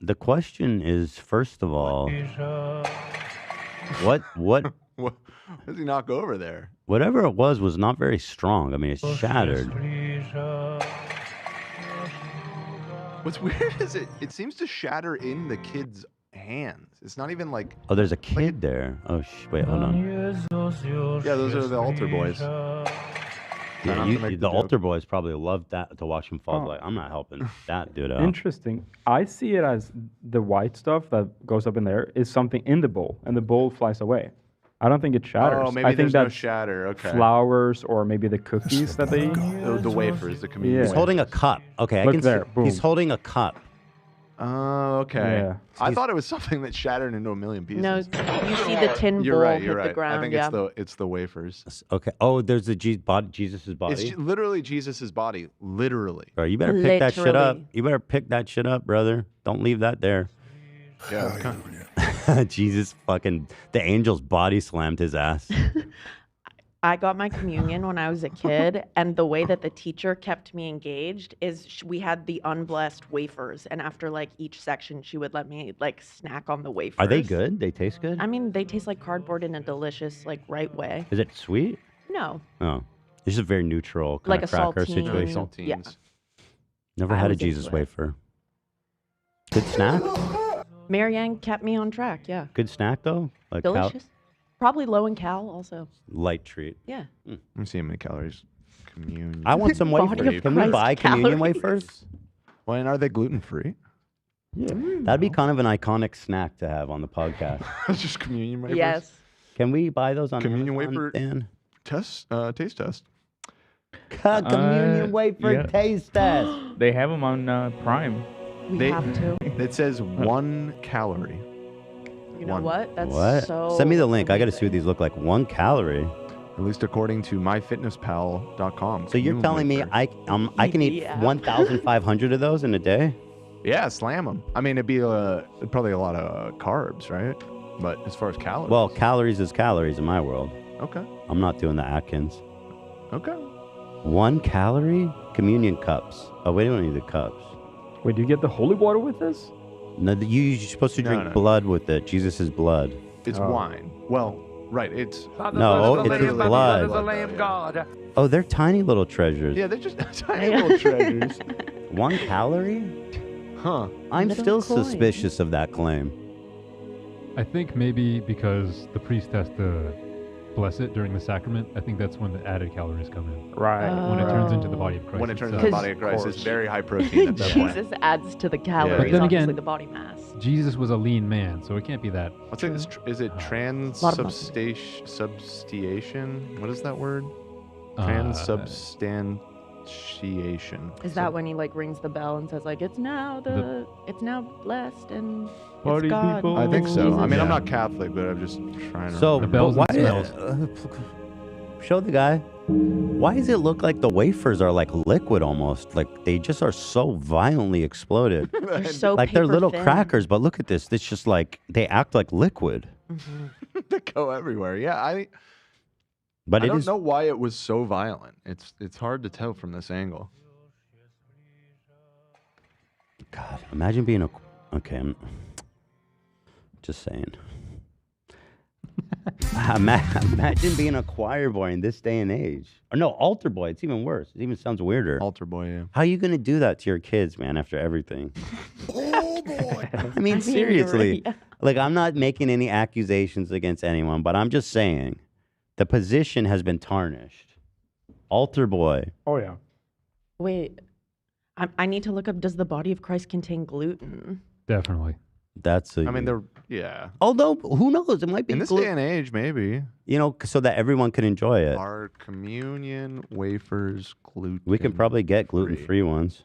The question is, first of all, what What does he knock over there? whatever it was not very strong. I mean, it's shattered. What's weird is it seems to shatter in the kid's hands. It's not even like. Oh, there's a kid there. Oh, wait, hold on. Yeah, those are the altar boys. Yeah, the altar boys probably loved that to watch him fall. Like, I'm not helping that dude out. Interesting. I see it as the white stuff that goes up in there is something in the bowl, and the bowl flies away. I don't think it shatters. Oh, maybe I think there's no that's shatter. Okay. flowers or maybe the cookies that they. The wafers, the communion. He's holding a cup. Okay, I Look can there, see. boom. He's holding a cup. Oh, okay. Yeah. I thought it was something that shattered into a million pieces. No, you see the tin You're bowl right. hit You're right. the ground. I think yeah. it's the wafers. Okay. Oh, there's the Jesus' body. It's literally Jesus's body. Literally. Bro, you better pick that shit up. Literally. You better pick that shit up, brother. Don't leave that there. Yeah. It's kind of, Jesus fucking, the angel's body slammed his ass. I got my communion when I was a kid, and the way that the teacher kept me engaged is we had the unblessed wafers, and after like each section, she would let me like snack on the wafers. Are they good? They taste good? I mean, they taste like cardboard in a delicious, like right way. Is it sweet? No, Oh. This is a very neutral kind like of a cracker saltine. situation. saltines. Yeah. Never I had a was into Jesus it. wafer. Good snack? Marianne kept me on track. Yeah, Good snack though? Like delicious. Probably low in cal also. light treat. Yeah. Let me see how many calories. Communion. I want some Body wafers. of Can we Christ buy communion calories. wafers? Well, and are they gluten free? Yeah. That'd be kind of an iconic snack to have on the podcast. Just communion wafers. Yes. Can we buy those on Communion Amazon, wafer Dan? taste test. Communion wafer yeah. taste test. They have them on Prime. We have to. It says 1 calorie. You know One. what? That's What? so. Send me the link. I got to see what these look like. 1 calorie. At least according to myfitnesspal.com. So you're Communion telling me wafer. I can eat Yeah. 1,500 of those in a day? Yeah, slam them. I mean, it'd be probably a lot of carbs, right? But as far as calories. Well, calories is calories in my world. Okay. I'm not doing the Atkins. Okay. 1 calorie? Communion cups. Oh, we don't need the cups. Wait, do you get the holy water with this? No, you're supposed to drink No. blood with it. Jesus' blood. It's wine. Well, right. It's No, it's his blood. God. Oh, they're tiny little treasures. Yeah, they're just tiny little treasures. 1 calorie? Huh. I'm Little still coin. suspicious of that claim. I think maybe because the priest has to bless it during the sacrament, I think that's when the added calories come in. Right. When it turns into the body of Christ. When it turns into itself. the body of Christ, it's very high protein at that point. Jesus adds to the calories, But then obviously again- the body mass. Jesus was a lean man, so it can't be that. I'll say this. Is it Lot of transubstantiation? What is that word? Uh, Transubstantiation. Is that when he like rings the bell and says like it's now blessed and Party it's God? people. I think so. I mean, I'm Yeah. not Catholic, but I'm just trying to. So, remember. The bells why, and smells. show the guy. Why does it look like the wafers are like liquid almost? Like they just are so violently exploded. They're so Like they're paper little thin. crackers, but look at this. It's just like they act like liquid. they go everywhere. Yeah, But I it don't is know why it was so violent. It's hard to tell from this angle. God, imagine being okay, I'm just saying. Imagine being a choir boy in this day and age. Or no, altar boy. It's even worse. It even sounds weirder. Altar boy, yeah. How are you going to do that to your kids, man, after everything? Oh boy. I mean, seriously. Like, I'm not making any accusations against anyone, but I'm just saying the position has been tarnished. Altar boy. Oh, yeah. Wait, I need to look up, does the body of Christ contain gluten? Definitely. That's a. I mean, they're, yeah. Although, who knows? It might be. In this day and age, maybe. You know, so that everyone can enjoy it. Are communion wafers gluten? We can probably get gluten-free ones.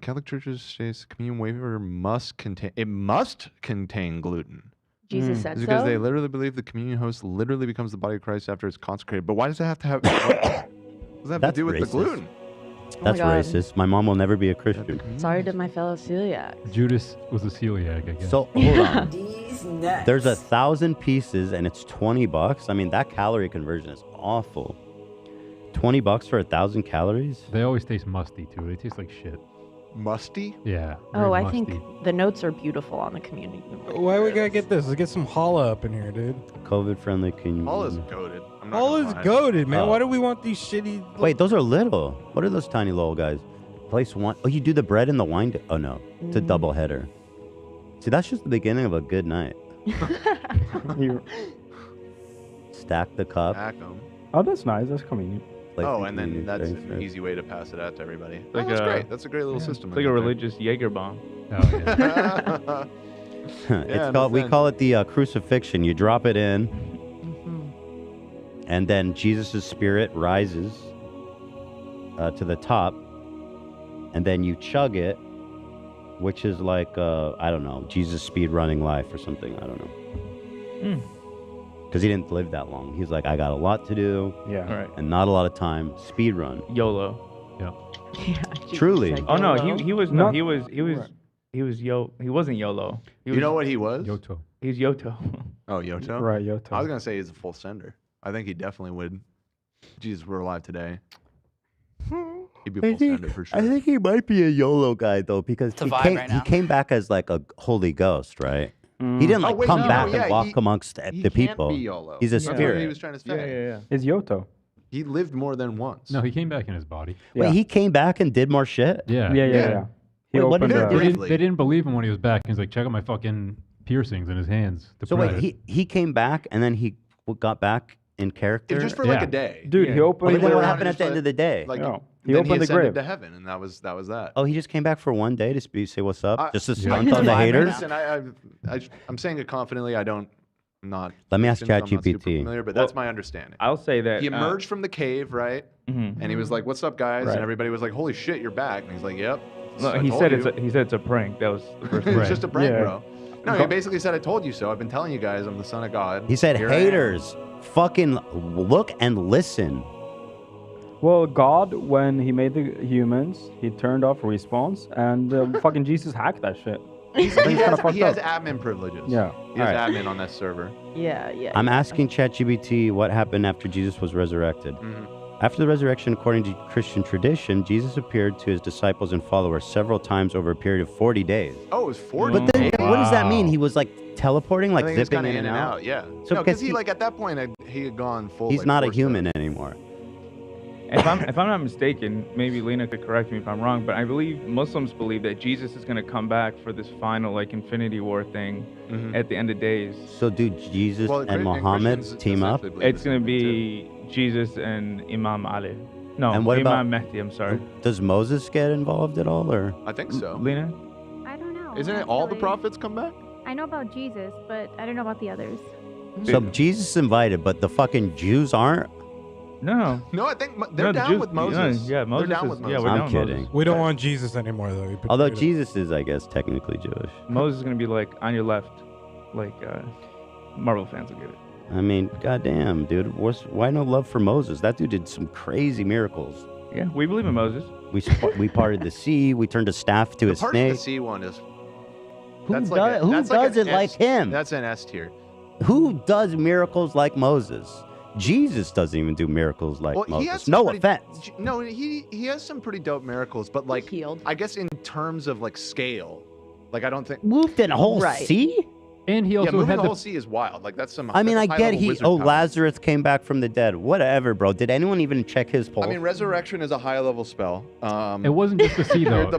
Catholic churches states communion wafer must contain gluten. Jesus said It's because so? they literally believe the communion host literally becomes the body of Christ after it's consecrated. But why does it have to have? What does that have That's to do with the racist. gluten? That's God. racist. My mom will never be a Christian. Sorry to my fellow celiacs. Judas was a celiac, I guess. So hold on. There's 1,000 pieces and it's $20. I mean, that calorie conversion is awful. $20 for 1,000 calories? They always taste musty too. They taste like shit. Musty? Yeah. Oh, very I think musty. the notes are beautiful on the community. Why we gotta get this? Let's get some holla up in here, dude. COVID-friendly communion. All is goaded. All is goaded, man. Oh. Why do we want these shitty? Wait, those are little. What are those tiny little guys? Place one. Oh, you do the bread and the wine. Oh, no. It's a double header. See, that's just the beginning of a good night. Stack the cup. Stack 'em. Oh, that's nice. That's convenient. Oh, and then that's an easy way to pass it out to everybody. Like That's a- great. That's a great little system. It's like a religious Jaeger bomb. Oh, It's called. We call it the crucifixion. You drop it in, and then Jesus' spirit rises to the top, and then you chug it, which is like I don't know, Jesus speed running life or something. I don't know. Because he didn't live that long. He's like, I got a lot to do, Yeah. and not a lot of time. Speed run. YOLO. Yeah. Truly. Oh no, he was no, Not- he wasn't YOLO. You know what he was? Yoto. He's Yoto. Oh, Yoto? Right, Yoto. I was going to say he's a full sender. I think he definitely would. Jesus were alive today. He'd be a full sender for sure. I think he might be a YOLO guy though, because a he vibe came, right he now. came back as like a Holy Ghost, right? He didn't like wait, come no, back yeah, and walk he- amongst He the can't people. be YOLO. He's a That's what spirit. he was trying to say. Yeah. It's Yoto. He lived more than once. No, he came back in his body. Wait, he came back and did more shit? Yeah. Yeah. He Wait, what opened did he a- do? They didn't believe him when he was back. He's like, check out my fucking piercings in his hands. To So prove wait, it. he came back and then he got back in character? Just for like a day. Dude, he opened But then the- what happened at the end of the day? Like, No. He then opened the ascended grave. to heaven, and that was that. Oh, he just came back for one day to say what's up? Just to stunt I- on the haters? Listen, I'm saying it confidently. I'm not. Let me ask Christian, so I'm not super ChatGPT. familiar, but that's my understanding. I'll say that He emerged from the cave, right? Mhm. And he was like, "What's up, guys?" Right. And everybody was like, "Holy shit, you're back!" And he's like, "Yep." No, I he told said you." it's a prank. That was the first It's thing. just a prank, Yeah. bro. No, he basically said, "I told you so. I've been telling you guys, I'm the son of God." He said, Here I am." haters, fucking look and listen. Well, God, when he made the humans, he turned off response, and fucking Jesus hacked that shit. He kinda has, fucked he has up. admin privileges. Yeah. He has Alright. admin on that server. Yeah. I'm asking ChatGPT what happened after Jesus was resurrected. After the resurrection, according to Christian tradition, Jesus appeared to his disciples and followers several times over a period of 40 days. Oh, it was 40 But then, days. what does that mean? He was like teleporting, like I think he was zipping kinda in and out? Yeah. So No, because because he, like, at that point, he had gone full. he's like, not a Force human anymore. If I'm not mistaken, maybe Lena could correct me if I'm wrong, but I believe Muslims believe that Jesus is going to come back for this final like Infinity War thing at the end of days. So do Jesus and Muhammad team up? It's going to be Jesus and Imam Ali. No, And what Imam about- Mehdi. I'm sorry. Does Moses get involved at all, or? I think so. Lena? I don't know. Isn't it all the actually. prophets come back? I know about Jesus, but I don't know about the others. So Jesus is invited, but the fucking Jews aren't? No. No, I think they're No, the down Jews- with Moses. yeah, Moses They're down is- with yeah, Moses. we're I'm down with kidding. Moses. We don't want Jesus anymore, though. We put Although rid of- Jesus is, I guess, technically Jewish. Moses is going to be like on your left, like Marvel fans will get it. I mean, goddamn, dude. Why no love for Moses? That dude did some crazy miracles. Yeah, we believe in Moses. We parted the sea. We turned a staff to a Part of the snake. C one is. Who That's does, like who that's like does an it like S- him? That's an S tier. Who does miracles like Moses? Jesus doesn't even do miracles like Well, he has Moses. some No pretty- offense. No, he has some pretty dope miracles, but like I guess in terms of like scale, like I don't think Moved in a whole Right. sea? And he Yeah, also moving had the the whole sea is wild. Like that's some. I mean, I that's get high-level wizard power. Lazarus came back from the dead. Whatever, bro. Did anyone even check his pulse? I mean, resurrection is a high level spell. It wasn't just the sea though.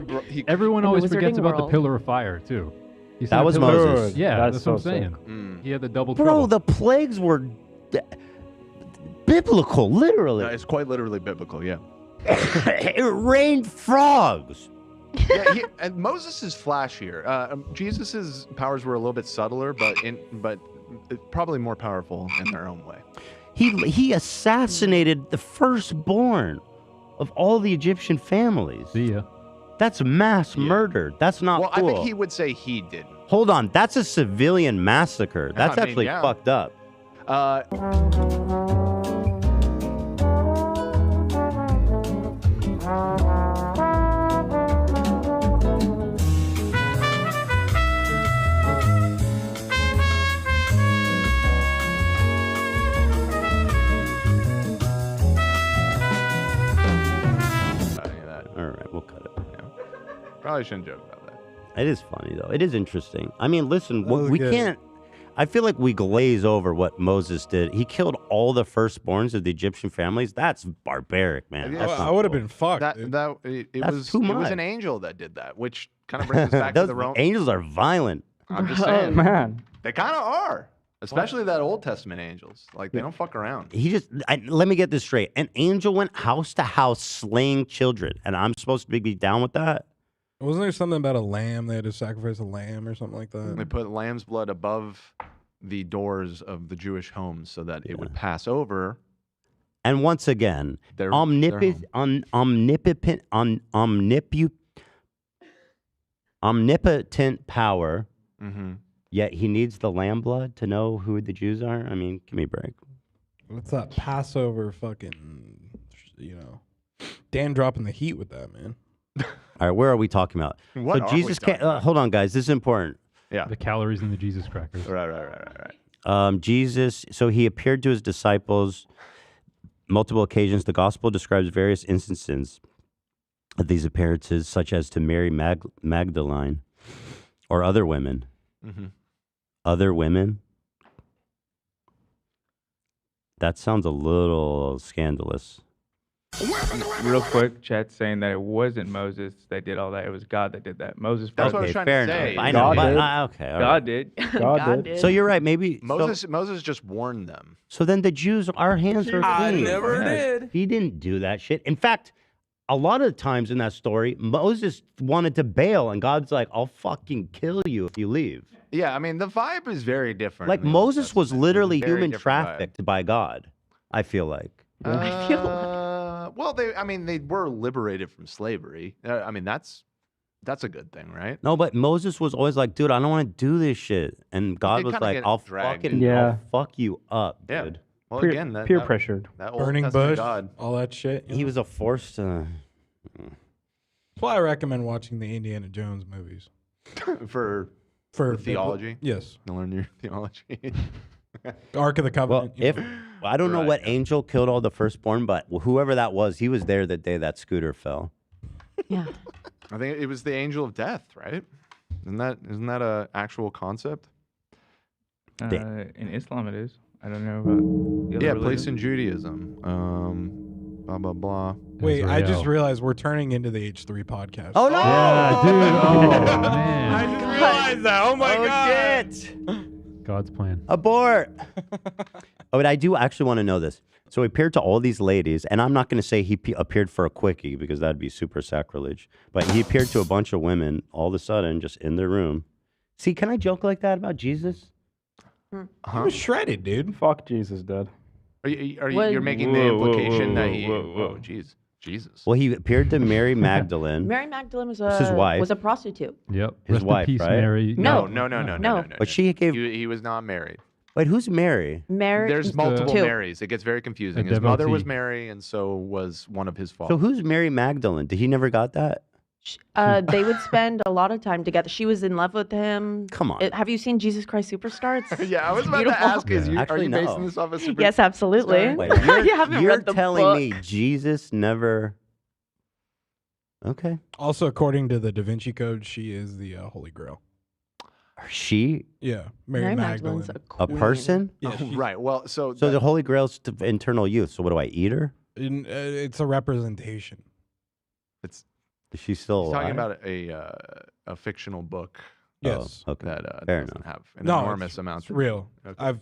Everyone In the always forgets wizarding about the world. pillar of fire too. You see That the was pillar- Moses. Yeah, That's that's what I'm so saying. Mm. He had the double Bro, trouble. the plagues were biblical, literally. It's quite literally biblical. Yeah. It rained frogs. Yeah, and Moses is flashier. Jesus's powers were a little bit subtler, but probably more powerful in their own way. He assassinated the firstborn of all the Egyptian families. See ya. That's mass murder. That's not Well, cool. I think he would say he didn't. Hold on, that's a civilian massacre. That's I mean, actually yeah. fucked up. All right, we'll cut it. Probably shouldn't joke about that. It is funny though. It is interesting. I mean, listen, was we good. can't. I feel like we glaze over what Moses did. He killed all the firstborns of the Egyptian families. That's barbaric, man. That's I not would have cool. been fucked. dude. It That's was too it was much. an angel that did that, which kind of brings us back to Those the Rome. angels are violent. I'm just Oh, saying, man. they kind of are, especially that Old Testament angels. Like they don't fuck around. He just let me get this straight. An angel went house to house slaying children, and I'm supposed to be down with that. Wasn't there something about a lamb? They had to sacrifice a lamb or something like that. They put lamb's blood above the doors of the Jewish homes so that it would pass over. And once again, Their omnipotent power. Mm-hmm. Yet he needs the lamb blood to know who the Jews are. I mean, give me a break. What's that Passover fucking, Dan dropping the heat with that, man. All right, where are we talking about? What so are Jesus we can't. Hold on, guys. This is important. Yeah. The calories in the Jesus crackers. Right. Jesus. So he appeared to his disciples multiple occasions. The gospel describes various instances of these appearances, such as to Mary Magdalene or other women. Mm-hmm. Other women. That sounds a little scandalous. Real quick, chat's saying that it wasn't Moses that did all that. It was God that did that. Moses. That's what I was trying fair to say. enough. I know, God but did. okay. all God right. did. God did. So you're right. Maybe Moses just warned them. So then the Jews, our hands are I clean. never Yeah. did. He didn't do that shit. In fact, a lot of times in that story, Moses wanted to bail, and God's like, "I'll fucking kill you if you leave." Yeah, I mean the vibe is very different. Like in the Old Moses was Testament. literally Very human different vibe. trafficked by God. I feel like. Well, they were liberated from slavery. I mean, that's a good thing, right? No, but Moses was always like, "Dude, I don't want to do this shit," and God They was kinda like, get "I'll dragged. fucking, Yeah. I'll fuck you up, Yeah. dude." Well, Peer- again, peer pressured. That Old Burning Testament bush, God. all that shit. He was a forced. That's why I recommend watching the Indiana Jones movies. for For theology. Yes. To learn your theology. Ark of the Well, Covenant. if I don't know Right, what angel killed all the firstborn, but whoever that was, he was there the day that scooter fell. Yeah. I think it was the angel of death, right? Isn't that a actual concept? In Islam, it is. I don't know about the other Yeah, religions. placed in Judaism. Blah blah blah. Wait, I just Israel. realized we're turning into the H3 podcast. Oh no! Yeah, dude. Oh man. I just realized that. Oh my god. Shit. God's plan. Abort. Oh, but I do actually want to know this. So he appeared to all these ladies, and I'm not going to say he appeared for a quickie because that'd be super sacrilege. But he appeared to a bunch of women all of a sudden, just in their room. See, can I joke like that about Jesus? He was shredded, dude. Fuck Jesus, Dad. You're making the implication that he? Whoa, jeez, Jesus. Well, he appeared to Mary Magdalene. Mary Magdalene was His wife. was a prostitute. Yep. His Rest wife, in peace, right? Mary. No. No. But she gave. He was not married. Wait, who's Mary? Mary. There's multiple two. Marys. It gets very confusing. A His mother was devotee. Mary, and so was one of his fathers. So who's Mary Magdalene? Did he never got that? They would spend a lot of time together. She was in love with him. Come on. Have you seen Jesus Christ Superstar? It's Yeah, I was about beautiful. to ask, are Actually, you no. basing this off a super? Yes, absolutely. Wait, You haven't you're read the telling book. me Jesus never. Okay. Also, according to the Da Vinci Code, she is the Holy Grail. She? Yeah, Mary Magdalene's Magdalene. A person? Yeah, Oh, she's- right. Well, so the Holy Grail's internal youth. So what do I eat her? It's a representation. it's Is she still he's alive? talking about a fictional book. Yes. Oh, okay. That Fair doesn't enough. have an No, enormous amount. It's real. Okay.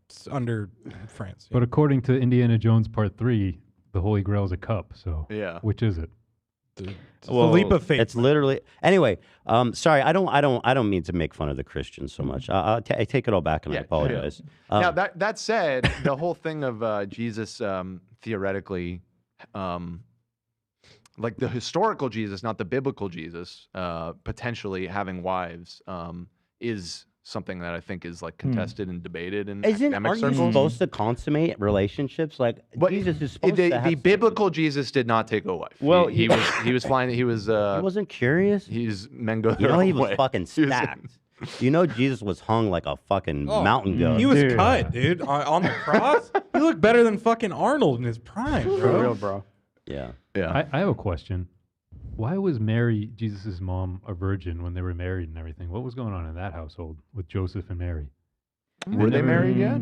It's under France. But according to Indiana Jones Part 3, the Holy Grail is a cup. So Yeah. which is it? It's the leap of faith. It's literally anyway. Sorry, I don't mean to make fun of the Christians so much. I take it all back and I apologize. Now that said, the whole thing of Jesus theoretically, like the historical Jesus, not the biblical Jesus, potentially having wives, is something that I think is like contested and debated in academic aren't circles. you supposed to consummate relationships? Like Jesus is supposed to have the biblical Jesus did not take a wife. Well, he was flying. He was. He wasn't curious. He's men go You their know own he was way. fucking He was- stacked. You know Jesus was hung like a fucking Oh, mountain goat. He was cut, dude, on the cross. He looked better than fucking Arnold in his prime, bro. For real, bro. Yeah. Yeah. I have a question. Why was Mary, Jesus' mom, a virgin when they were married and everything? What was going on in that household with Joseph and Mary? Were they married yet?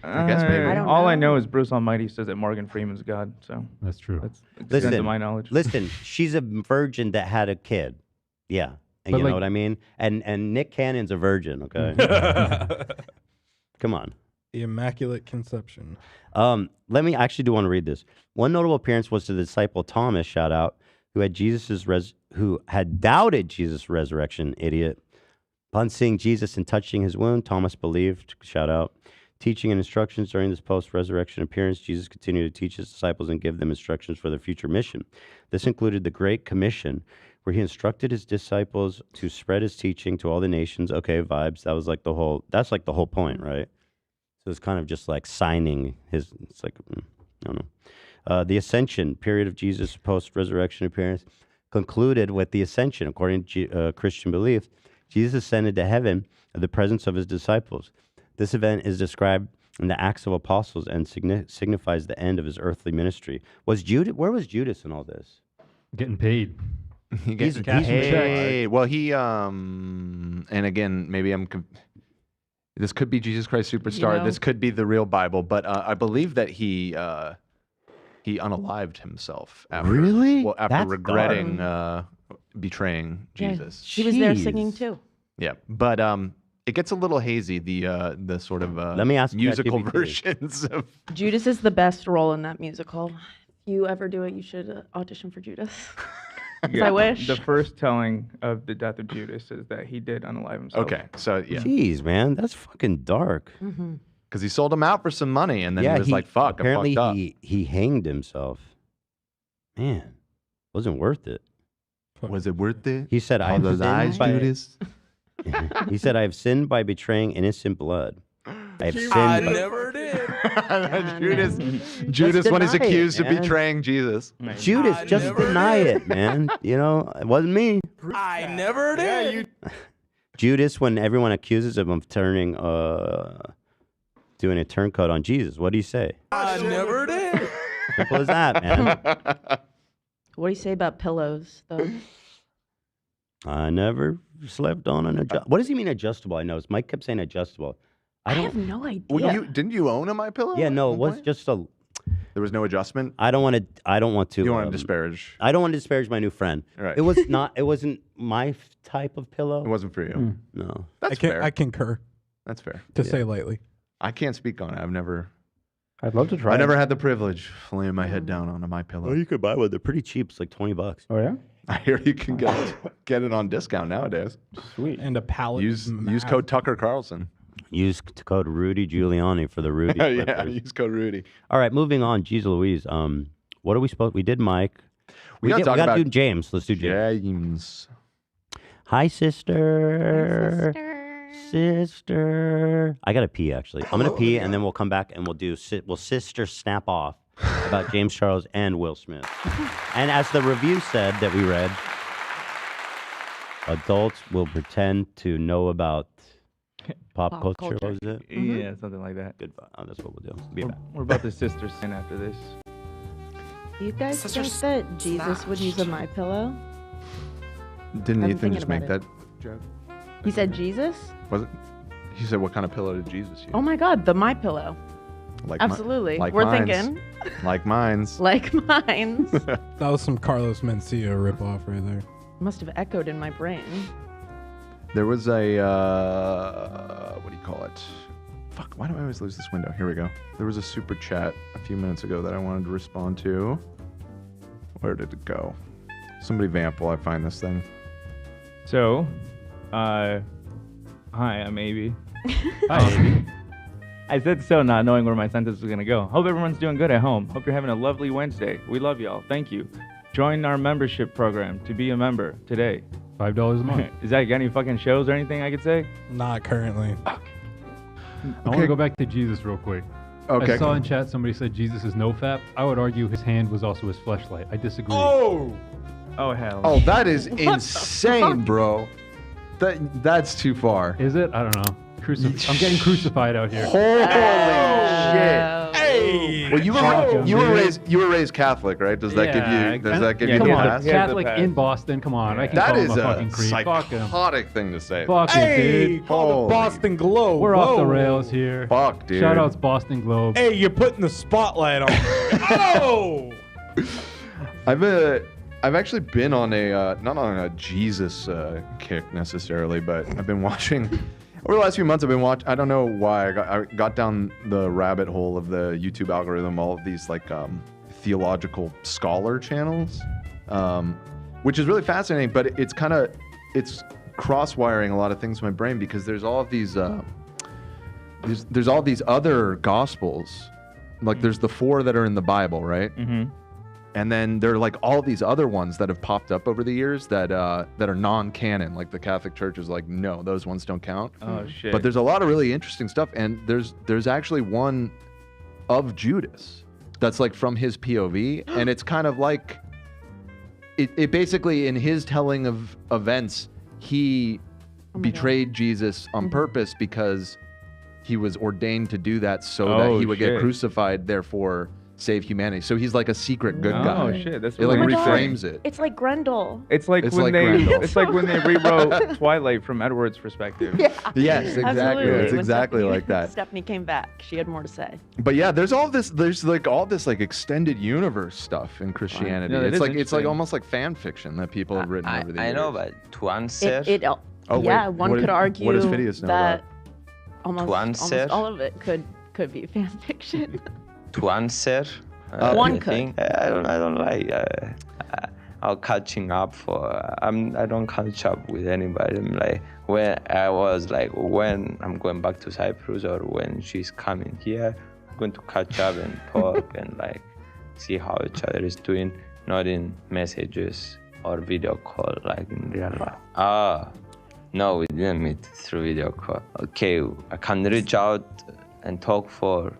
I guess maybe. All I know is Bruce Almighty says that Morgan Freeman's God. So that's true. That's extent Listen, of my knowledge. listen, she's a virgin that had a kid. Yeah. And But you like- know what I mean? And Nick Cannon's a virgin, okay? Come on. The Immaculate Conception. Let me actually do want to read this. One notable appearance was to the disciple Thomas, shout out, who had doubted Jesus' resurrection, idiot. Upon seeing Jesus and touching his wound, Thomas believed, shout out. Teaching and instructions during this post-resurrection appearance, Jesus continued to teach his disciples and give them instructions for their future mission. This included the Great Commission, where he instructed his disciples to spread his teaching to all the nations. Okay, vibes. That's like the whole point, right? So it's kind of just like signing his, it's like, I don't know. The ascension period of Jesus' post-resurrection appearance concluded with the ascension. According to Christian belief, Jesus ascended to heaven in the presence of his disciples. This event is described in the Acts of Apostles and signifies the end of his earthly ministry. Where was Judas in all this? Getting paid. He's paid. Well, and again, maybe this could be Jesus Christ Superstar. You know- This could be the real Bible, but I believe that he unalived himself after Really? well, after That's regretting betraying Yeah, Jesus. she was there Jeez. singing too. Yeah, but it gets a little hazy. The sort of Let me ask musical ChatGPT. versions of. Judas is the best role in that musical. If you ever do it, you should audition for Judas. 'Cause I wish. The first telling of the death of Judas is that he did unalive himself. Okay, so yeah, Jeez, man, that's fucking dark. because he sold him out for some money, and then Yeah, he was like, "Fuck, I apparently fucked up." he hanged himself. Man, wasn't worth it. Was it worth it? He said, "I All have those sinned eyes, by-" Judas. He said, "I have sinned by betraying innocent blood. I have sinned." I by-" never did. Judas when he's deny it, accused of man. betraying Jesus. Judas, I just never deny did. it, man. You know, it wasn't me. I never did. Judas, when everyone accuses him of doing a turncoat on Jesus, what do you say? I never did. Simple as that, man. What do you say about pillows, though? I never slept on an adjustable. What does he mean adjustable? I know. Mike kept saying adjustable. I don't. have no idea. Well, didn't you own a My Pillow? Yeah, no, at it one was point? just a. There was no adjustment. I don't want to. I don't want to. You don't want to disparage. I don't want to disparage my new friend. Right. It was not. It wasn't my type of pillow. It wasn't for you. No. That's fair. I concur, That's fair. to say lightly. I can't speak on it. I'd love to try. I it. never had the privilege of laying my head down on a My Pillow. Oh, you could buy one. They're pretty cheap. It's like $20. Oh yeah. I hear you can get it on discount nowadays. Sweet. And a pallet. Use of code Tucker Carlson. Use code Rudy Giuliani for the Rudy. Yeah, Clippers. use code Rudy. All right, moving on. Jeez Louise. What are we supposed? We did Mike. We gotta talk gotta about do James. Let's do James. James. Hi, sister. Sister. I gotta pee actually. I'm gonna pee and then we'll come back and we'll sister snap off about James Charles and Will Smith. And as the review said that we read, adults will pretend to know about pop culture. What was it? Yeah, something like that. Good. That's what we'll do. Be back. We're about to sister sin after this. You guys think that Jesus would use a My Pillow? Didn't I'm Ethan thinking just make about that joke? He said Jesus? Was it? He said, "What kind of pillow did Jesus use?" Oh my God, the My Pillow. Like Absolutely. like We're mines. thinking. Like mines. Like mines. That was some Carlos Mencia ripoff right there. Must have echoed in my brain. There was a what do you call it? Fuck, why do I always lose this window? Here we go. There was a super chat a few minutes ago that I wanted to respond to. Where did it go? Somebody vamp while I find this thing. So, hi, I'm Avi. Hi, Avi. I said so not knowing where my sentence was going to go. Hope everyone's doing good at home. Hope you're having a lovely Wednesday. We love y'all. Thank you. Join our membership program to be a member today. $5 a month. Is that any fucking shows or anything I could say? Not currently. I want to go back to Jesus real quick. Okay. I saw in chat somebody said Jesus is nofap. I would argue his hand was also his fleshlight. I disagree. Oh hell. Oh, that is insane, bro. That's too far. Is it? I don't know. I'm getting crucified out here. Holy shit! Hey. Well, you were raised Catholic, right? Does that give you Come a on, pass? Catholic in Boston. Come on, I can That call is him a a fucking creep. Fuck him. psychotic thing to say. Fuck it, dude. Call the Boston Globe. We're off the Whoa. rails here. Fuck, dude. Shout outs Boston Globe. Hey, you're putting the spotlight on. Oh! I've actually been on a not on a Jesus kick necessarily, but I've been watching over the last few months. I've been watching. I don't know why I got down the rabbit hole of the YouTube algorithm. All of these like theological scholar channels, which is really fascinating. But it's cross-wiring a lot of things in my brain because there's all of these there's all these other gospels. Like there's the 4 that are in the Bible, right? Mm-hmm. And then there are like all these other ones that have popped up over the years that are non-canon. Like the Catholic Church is like, no, those ones don't count. Oh shit. But there's a lot of really interesting stuff, and there's actually one of Judas that's like from his POV, and it's kind of like it basically in his telling of events, he betrayed Jesus on purpose because he was ordained to do that so that he would get crucified, therefore save humanity. So he's like a secret good guy. Oh shit, that's it like really reframes it. It's like Grendel. It's like when they rewrote Twilight from Edward's perspective. Yeah. Yes, exactly. Absolutely. It's When exactly Stephanie- like that. Stephanie came back. She had more to say. But yeah, there's all this like extended universe stuff in Christianity. No, that is it's like interesting. almost like fan fiction that people have written over the years. I know, but to answer, One could argue what does Phidias know that about? almost all of it could be fan fiction. to answer, One could. thing, I don't like. I'm catching up I don't catch up with anybody. I'm like when I'm going back to Cyprus or when she's coming here, I'm going to catch up and talk and like see how each other is doing, not in messages or video call like in real life. No, we didn't meet through video call. Okay, I can reach out and talk for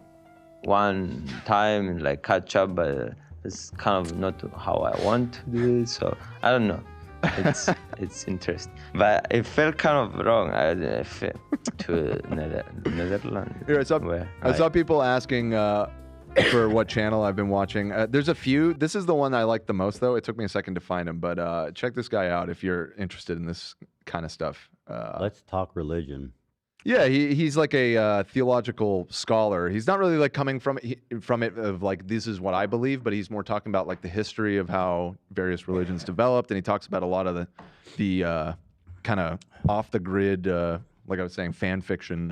one time and like catch up, but it's kind of not how I want to do it. So I don't know. It's interesting, but it felt kind of wrong. I felt to Netherlands. Here, I saw people asking for what channel I've been watching. There's a few. This is the one I like the most, though. It took me a second to find him, but check this guy out if you're interested in this kind of stuff. Let's talk religion. Yeah, he's like a theological scholar. He's not really like coming from it of like this is what I believe, but he's more talking about like the history of how various religions developed, and he talks about a lot of the kind of off the grid, like I was saying, fan fiction,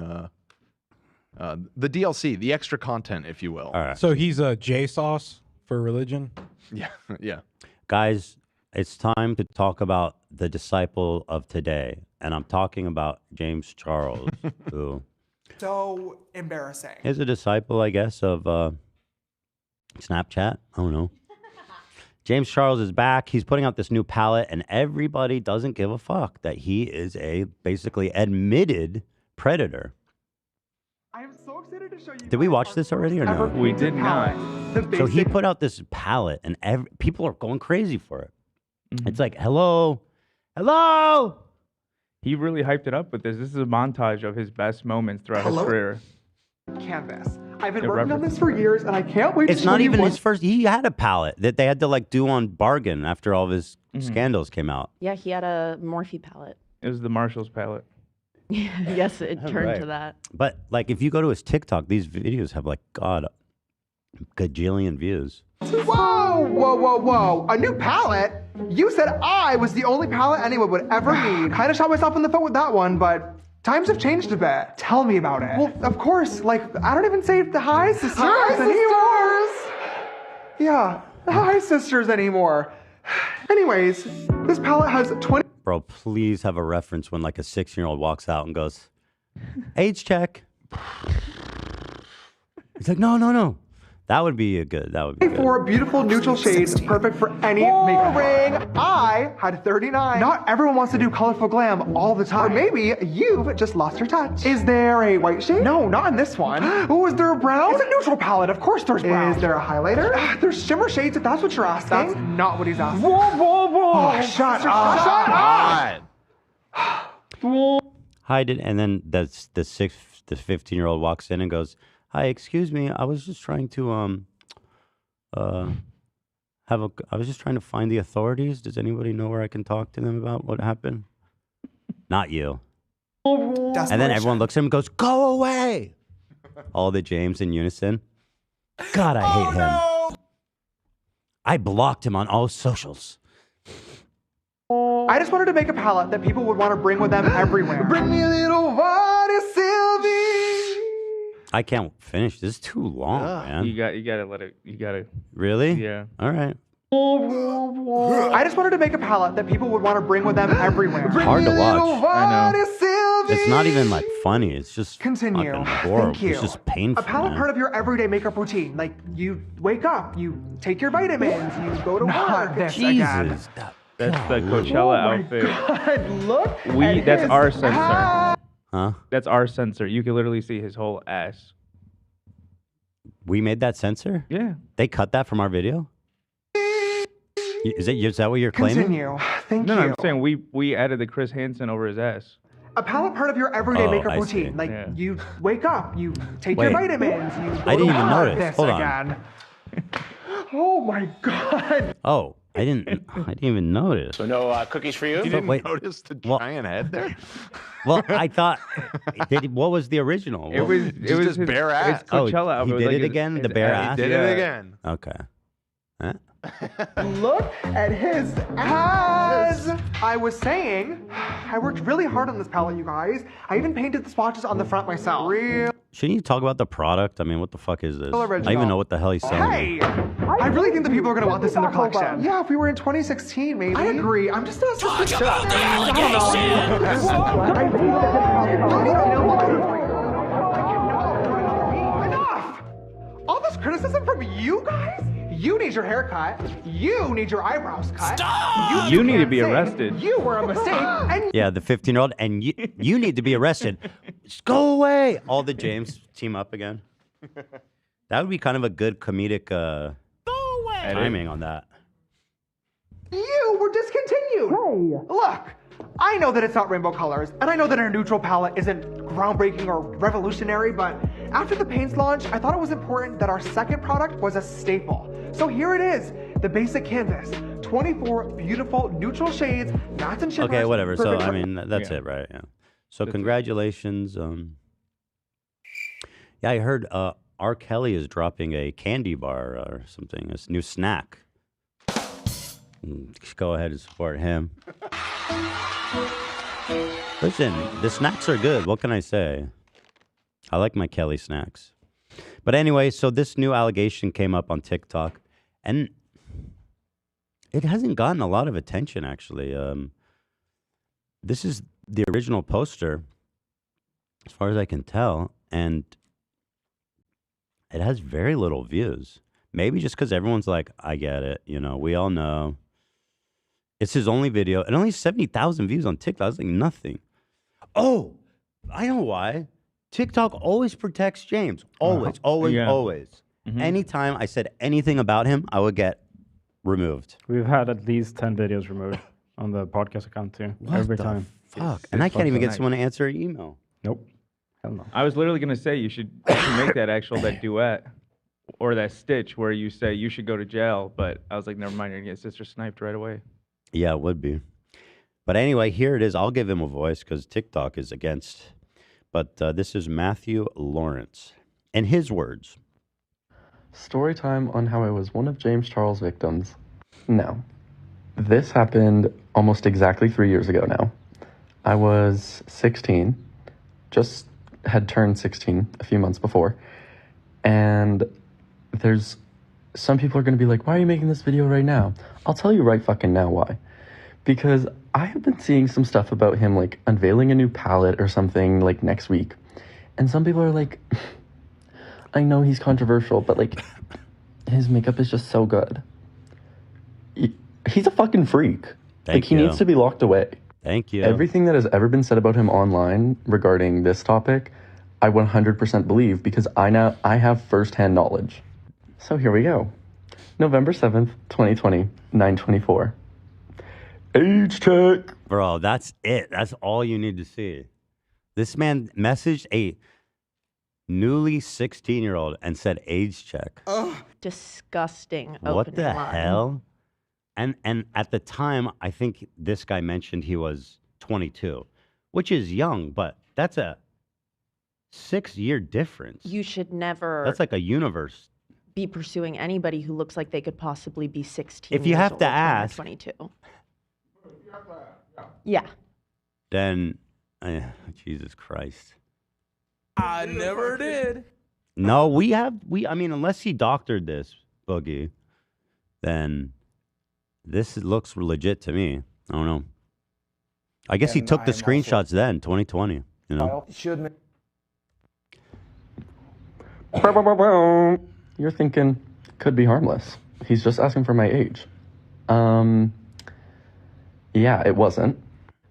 the DLC, the extra content, if you will. All right. So he's a J sauce for religion. Yeah, yeah. Guys, it's time to talk about the disciple of today. And I'm talking about James Charles, who So embarrassing. is a disciple, I guess, of Snapchat. I don't know. James Charles is back. He's putting out this new palette, and everybody doesn't give a fuck that he is a basically admitted predator. I am so excited to show you. Did we watch this already or no? We did not. So he put out this palette, and people are going crazy for it. It's like, hello. He really hyped it up with this. This is a montage of his best moments throughout his career. Canvas. I've been The working on reference. this for years, and I can't wait It's to show not you even what- his first. He had a palette that they had to like do on bargain after all of his scandals came out. Yeah, he had a Morphe palette. It was the Marshall's palette. Yes, it turned to that. But like, if you go to his TikTok, these videos have like gajillion views. Whoa, whoa, whoa, whoa. A new palette? You said I was the only palette anyone would ever need. Kind of shot myself in the foot with that one, but times have changed a bit. Tell me about it. Well, of course, like, I don't even say the Hi Sisters anymore. Yeah, the Hi Sisters anymore. Anyways, this palette has 20... Bro, please have a reference when like a 16-year-old walks out and goes, age check. He's like, no. That would be good. 24 beautiful neutral shades, perfect for any makeup. Ring. I had 39. Not everyone wants to do colorful glam all the time. Or maybe you've just lost your touch. Is there a white shade? No, not in this one. Oh, is there a brown? It's a neutral palette. Of course there's brown. Is there a highlighter? There's shimmer shades if that's what you're asking. That's not what he's asking. Whoa. Oh, shut up. Hide it, and then the 15-year-old walks in and goes, "Hi, excuse me. I was just trying to I was just trying to find the authorities. Does anybody know where I can talk to them about what happened?" Not you. And then everyone looks at him and goes, "Go away!" All the James in unison. God, I hate him. I blocked him on all socials. I just wanted to make a palette that people would want to bring with them everywhere. Bring me a little water, Sylvie. I can't finish. This is too long, man. You gotta let it. You gotta. Really? Yeah. All right. I just wanted to make a palette that people would want to bring with them everywhere. It's hard to watch. I know. It's not even like funny. It's just Continue. fucking horrible. Thank you. It's just painful. A palette man. part of your everyday makeup routine. Like you wake up, you take your vitamins, you go to work. This again. Jesus. That's the Coachella outfit. God, look. That's his our sensor. ass. Huh? That's our sensor. You can literally see his whole ass. We made that censor? Yeah. They cut that from our video? Is that what you're claiming? Continue. Thank No, you. I'm saying we added the Chris Hansen over his ass. A palette part of your everyday Oh, makeup I see. routine. Like Yeah. you wake up, you take Wait. your vitamins, you go I didn't to even work. notice. This Hold on. again. Oh my God. Oh, I didn't even notice. So no cookies for you? You didn't wait. notice the giant head there? Well, I thought, what was the original? It was his bare ass. It's Coachella Oh, he outfit. did Like it again? The his bare ass. ass? Did it again. Okay. Huh? Look at his ass. I was saying, I worked really hard on this palette, you guys. I even painted the swatches on the front myself. Real Shouldn't you talk about the product? I mean, what the fuck is this? I don't original. even know what the hell he's selling. Hey, I really think that people are going to want this in their collection. Yeah, if we were in 2016, maybe. I agree. I'm just not Talk about the Enough! All this criticism from you guys? You need your hair cut. You need your eyebrows cut. Stop! You need to be can't sing. arrested. You were a mistake. And Yeah, the 15-year-old, and you need to be arrested. Just go away. All the James team up again. That would be kind of a good comedic timing on that. you were discontinued. Hey. Look, I know that it's not rainbow colors, and I know that our neutral palette isn't groundbreaking or revolutionary, but after the paints launch, I thought it was important that our second product was a staple. So here it is, the basic canvas. 24 beautiful neutral shades, mattes and shimmers. Okay, whatever. So, perfect I for- mean, that's it, right? Yeah. So, congratulations. Yeah, I heard R. Kelly is dropping a candy bar or something, a new snack. Just go ahead and support him. Listen, the snacks are good. What can I say? I like my Kelly snacks. But anyway, so this new allegation came up on TikTok, and it hasn't gotten a lot of attention, actually. This is the original poster, as far as I can tell, and it has very little views. Maybe just because everyone's like, I get it. You know, we all know. It's his only video. And only 70,000 views on TikTok. It's like nothing. Oh, I know why. TikTok always protects James. Always, always, Yeah. always. Mhm. Anytime I said anything about him, I would get removed. We've had at least 10 videos removed on the podcast account too. What Every the time. fuck? And I can't even get someone to answer an email. Nope. Hell no. I was literally gonna say you should make that duet or that stitch where you say you should go to jail, but I was like, never mind, you're gonna get sister sniped right away. Yeah, it would be. But anyway, here it is. I'll give him a voice because TikTok is against. But this is Matthew Lawrence. And his words. Story time on how I was one of James Charles' victims. Now, this happened almost exactly 3 years ago now. I was 16, just had turned 16 a few months before. And there's some people are going to be like, why are you making this video right now? I'll tell you right fucking now why. Because I have been seeing some stuff about him like unveiling a new palette or something like next week. And some people are like, I know he's controversial, but like his makeup is just so good. He's a fucking freak. He needs to be locked away. Thank you. Everything that has ever been said about him online regarding this topic, I 100% believe because I have firsthand knowledge. So here we go. November 7th, 2020, 9:24. Age check. Bro, that's it. That's all you need to see. This man messaged a newly 16-year-old and said age check. Disgusting. What the opening line. hell? And at the time, I think this guy mentioned he was 22, which is young, but that's a 6-year difference. You should never That's like a universe. be pursuing anybody who looks like they could possibly be 16. If you years have old to when they're ask- 22. Yeah. Then, Jesus Christ. I never did. No, I mean, unless he doctored this, Boogie, then this looks legit to me. I don't know. I guess he And took the I am screenshots then, 2020, you know? Should You're thinking, could be harmless. He's just asking for my age. Yeah, it wasn't.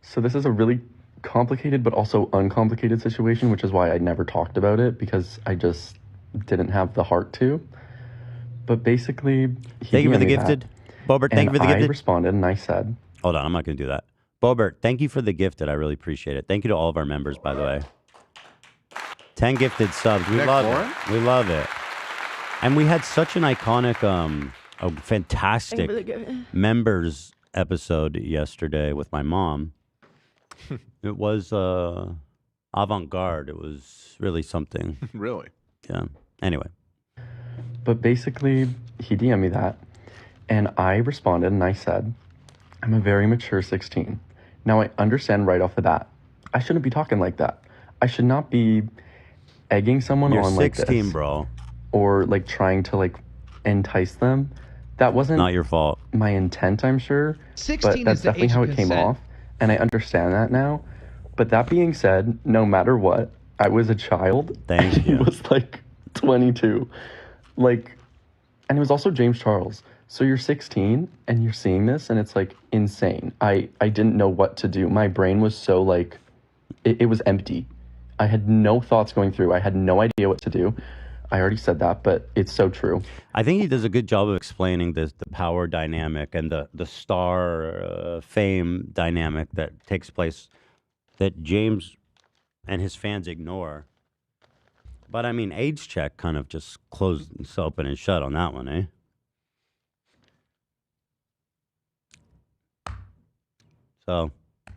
So this is a really complicated but also uncomplicated situation, which is why I never talked about it because I just didn't have the heart to. But basically, Thank you for the gifted. Bobert, thank you for the I gifted. responded and I said, Hold on, I'm not going to do that. Bobert, thank you for the gifted. I really appreciate it. Thank you to all of our members, by the way. 10 gifted subs. We Next, love Lauren? it. We love it. And we had such an iconic, a fantastic members episode yesterday with my mom. It was avant-garde. It was really something. Really? Yeah. Anyway. but basically, he DM'd me that. And I responded and I said, I'm a very mature 16. Now I understand right off the bat, I shouldn't be talking like that. I should not be egging someone You're on like 16, this. bro. Or like trying to like entice them. That wasn't Not your fault. my intent, I'm sure. 16 but that's is the definitely age how of it came consent. off. And I understand that now. But that being said, no matter what, I was a child. Thank He was like 22. Like, and it was also James Charles. So you're 16 and you're seeing this and it's like insane. I didn't know what to do. My brain was so like, it was empty. I had no thoughts going through. I had no idea what to do. I already said that, but it's so true. I think he does a good job of explaining the power dynamic and the star fame dynamic that takes place that James and his fans ignore. But I mean, age check kind of just closed it's open and shut on that one, eh? So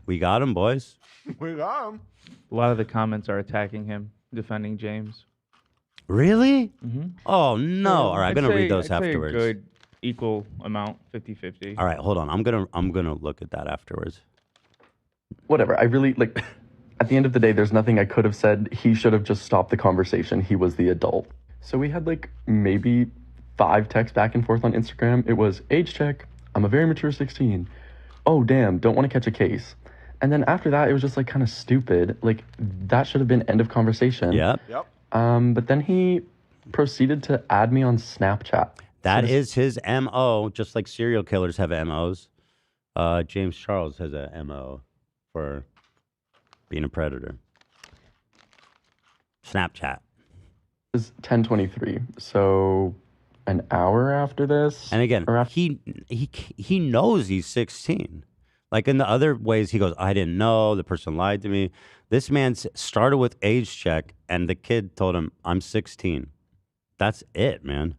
we got him, boys. We got him. A lot of the comments are attacking him, defending James. Really? Mm-hmm. Oh no! All right, I'm gonna read those I'd say afterwards. a good equal amount, 50-50. All right, hold on. I'm gonna look at that afterwards. Whatever. I really like at the end of the day, there's nothing I could have said. He should have just stopped the conversation. He was the adult. So we had like maybe 5 texts back and forth on Instagram. It was age check. I'm a very mature 16. Oh damn, don't want to catch a case. And then after that, it was just like kind of stupid. Like that should have been end of conversation. Yep. But then he proceeded to add me on Snapchat. That is his MO, just like serial killers have MOs. James Charles has a MO for being a predator. Snapchat. It was 10:23. So an hour after this. And again, he knows he's 16. Like in the other ways, he goes, I didn't know. The person lied to me. This man started with age check, and the kid told him, I'm 16. That's it, man.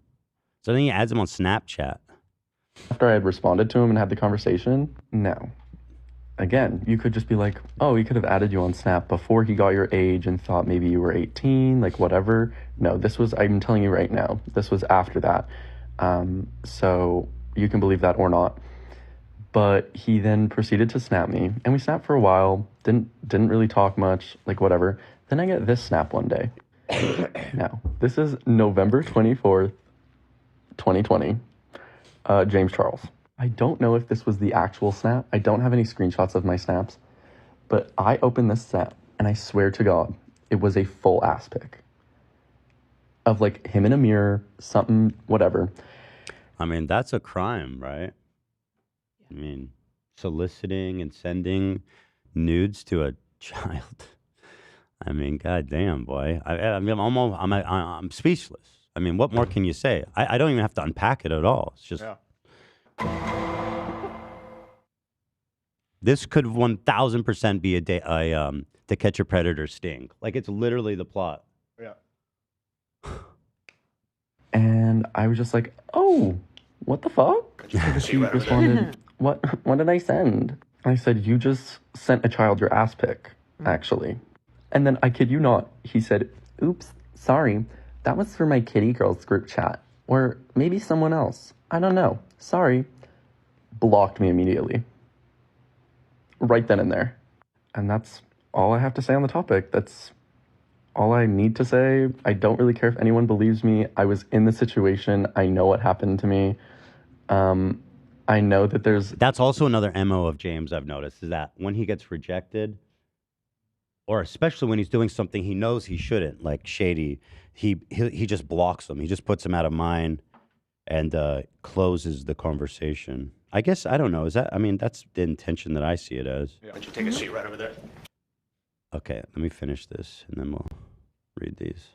So then he adds him on Snapchat. After I had responded to him and had the conversation, no. again, you could just be like, oh, he could have added you on Snap before he got your age and thought maybe you were 18, like whatever. No, this was, I'm telling you right now, this was after that. So you can believe that or not. But he then proceeded to snap me, and we snapped for a while, didn't really talk much, like whatever. Then I get this snap one day. Now, this is November 24th, 2020. James Charles. I don't know if this was the actual snap. I don't have any screenshots of my snaps, but I opened this snap, and I swear to God, it was a full ass pic of like him in a mirror, something, whatever. I mean, that's a crime, right? I mean, soliciting and sending nudes to a child. I mean, goddamn, boy. I mean, I'm speechless. I mean, what more can you say? I don't even have to unpack it at all. It's just. This could 1000% be a To Catch a Predator sting. Like, it's literally the plot. Yeah. And I was just like, oh, what the fuck? She responded, what did I send? I said, you just sent a child your ass pic, actually. And then, I kid you not, he said, oops, sorry, that was for my kitty girls group chat. Or maybe someone else. I don't know. Sorry. Blocked me immediately. Right then and there. And that's all I have to say on the topic. That's all I need to say. I don't really care if anyone believes me. I was in the situation. I know what happened to me. I know that there's... That's also another MO of James I've noticed, is that when he gets rejected, or especially when he's doing something he knows he shouldn't, like shady, he just blocks them. He just puts them out of mind and closes the conversation. I guess, I don't know. Is that, I mean, that's the intention that I see it as. Why don't you take a seat right over there? Okay, let me finish this and then we'll read these.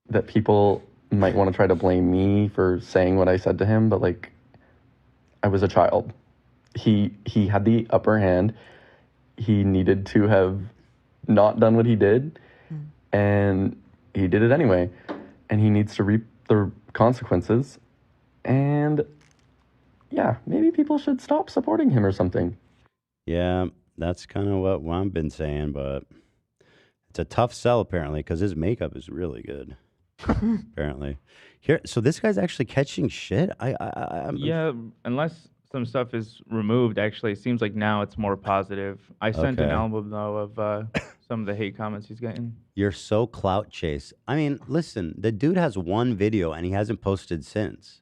That people might want to try to blame me for saying what I said to him, but like, I was a child. He had the upper hand. He needed to have not done what he did, and he did it anyway. And he needs to reap the consequences. And yeah, maybe people should stop supporting him or something. Yeah, that's kind of what I've been saying, but it's a tough sell apparently because his makeup is really good. Apparently, here. So this guy's actually catching shit. Yeah, unless some stuff is removed. Actually, it seems like now it's more positive. I sent an album though of some of the hate comments he's getting. You're so clout chase. I mean, listen, the dude has one video and he hasn't posted since.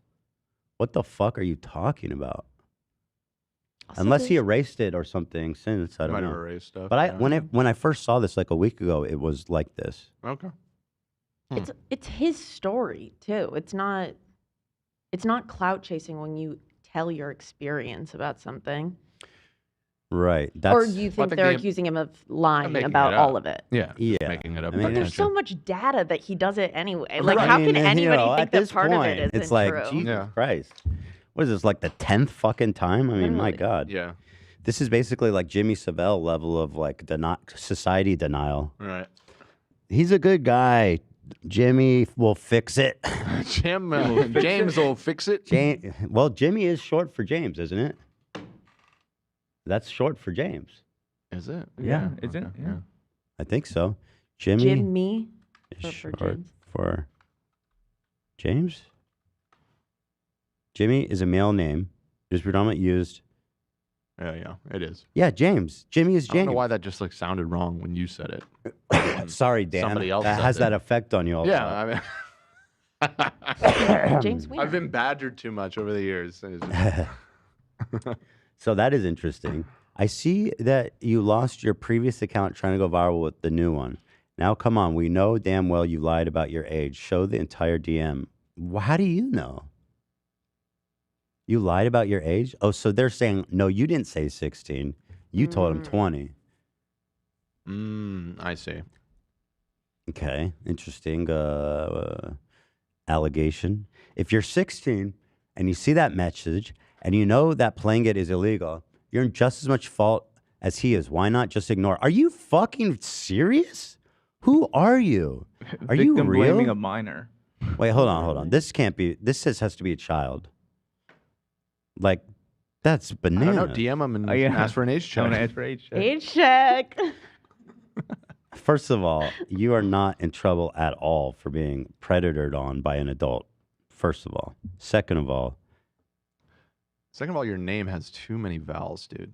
What the fuck are you talking about? Also, Unless he erased it or something since, I don't Might know. have erased stuff, But yeah. when I first saw this like a week ago, it was like this. Okay. It's his story too. It's not clout chasing when you tell your experience about something. Right. Or do you think they're accusing him of lying about all of it? Yeah. Yeah. Making it up. But there's so much data that he does it anyway. Like, how can anybody think at that this part point, of it isn't it's like, true? Jesus Christ. What is this, like the 10th fucking time? I mean, my God. Yeah. This is basically like Jimmy Savile level of like society denial. Right. He's a good guy. Jimmy will fix it. James will fix it. Well, Jimmy is short for James, isn't it? That's short for James. Is it? Yeah. Is it? Yeah. I think so. Jimmy Jimmy is for short James. for James. Jimmy is a male name. It is predominantly used. Yeah, it is. Yeah, James. Jimmy is I don't James. know why that just like sounded wrong when you said it. Sorry, Dan. Somebody else that said has it. that effect on you all the Yeah, time. I mean, James Wiener. I've been badgered too much over the years. So that is interesting. I see that you lost your previous account trying to go viral with the new one. Now, come on. We know damn well you lied about your age. Show the entire DM. How do you know? You lied about your age? Oh, so they're saying, no, you didn't say 16. You told him 20. I see. Okay, interesting allegation. If you're 16 and you see that message and you know that playing it is illegal, you're in just as much fault as he is. Why not just ignore? Are you fucking serious? Who are you? Are you Victim real? blaming a minor. Wait, hold on. This can't be. This has to be a child. Like, that's I bananas. don't know. DM him and ask for an age check. I'm gonna ask for age check. Age check. First of all, you are not in trouble at all for being predatored on by an adult. First of all. Second of all, your name has too many vowels, dude.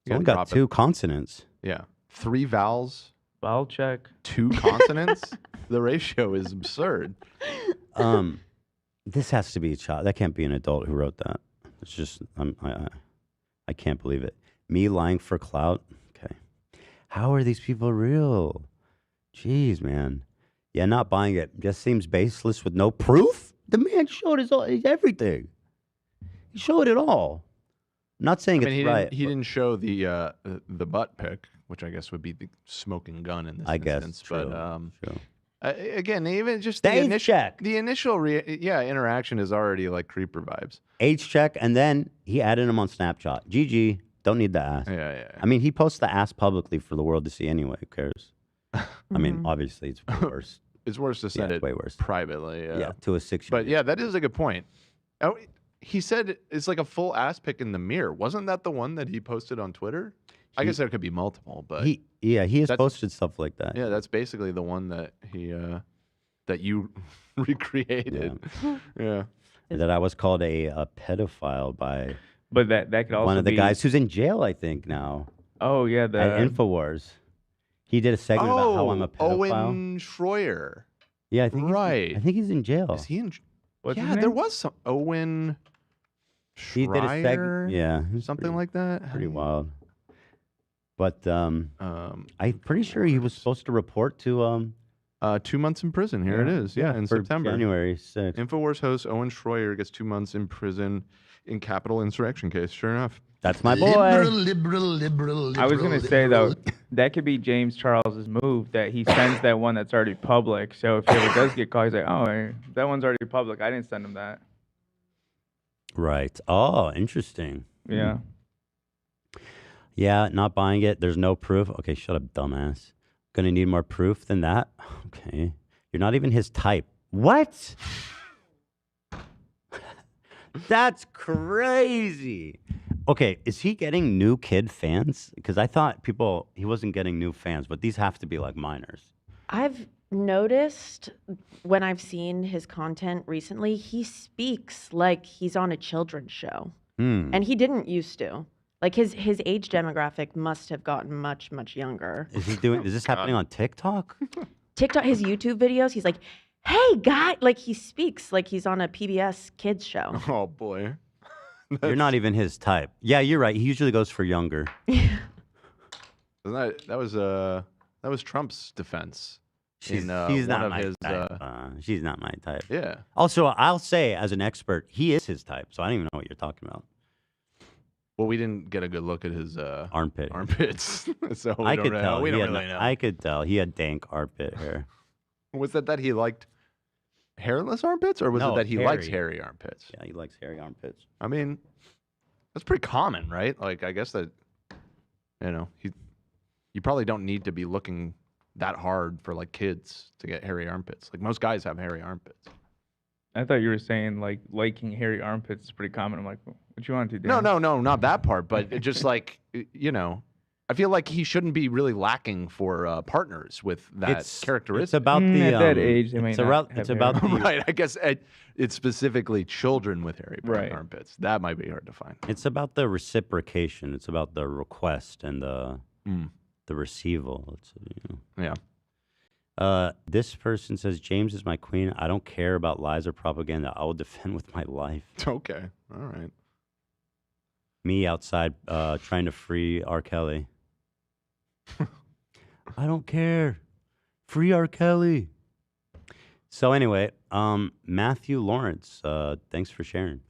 it's only got 2 consonants. Yeah. 3 vowels. Vowel check. 2 consonants. The ratio is absurd. This has to be a child. That can't be an adult who wrote that. It's just, I can't believe it. Me lying for clout. Okay. How are these people real? Jeez, man. Yeah, not buying it. Just seems baseless with no proof. The man showed his everything. He showed it all. I'm not saying it's right. He didn't show the butt pic, which I guess would be the smoking gun in this instance. True, but true. again, even just The the age initial check. the initial interaction is already like creeper vibes. Age check, and then he added him on Snapchat. GG. Don't need the ass. Yeah. I mean, he posts the ass publicly for the world to see anyway. Who cares? I mean, obviously, it's way worse. It's worse to send it's it way worse. privately. Yeah, to a 6-year-old. But yeah, that is a good point. Oh, he said it's like a full ass pic in the mirror. Wasn't that the one that he posted on Twitter? I guess there could be multiple, but he has that's- posted stuff like that. Yeah, that's basically the one that he that you recreated. Yeah. That I was called a pedophile by But that could also one of the be- guys who's in jail, I think, now. Oh yeah, At Infowars. He did a segment about how I'm a pedophile. Owen Schroyer. Yeah, I think right. I think he's in jail. Is he in? What's his yeah, there name? was some Owen. He did a Schreier? segment. Yeah, it was something like that. pretty wild. But I'm pretty sure he was supposed to report to 2 months in prison. Here it is. Yeah, in for September. January 6th. Infowars host Owen Schroyer gets 2 months in prison in capital insurrection case. Sure enough. That's my boy. Liberal. I was gonna say though, that could be James Charles's move that he sends that one that's already public. So if he ever does get caught, he's like, oh, hey, that one's already public. I didn't send him that. Right. Oh, interesting. Yeah. Yeah, not buying it. There's no proof. Okay, shut up, dumbass. Gonna need more proof than that? Okay. You're not even his type. What? That's crazy. Okay, is he getting new kid fans? Because I thought he wasn't getting new fans, but these have to be like minors. I've noticed when I've seen his content recently, he speaks like he's on a children's show. And he didn't used to. Like his age demographic must have gotten much, much younger. Is this happening on TikTok? TikTok, his YouTube videos, he's like, hey, guy, like he speaks like he's on a PBS kids show. Oh, boy. You're not even his type. Yeah, you're right. He usually goes for younger. That was Trump's defense. She's in not one of my his. type. She's not my type. Yeah. Also, I'll say as an expert, he is his type. So I don't even know what you're talking about. Well, we didn't get a good look at his armpits. So I could tell. We He don't had really know. I could tell he had dank armpit hair. Was that he liked hairless armpits, or was No, it that he likes hairy. hairy armpits? Yeah, he likes hairy armpits. I mean, that's pretty common, right? Like, I guess that, you probably don't need to be looking that hard for like kids to get hairy armpits. Like most guys have hairy armpits. I thought you were saying like liking hairy armpits is pretty common. I'm like, what you want to do? No, Dan? not that part, but it just like, I feel like he shouldn't be really lacking for partners with that characteristic. It's about the at that age, they may not have it's about the right. I guess it's specifically children with hairy Right. armpits. That might be hard to find. It's about the reciprocation. It's about the request and the receival. It's, Yeah. This person says, James is my queen. I don't care about lies or propaganda. I will defend with my life. Okay. All right. Me outside trying to free R. Kelly. I don't care. Free R. Kelly. So anyway, Matthew Lawrence, thanks for sharing.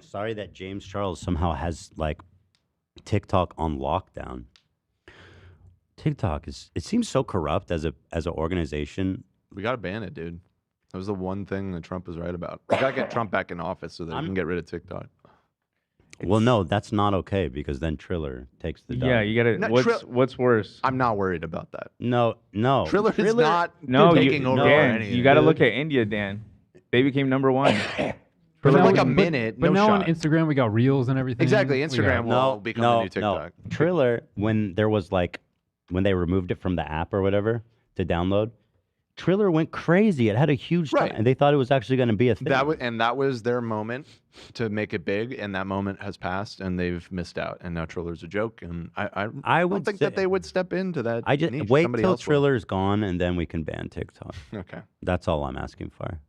Sorry that James Charles somehow has like TikTok on lockdown. TikTok it seems so corrupt as an organization. We got to ban it, dude. That was the one thing that Trump was right about. We got to get Trump back in office so that we can get rid of TikTok. Well, no, that's not okay because then Triller takes the dub. Yeah, you gotta. No, What's worse? I'm not worried about that. No. Triller is not No, taking over Dan, anything. you got to look at India, Dan. They became number one. For now- like a minute, But no now shot. on Instagram, we got reels and everything. Exactly, We Instagram got- will become the new TikTok. Triller, when there was like, when they removed it from the app or whatever to download, Triller went crazy. It had a huge Right. and they thought it was actually going to be a thing. That was their moment to make it big, and that moment has passed, and they've missed out. And now Triller's a joke, and I would don't think say- that they would step into that. I just niche. wait Somebody till else will. Triller's gone and then we can ban TikTok. Okay. That's all I'm asking for.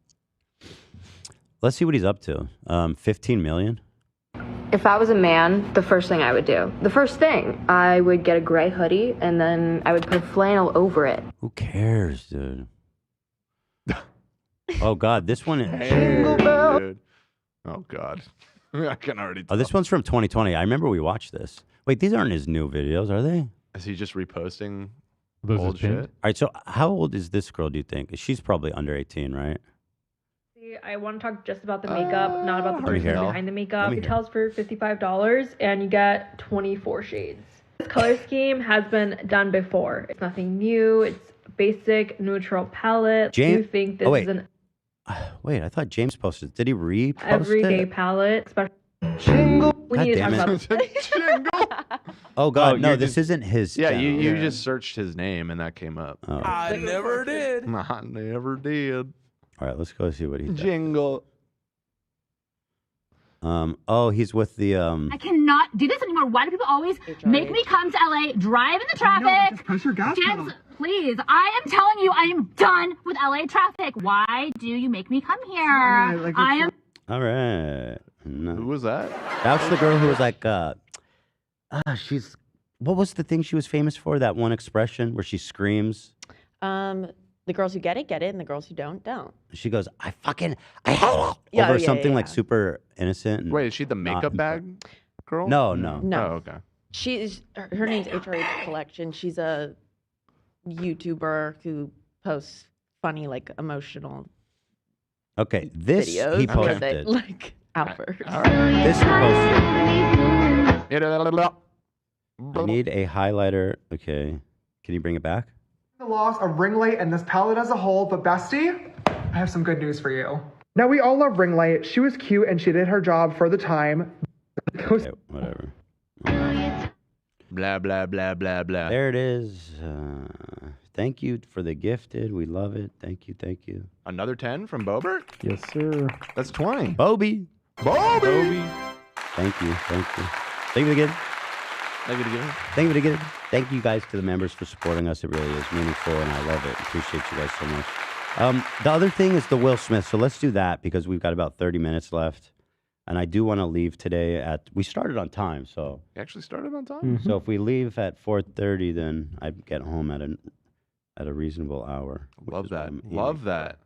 Let's see what he's up to. 15 million. If I was a man, the first thing I would do, I would get a gray hoodie and then I would put flannel over it. Who cares, dude? Oh God, this one is. Dude. Oh God, I can already. Oh, this one's from 2020. I remember we watched this. Wait, these aren't his new videos, are they? Is he just reposting Those old is pinned? shit? All right, so how old is this girl, do you think? She's probably under 18, right? I want to talk just about the makeup, not about the Let me person hear. behind the Let makeup. me It hear. tells for $55 and you get 24 shades. This color scheme has been done before. It's nothing new. It's basic, neutral palette. Do you James- think this oh, wait. is an Wait, I thought James posted. Did he repost everyday it? palette? Especially we God need to damn talk it. about Oh God, Oh, no, you're this just- isn't his. Yeah, channel. you just searched his name and that came up. Oh. I never did. I never did. All right, let's go see what he does. Jingle. Oh, he's with the I cannot do this anymore. Why do people always make me come to LA, drive in the traffic? press your gas pedal. James, please. I am telling you, I am done with LA traffic. Why do you make me come here? I am. All right. No. Who was that? That was the girl who was like, she's. What was the thing she was famous for? That one expression where she screams. The girls who get it, and the girls who don't. She goes, I hate it. Yeah, Over yeah, something yeah, like yeah. super innocent. And Wait, is she the not makeup bag girl? No, no. No. Oh, okay. She's her name's HRH Collection. She's a YouTuber who posts funny, like emotional Okay, this videos. he that posted. they, like outbursts. This he posted. Yeah. I need a highlighter. Okay. Can you bring it back? The loss of ring light and this palette as a whole, but bestie, I have some good news for you. Now we all love ring light. She was cute and she did her job for the time. Okay, whatever. Blah blah blah blah blah. There it is. Thank you for the gifted. We love it. Thank you. Thank you. Another 10 from Bobert? Yes, sir. That's 20. Bobby. Bobby. Thank you. Thank you. Thank you again. Thank you again. Thank you again. Thank you guys to the members for supporting us. It really is meaningful, and I love it. Appreciate you guys so much. The other thing is the Will Smith. So let's do that because we've got about 30 minutes left. And I do want to leave today we started on time, so. You actually started on time? So if we leave at 4:30, then I get home at a reasonable hour. Love that. Love that.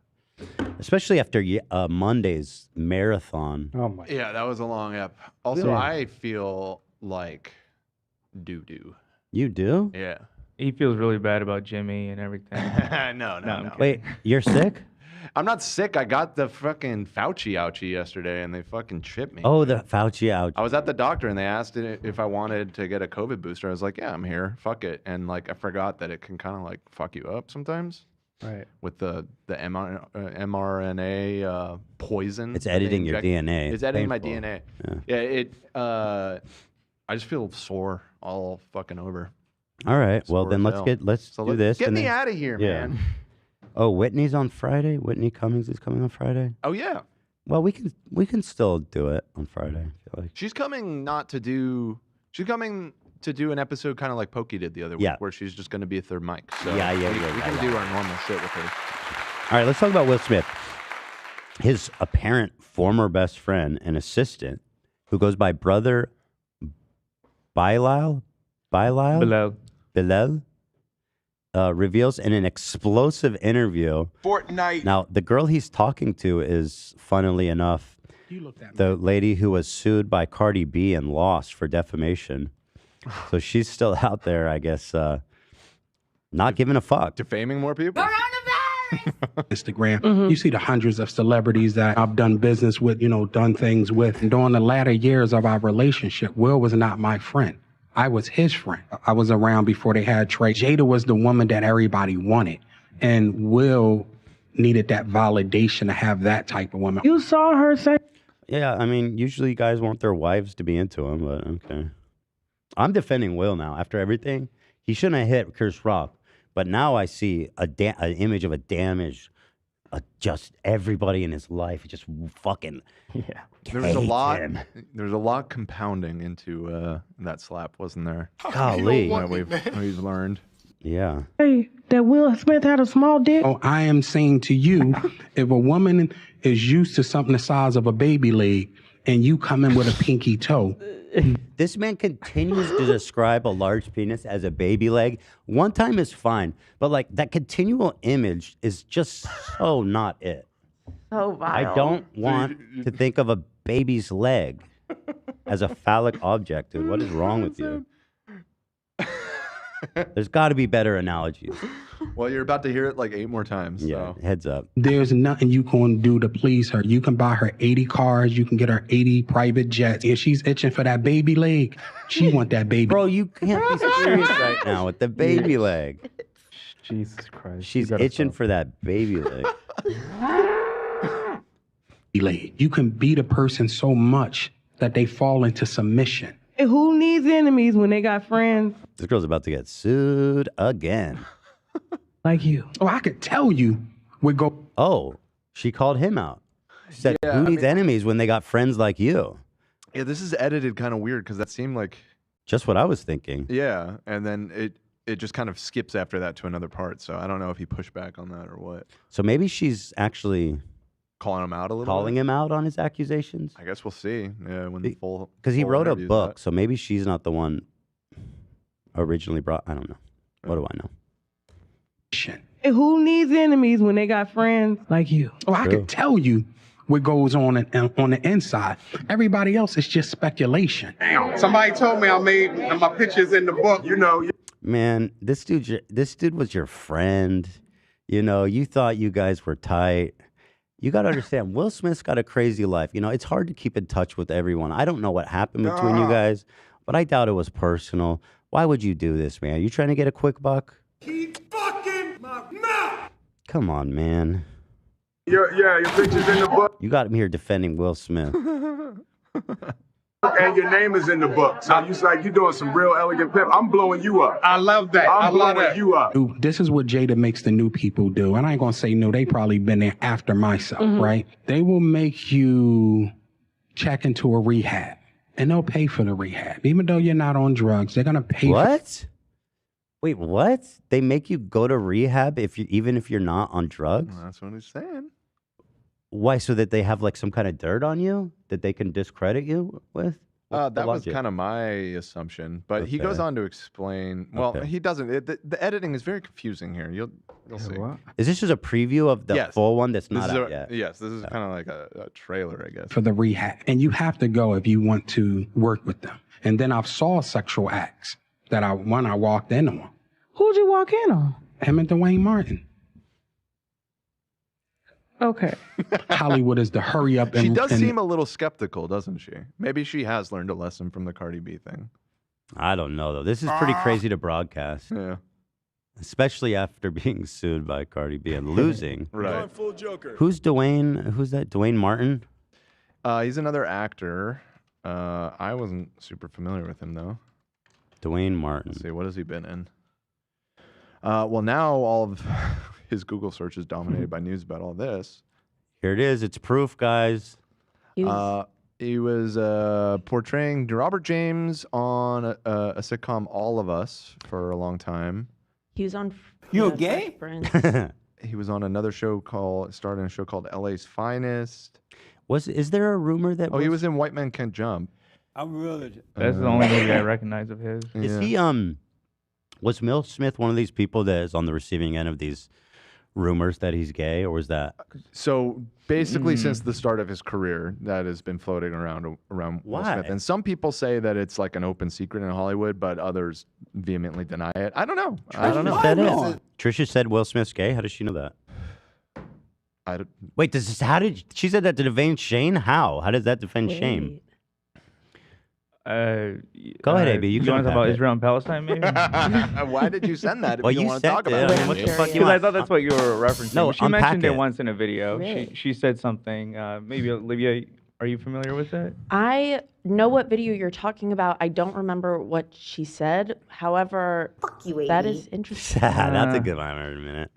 Especially after Monday's marathon. Oh my. Yeah, that was a long ep. Also, Yeah. I feel like doo-doo. You do? Yeah. He feels really bad about Jimmy and everything. No. Wait, you're sick? I'm not sick. I got the fucking Fauci ouchie yesterday, and they fucking tripped me. Oh, the Fauci out. I was at the doctor, and they asked if I wanted to get a COVID booster. I was like, yeah, I'm here. Fuck it. And like, I forgot that it can kind of like fuck you up sometimes. Right. With the mRNA poison. It's that they editing your inject. DNA. It's editing my Painful. DNA. Yeah. I just feel sore all fucking over. All right. Well, Sore then as let's hell. do let's this. Get and me then- out of here, yeah. man. Oh, Whitney's on Friday. Whitney Cummings is coming on Friday. Oh yeah. Well, we can still do it on Friday. I feel like. She's coming She's coming to do an episode kind of like Pokey did the other week, Yeah. where she's just going to be a third mic. So Yeah, we can yeah. do our normal shit with her. All right, let's talk about Will Smith. His apparent former best friend and assistant, who goes by Brother Bilal, reveals in an explosive interview. Fortnite. Now, the girl he's talking to is, funnily enough, the lady who was sued by Cardi B and lost for defamation. So she's still out there, I guess, not giving a fuck. Defaming more people? Instagram. You see the hundreds of celebrities that I've done business with, done things with. And during the latter years of our relationship, Will was not my friend. I was his friend. I was around before they had Trey. Jada was the woman that everybody wanted. And Will needed that validation to have that type of woman. You saw her say... Yeah, I mean, usually guys want their wives to be into him, but okay. I'm defending Will now. After everything, he shouldn't have hit Chris Rock. But now I see an image of a damaged, just everybody in his life just fucking There's a lot. him. There's a lot compounding into that slap, wasn't there? Golly. That we've learned. Yeah. Hey, that Will Smith had a small dick? Oh, I am saying to you, if a woman is used to something the size of a baby leg and you come in with a pinky toe. This man continues to describe a large penis as a baby leg. One time is fine, but like that continual image is just so not it. So vile. I don't want to think of a baby's leg as a phallic object, dude. What is wrong with you? There's got to be better analogies. Well, you're about to hear it like 8 more times. Yeah, so. heads up. There's nothing you can do to please her. You can buy her 80 cars. You can get her 80 private jets. If she's itching for that baby leg, she want that baby. Bro, you can't be serious right now with the baby leg. Jesus Christ. She's itching for that baby leg. You can beat a person so much that they fall into submission. And who needs enemies when they got friends? This girl's about to get sued again. Like you. Oh, I could tell you. Oh, she called him out. She said, Yeah, who needs enemies when they got friends like you? Yeah, this is edited kind of weird because that seemed like... Just what I was thinking. Yeah, and then it just kind of skips after that to another part. So I don't know if he pushed back on that or what. So maybe she's actually... Calling him out a little Calling bit? him out on his accusations? I guess we'll see. Yeah, when the full... Because he full wrote a interview's book, out. so maybe she's not the one originally brought... I don't know. What do I know? And who needs enemies when they got friends like you? Oh, I could tell you what goes on the inside. Everybody else is just speculation. Somebody told me I made my pictures in the book. Man, this dude was your friend. You thought you guys were tight. You got to understand, Will Smith's got a crazy life. It's hard to keep in touch with everyone. I don't know what happened between you guys, but I doubt it was personal. Why would you do this, man? Are you trying to get a quick buck? Keep fucking my mouth. Come on, man. Your picture's in the book, You got me here defending Will Smith. and your name is in the book. So you're doing some real elegant pimp. I'm blowing you up. I love that. I'm blowing you up. Dude, this is what Jada makes the new people do. And I ain't going to say no. They probably been there after myself, right? They will make you check into a rehab. And they'll pay for the rehab. Even though you're not on drugs, they're going to pay What? Wait, what? They make you go to rehab even if you're not on drugs? That's what he's saying. Why? So that they have like some kind of dirt on you that they can discredit you with? What's the That was logic? kind of my assumption, but he Okay. goes on to explain. Well, Okay. he doesn't. The editing is very confusing here. You'll see. Is this just a preview of the Yes. full one that's This not is out a- yet? Yes, this is kind of like a trailer, I guess. for the rehab. And you have to go if you want to work with them. And then I've saw sexual acts that I walked in on. Who'd you walk in on? Him and Dwayne Martin. Okay. Hollywood is the hurry up and She does and- seem a little skeptical, doesn't she? Maybe she has learned a lesson from the Cardi B thing. I don't know, though. This is pretty crazy to broadcast. Yeah. Especially after being sued by Cardi B and losing. Right. Full Joker. Who's Dwayne? Who's that? Dwayne Martin? He's another actor. I wasn't super familiar with him, though. Dwayne Martin. Let's see, what has he been in? Well, now all of his Google search is dominated by news about all this. Here it is. It's proof, guys. He was portraying Robert James on a sitcom All of Us for a long time. He was on. You Fresh gay? Prince. He was on another show starred in a show called LA's Finest. Is there a rumor that? Oh, he was in White Men Can't Jump. I'm really. That's the only movie I recognize of his. Is he was Will Smith one of these people that is on the receiving end of these rumors that he's gay, or was that? So basically, since the start of his career, that has been floating around Will Why? Smith. And some people say that it's like an open secret in Hollywood, but others vehemently deny it. I don't know. I don't know. Said it. Trisha said Will Smith's gay. How does she know that? Wait, she said that to defend Shane? How does that defend Shane? Go ahead, AB. You want to talk about Israel and Palestine, maybe? Why did you send that if you don't want to talk about it? What the fuck you Because I want? thought that's what you were referencing. No, she mentioned unpack it once in a video. Really? She said something. Maybe Olivia, are you familiar with it? I know what video you're talking about. I don't remember what she said. However, that is interesting. That's a good line in a minute.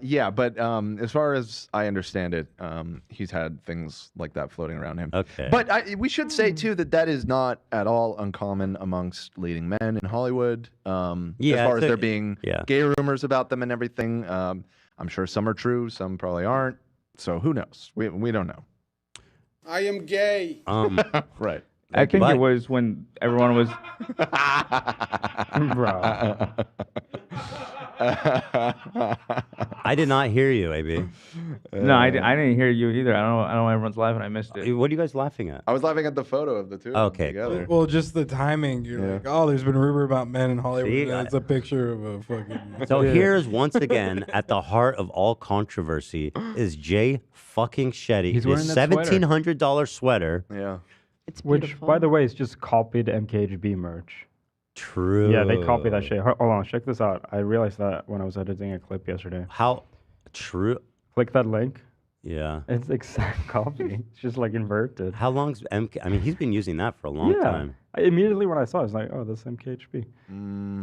Yeah, but as far as I understand it, he's had things like that floating around him. Okay. But we should say, too, that is not at all uncommon amongst leading men in Hollywood. As far as there being gay rumors about them and everything. I'm sure some are true, some probably aren't. So who knows? We don't know. I am gay. Right. I think it was when everyone was... Bro. I did not hear you, AB. No, I didn't hear you either. I don't know why everyone's laughing. I missed it. What are you guys laughing at? I was laughing at the photo of the two of them together. Well, just the timing. You're like, oh, there's been rumor about men in Hollywood. See, That's a picture of a fucking. So here's once again at the heart of all controversy is Jay fucking Shetty. He's wearing his that sweater. $1,700 sweater. Yeah. It's Which, by the way, is just copied MKHB merch. True. Yeah, they copied that shit. Hold on, check this out. I realized that when I was editing a clip yesterday. How true? Click that link. Yeah. It's exact copy. It's just like inverted. How long's MK? I mean, he's been using that for a long time. Immediately when I saw it, I was like, oh, that's MKHB.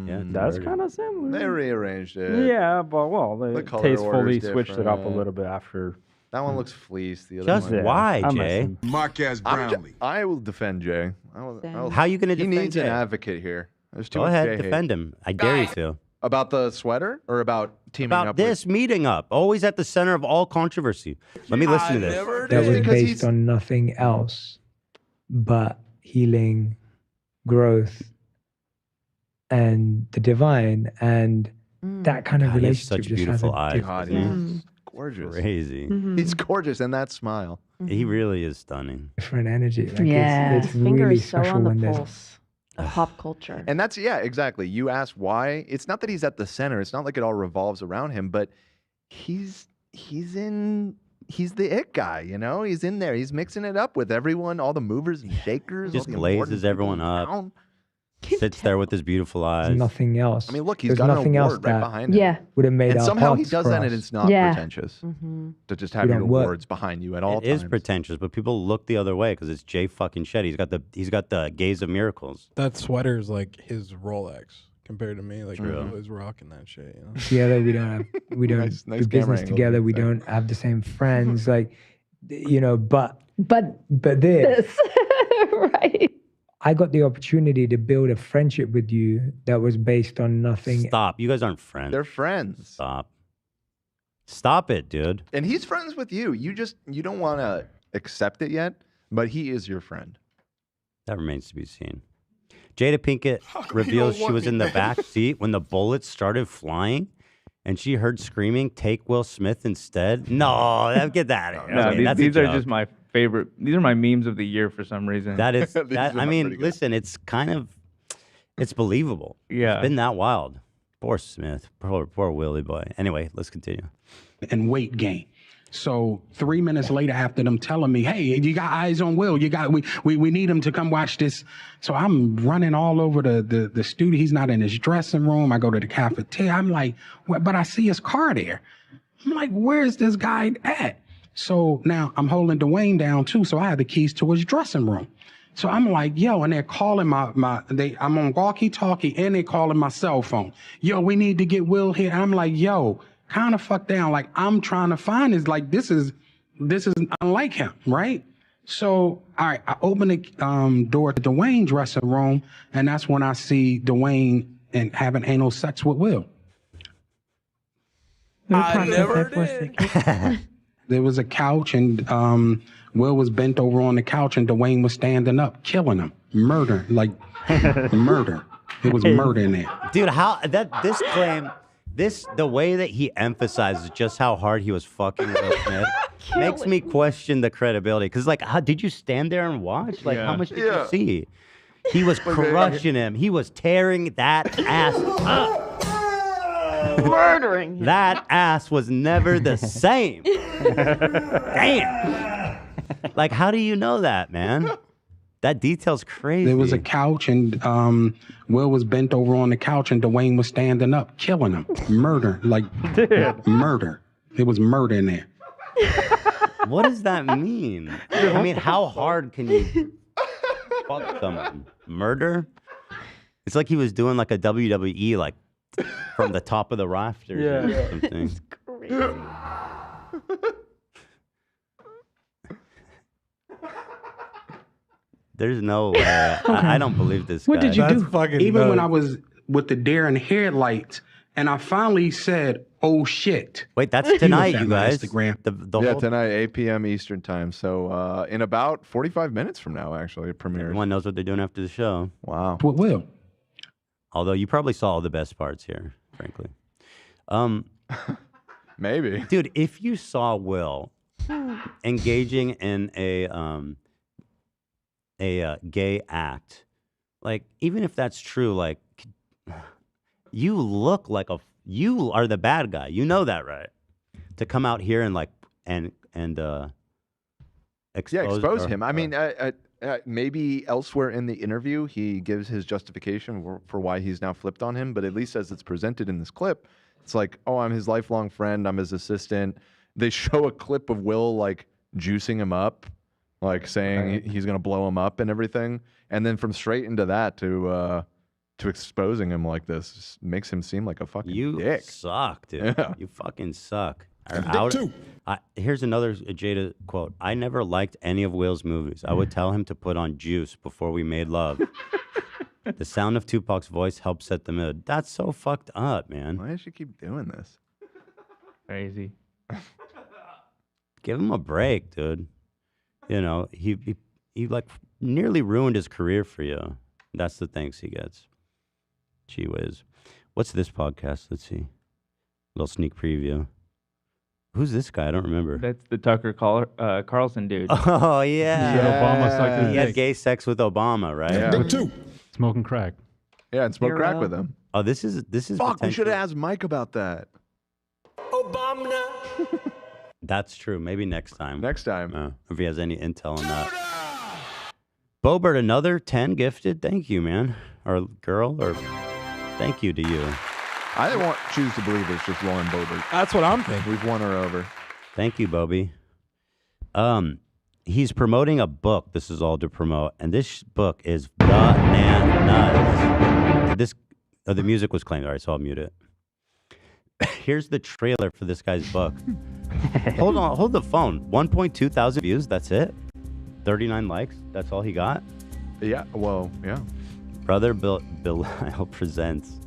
Yeah, That's kind of similar. They rearranged it. Yeah, but they The color order's tastefully switched it up a different. little bit after. That one looks fleeced. The other Just one. why, I'm Jay? messing. Marquez Brownlee. I will defend Jay. How you gonna He defend needs Jay? an advocate here. There's too Go much ahead, Jay hate. defend him. I dare you to. About the sweater or about teaming About up this meeting up, always at the center of all controversy. Let me listen to this. That was based on nothing else but healing, growth, and the divine, and that kind of God, he has relationship such just beautiful hasn't. eyes. God, doesn't he? he's gorgeous. Crazy. He's gorgeous, and that smile. He really is stunning. Different energy. Like Yeah, it's his finger really is so special on the when there's pulse of pop culture. And that's exactly. You asked why. It's not that he's at the center. It's not like it all revolves around him, but he's the it guy, you know? He's in there. He's mixing it up with everyone, all the movers and shakers. Just all the important glazes people everyone in up. town. Sits there with his beautiful eyes. nothing else. I mean, look, he's There's got an nothing else award right that behind him. would have made And our somehow he paths does that, and cross. it's not Yeah. pretentious to just We have your don't work. awards behind you at all It is times. pretentious, but people look the other way because it's Jay fucking Shetty. He's got the gaze of miracles. That sweater is like his Rolex compared to me. Like True. I'm always rocking that shit. You know? Together we don't Nice do camera business angle. together. We don't have the same friends. Like, but this. Right. I got the opportunity to build a friendship with you that was based on nothing. Stop. You guys aren't friends. They're friends. Stop it, dude. And he's friends with you. You don't want to accept it yet, but he is your friend. That remains to be seen. Jada Pinkett reveals she was in the back seat when the bullets started flying, and she heard screaming, "Take Will Smith instead." No, get that out of here. No, Okay, that's a these are joke. just my favorite. These are my memes of the year for some reason. That is. I mean, listen, it's believable. Yeah. It's been that wild. Poor Smith. Poor Willie boy. Anyway, let's continue. And weight gain. So 3 minutes later, after them telling me, "Hey, you got eyes on Will. We need him to come watch this." So I'm running all over the studio. He's not in his dressing room. I go to the cafeteria. I'm like, but I see his car there. I'm like, where's this guy at? So now I'm holding Dwayne down too. So I have the keys to his dressing room. So I'm like, yo, and they're calling I'm on walkie-talkie and they're calling my cell phone. Yo, we need to get Will here. I'm like, yo, kind of fuck down. Like, I'm trying to find this is unlike him, right? So, all right, I open the door to Dwayne's dressing room, and that's when I see Dwayne and having anal sex with Will. I never did. There was a couch, and Will was bent over on the couch, and Dwayne was standing up, killing him, murder. It was murder in there. Dude, the way that he emphasizes just how hard he was fucking Will Smith makes me question the credibility. Because, like, did you stand there and watch? Like, how much did you see? He was crushing him. He was tearing that ass up. Murdering him. That ass was never the same. Damn. Like, how do you know that, man? That detail's crazy. There was a couch, and Will was bent over on the couch, and Dwayne was standing up, killing him. Murder. Like, murder. There was murder in there. What does that mean? I mean, how hard can you fuck someone? Murder? It's like he was doing like a WWE, like from the top of the rafters or something. It's crazy. There's no way. I don't believe this guy. What did you do? Even when I was with the deer and headlights, and I finally said, "Oh shit!" Wait, that's tonight, you guys. Instagram. Yeah, tonight, 8 p.m. Eastern time. So in about 45 minutes from now, actually, it premieres. Everyone knows what they're doing after the show. Wow. What will? Although you probably saw all the best parts here, frankly. Maybe. Dude, if you saw Will engaging in a gay act, like, even if that's true, like, you look like you are the bad guy. You know that, right? To come out here and like and expose him. I mean, maybe elsewhere in the interview he gives his justification for why he's now flipped on him, but at least as it's presented in this clip, it's like, oh, I'm his lifelong friend, I'm his assistant. They show a clip of Will like juicing him up, like saying he's gonna blow him up and everything, and then from straight into that to exposing him like this just makes him seem like a fucking dick. Suck, dude. Yeah. You fucking suck. too. Here's another Jada quote. I never liked any of Will's movies. I would tell him to put on Juice before we made love. The sound of Tupac's voice helped set the mood. That's so fucked up, man. Why does she keep doing this? Crazy. Give him a break, dude. You know, he like nearly ruined his career for you. That's the thanks he gets. Gee whiz. What's this podcast? Let's see. Little sneak preview. Who's this guy? I don't remember. That's the Tucker Carlson dude. Oh, yeah. Obama sucked his He had dick. gay sex with Obama, right? Yeah. Smoking crack. Yeah, and smoke crack with him. Oh, this is Fuck, we should potentially- have asked Mike about that. That's true. Maybe next time. Next time. If he has any intel on that. Bobert, another 10 gifted. Thank you, man. Or girl, or thank you to you. I didn't choose to believe it's just Lauren Boebert. That's what I'm thinking. We've won her over. Thank you, Bobby. He's promoting a book. This is all to promote. And this book is bananas. The music was claimed. All right, so I'll mute it. Here's the trailer for this guy's book. Hold the phone. 1.2 thousand views. That's it. 39 likes. That's all he got. Yeah. Well, yeah. Brother Belial presents.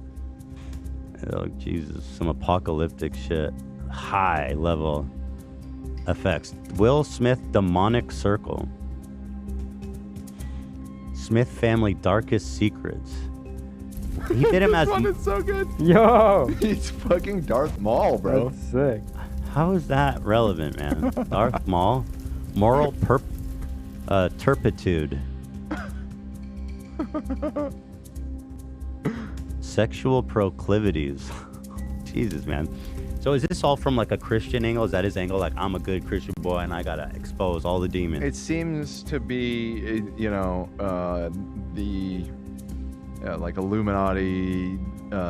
Oh, Jesus. Some apocalyptic shit. High level effects. Will Smith Demonic Circle. Smith Family Darkest Secrets. He did him as. This one is so good. Yo. He's fucking Darth Maul, bro. That's sick. How is that relevant, man? Darth Maul? Moral turpitude. Sexual proclivities. Jesus, man. So is this all from like a Christian angle? Is that his angle? Like, I'm a good Christian boy and I gotta expose all the demons. It seems to be, like Illuminati,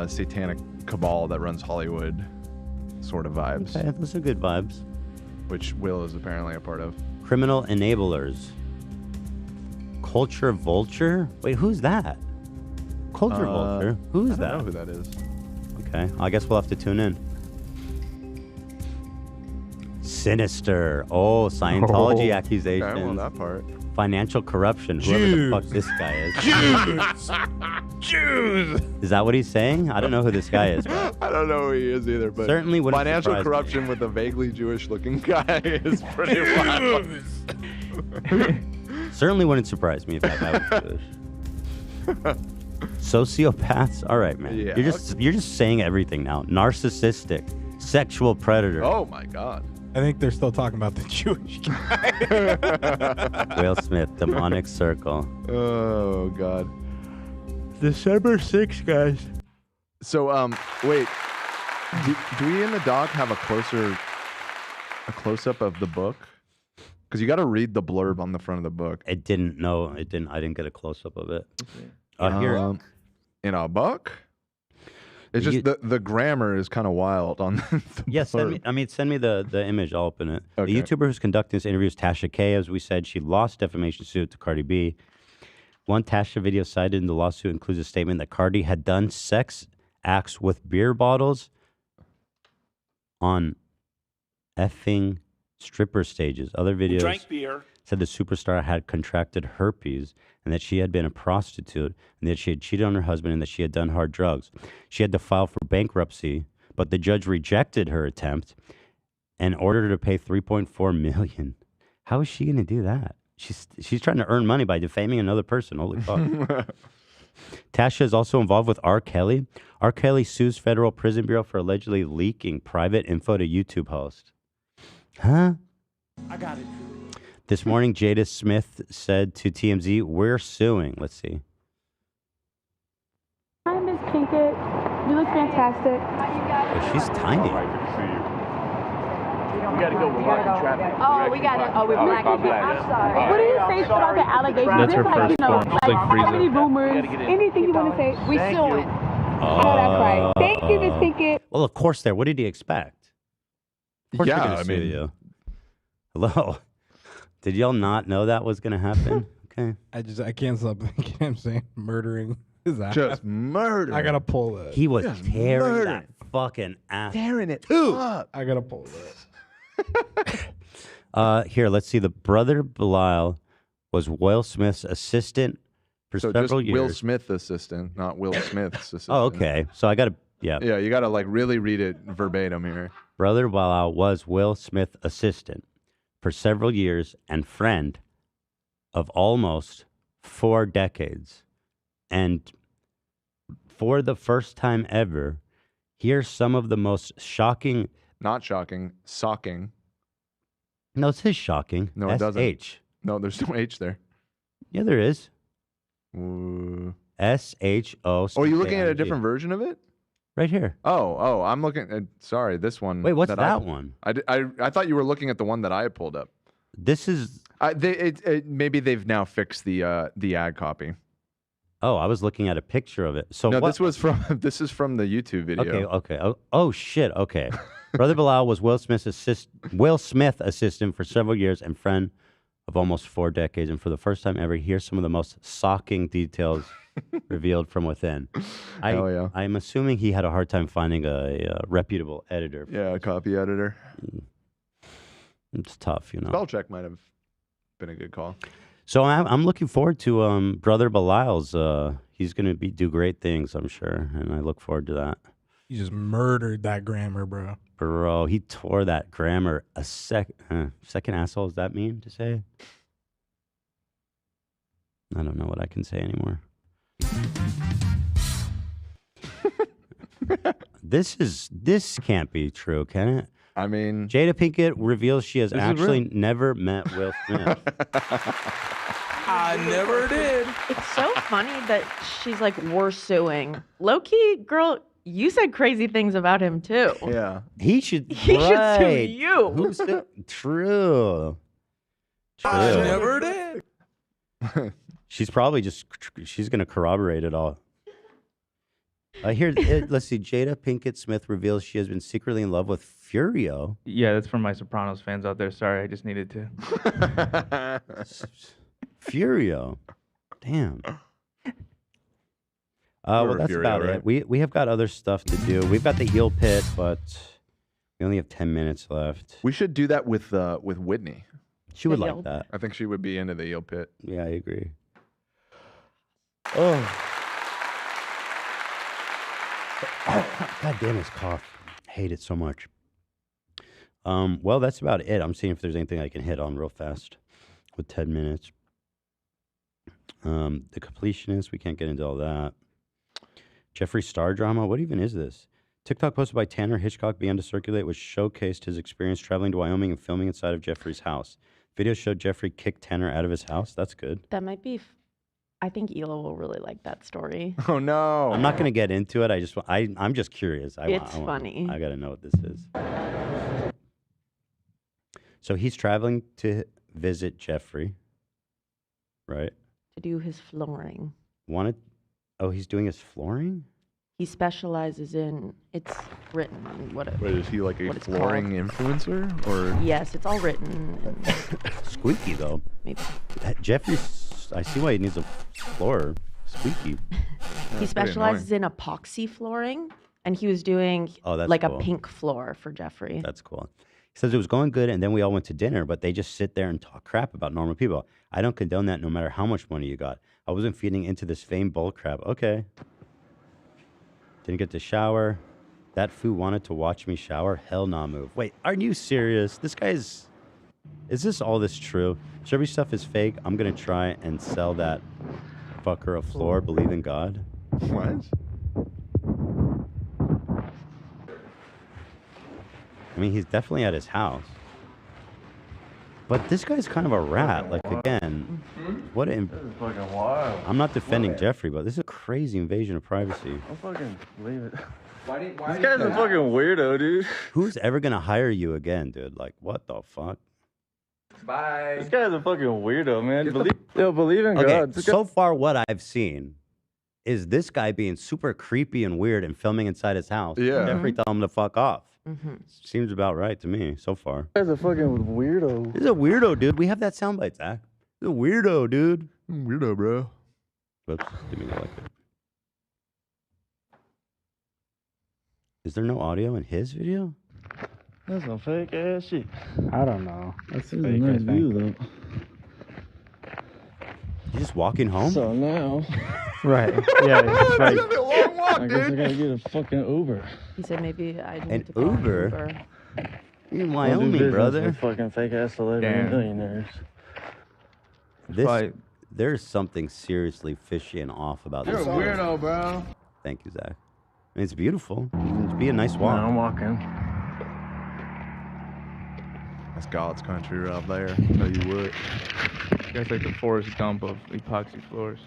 satanic cabal that runs Hollywood sort of vibes. Okay, those are good vibes. Which Will is apparently a part of. Criminal enablers. Culture vulture? Wait, who's that? Culture vulture? Who's that? I don't know who that is. Okay, I guess we'll have to tune in. Sinister. Oh, Scientology accusation. Okay, well, that part. Financial corruption. Whoever the fuck this guy is. Jews! Is that what he's saying? I don't know who this guy is. Bro. I don't know who he is either, but Certainly wouldn't financial surprise me. corruption with a vaguely Jewish-looking guy is pretty wild. Certainly wouldn't surprise me if that guy was Jewish. Sociopaths? All right, man. Yeah, You're just saying everything now. Narcissistic. Sexual predator. Oh, my God. I think they're still talking about the Jewish guy. Will Smith, Demonic Circle. Oh, God. December 6th, guys. So, wait. Do we in the doc have a close-up of the book? Because you got to read the blurb on the front of the book. It didn't. No, it didn't. I didn't get a close-up of it. Here. In a book? It's just the grammar is kind of wild on the Yes, blurb. send me the image. I'll open it. Okay. The YouTuber who's conducting this interview is Tasha K. As we said, she lost defamation suit to Cardi B. One Tasha video cited in the lawsuit includes a statement that Cardi had done sex acts with beer bottles on effing stripper stages. Other videos Drank beer. said the superstar had contracted herpes and that she had been a prostitute and that she had cheated on her husband and that she had done hard drugs. She had to file for bankruptcy, but the judge rejected her attempt and ordered her to pay $3.4 million. How is she going to do that? She's trying to earn money by defaming another person. Holy fuck. Tasha is also involved with R. Kelly. R. Kelly sues Federal Prison Bureau for allegedly leaking private info to YouTube host. Huh? I got it. This morning, Jada Smith said to TMZ, "We're suing." Let's see. Hi, Miss Pinkett. You look fantastic. Oh, she's tiny. We gotta go. We're blocking traffic. Oh, we got it. Oh, we're blacking it. I'm sorry. What do you say about the allegations? That's her It's like, first form. She's like so many freezing. rumors. Anything you want to say? We suing. Oh, that's right. Thank you, Miss Pinkett. Well, of course there. What did he expect? Of course Yeah, they're gonna I sue mean- you. Hello? Did y'all not know that was going to happen? Okay. I can't stop thinking I'm saying murdering his ass. Just murder. I gotta pull that. He was Just tearing murder. that fucking ass. Tearing it up. I gotta pull that. Here, let's see. The brother Belial was Will Smith's assistant for So several just years. Will Smith assistant, not Will Smith's assistant. Oh, okay. So I got to, yeah. Yeah, you got to like really read it verbatim here. Brother Belial was Will Smith assistant for several years and friend of almost 4 decades. And for the first time ever, here's some of the most shocking. Not shocking, socking. No, it says shocking. No, it doesn't. S-H. No, there's no H there. Yeah, there is. Ooh. S-H-O. Oh, are you looking at a different version of it? Right here. Oh, I'm looking at, sorry, this one. Wait, what's I- that one? I thought you were looking at the one that I had pulled up. This is. Maybe they've now fixed the ad copy. Oh, I was looking at a picture of it. So No, what? this is from the YouTube video. Okay. Oh shit. Okay. Brother Bilal was Will Smith assistant for several years and friend of almost 4 decades. And for the first time ever, here's some of the most shocking details revealed from within. Hell yeah. I'm assuming he had a hard time finding a reputable editor. Yeah, a copy editor. It's tough, you know. Spell check might have been a good call. So I'm looking forward to Brother Bilal's. He's going to do great things, I'm sure, and I look forward to that. You just murdered that grammar, bro. Bro, he tore that grammar a second asshole. Does that mean to say? I don't know what I can say anymore. This can't be true, can it? I mean, Jada Pinkett reveals she has This is actually real. never met Will Smith. I never did. It's so funny that she's like, we're suing. Low key, girl, you said crazy things about him too. Yeah. He should. He should sue right. you. Who's true? I True. never did. She's probably she's going to corroborate it all. Let's see. Jada Pinkett Smith reveals she has been secretly in love with Furio. Yeah, that's for my Sopranos fans out there. Sorry, I just needed to. Furio. Damn. You're Well, a that's Furio, about right? it. We have got other stuff to do. We've got the eel pit, but we only have 10 minutes left. We should do that with Whitney. She would like that. I think she would be into the eel pit. Yeah, I agree. Oh. God damn this cough. I hate it so much. Well, that's about it. I'm seeing if there's anything I can hit on real fast with 10 minutes. The completionist, we can't get into all that. Jeffree Star drama, what even is this? TikTok posted by Tanner Hitchcock began to circulate, which showcased his experience traveling to Wyoming and filming inside of Jeffree's house. Video showed Jeffree kick Tanner out of his house. That's good. That might be. I think Ela will really like that story. Oh no! I'm not gonna get into it. I'm just curious. It's funny. I gotta know what this is. So he's traveling to visit Jeffrey, right? To do his flooring. He's doing his flooring? He specializes in, it's written on what it Wait, is he like a what it's flooring called. influencer? Or Yes, it's all written. And Squeaky, though. Maybe. Jeffrey's, I see why he needs a floor. Squeaky. He specializes in epoxy flooring, and he was doing that's like cool. a pink floor for Jeffrey. That's cool. He says it was going good, and then we all went to dinner, but they just sit there and talk crap about normal people. I don't condone that no matter how much money you got. I wasn't feeding into this fame bull crap. Okay. Didn't get to shower. That fool wanted to watch me shower. Hell nah move. Wait, are you serious? This guy's... Is this all this true? Every stuff is fake. I'm going to try and sell that fucker a floor. Believe in God. What? I mean, he's definitely at his house. But this guy's kind of a rat. Like, again, what This is fucking wild. I'm not defending Jeffrey, but this is a crazy invasion of privacy. I'll fucking leave it. Why This guy's a fucking weirdo, dude. Who's ever going to hire you again, dude? Like, what the fuck? Bye. This guy's a fucking weirdo, man. Believe in Okay, God. This guy- so far what I've seen is this guy being super creepy and weird and filming inside his house. Yeah. Jeffrey tell him to fuck off. Mm-hmm. Seems about right to me so far. This guy's a fucking weirdo. This is a weirdo, dude. We have that soundbite, Zach. This is a weirdo, dude. Weirdo, bro. Whoops, didn't mean to like it. Is there no audio in his video? That's some fake ass shit. I don't know. That's This is fake, a I nice think. view, though. You just walking home? So now, Right. Yeah. It's like, a long walk, I guess I dude. gotta get a fucking Uber. He said maybe I need An to call an Uber? Uber. You in I'll do Wyoming, business brother. with fucking fake ass celebrity Damn. millionaires. There's something seriously fishy and off about You're this. a weirdo, bro. Thank you, Zach. I mean, it's beautiful. It'd be a nice Nah, walk. I'm walking. That's God's country right there. Tell you what. That's like the Forrest Gump of epoxy floors.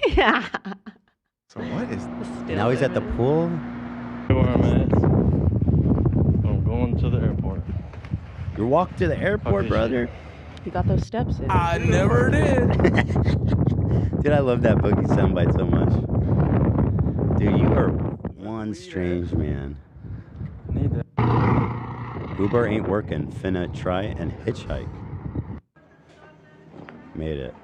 Yeah. So what is Now he's at the pool. Where I'm at. I'm going to the airport. You're walking to the airport, brother. You got those steps in. I never did. Dude, I love that Boogie soundbite so much. Dude, you are one strange man. Need that. Uber ain't working. Finna try and hitchhike. Made it.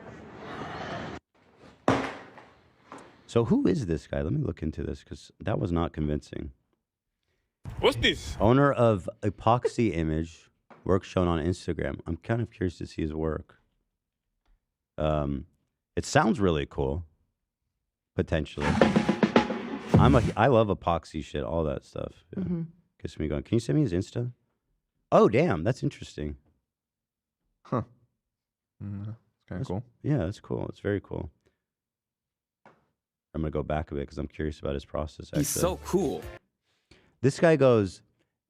So who is this guy? Let me look into this because that was not convincing. What's this? Owner of Epoxy Image. Work shown on Instagram. I'm kind of curious to see his work. It sounds really cool. Potentially. I love epoxy shit, all that stuff. Yeah. Mm-hmm. Gets me going. Can you send me his Insta? Oh, damn, that's interesting. Huh. It's kind of cool. Yeah, that's cool. It's very cool. I'm gonna go back a bit because I'm curious about his process. Actually. He's so cool. This guy goes.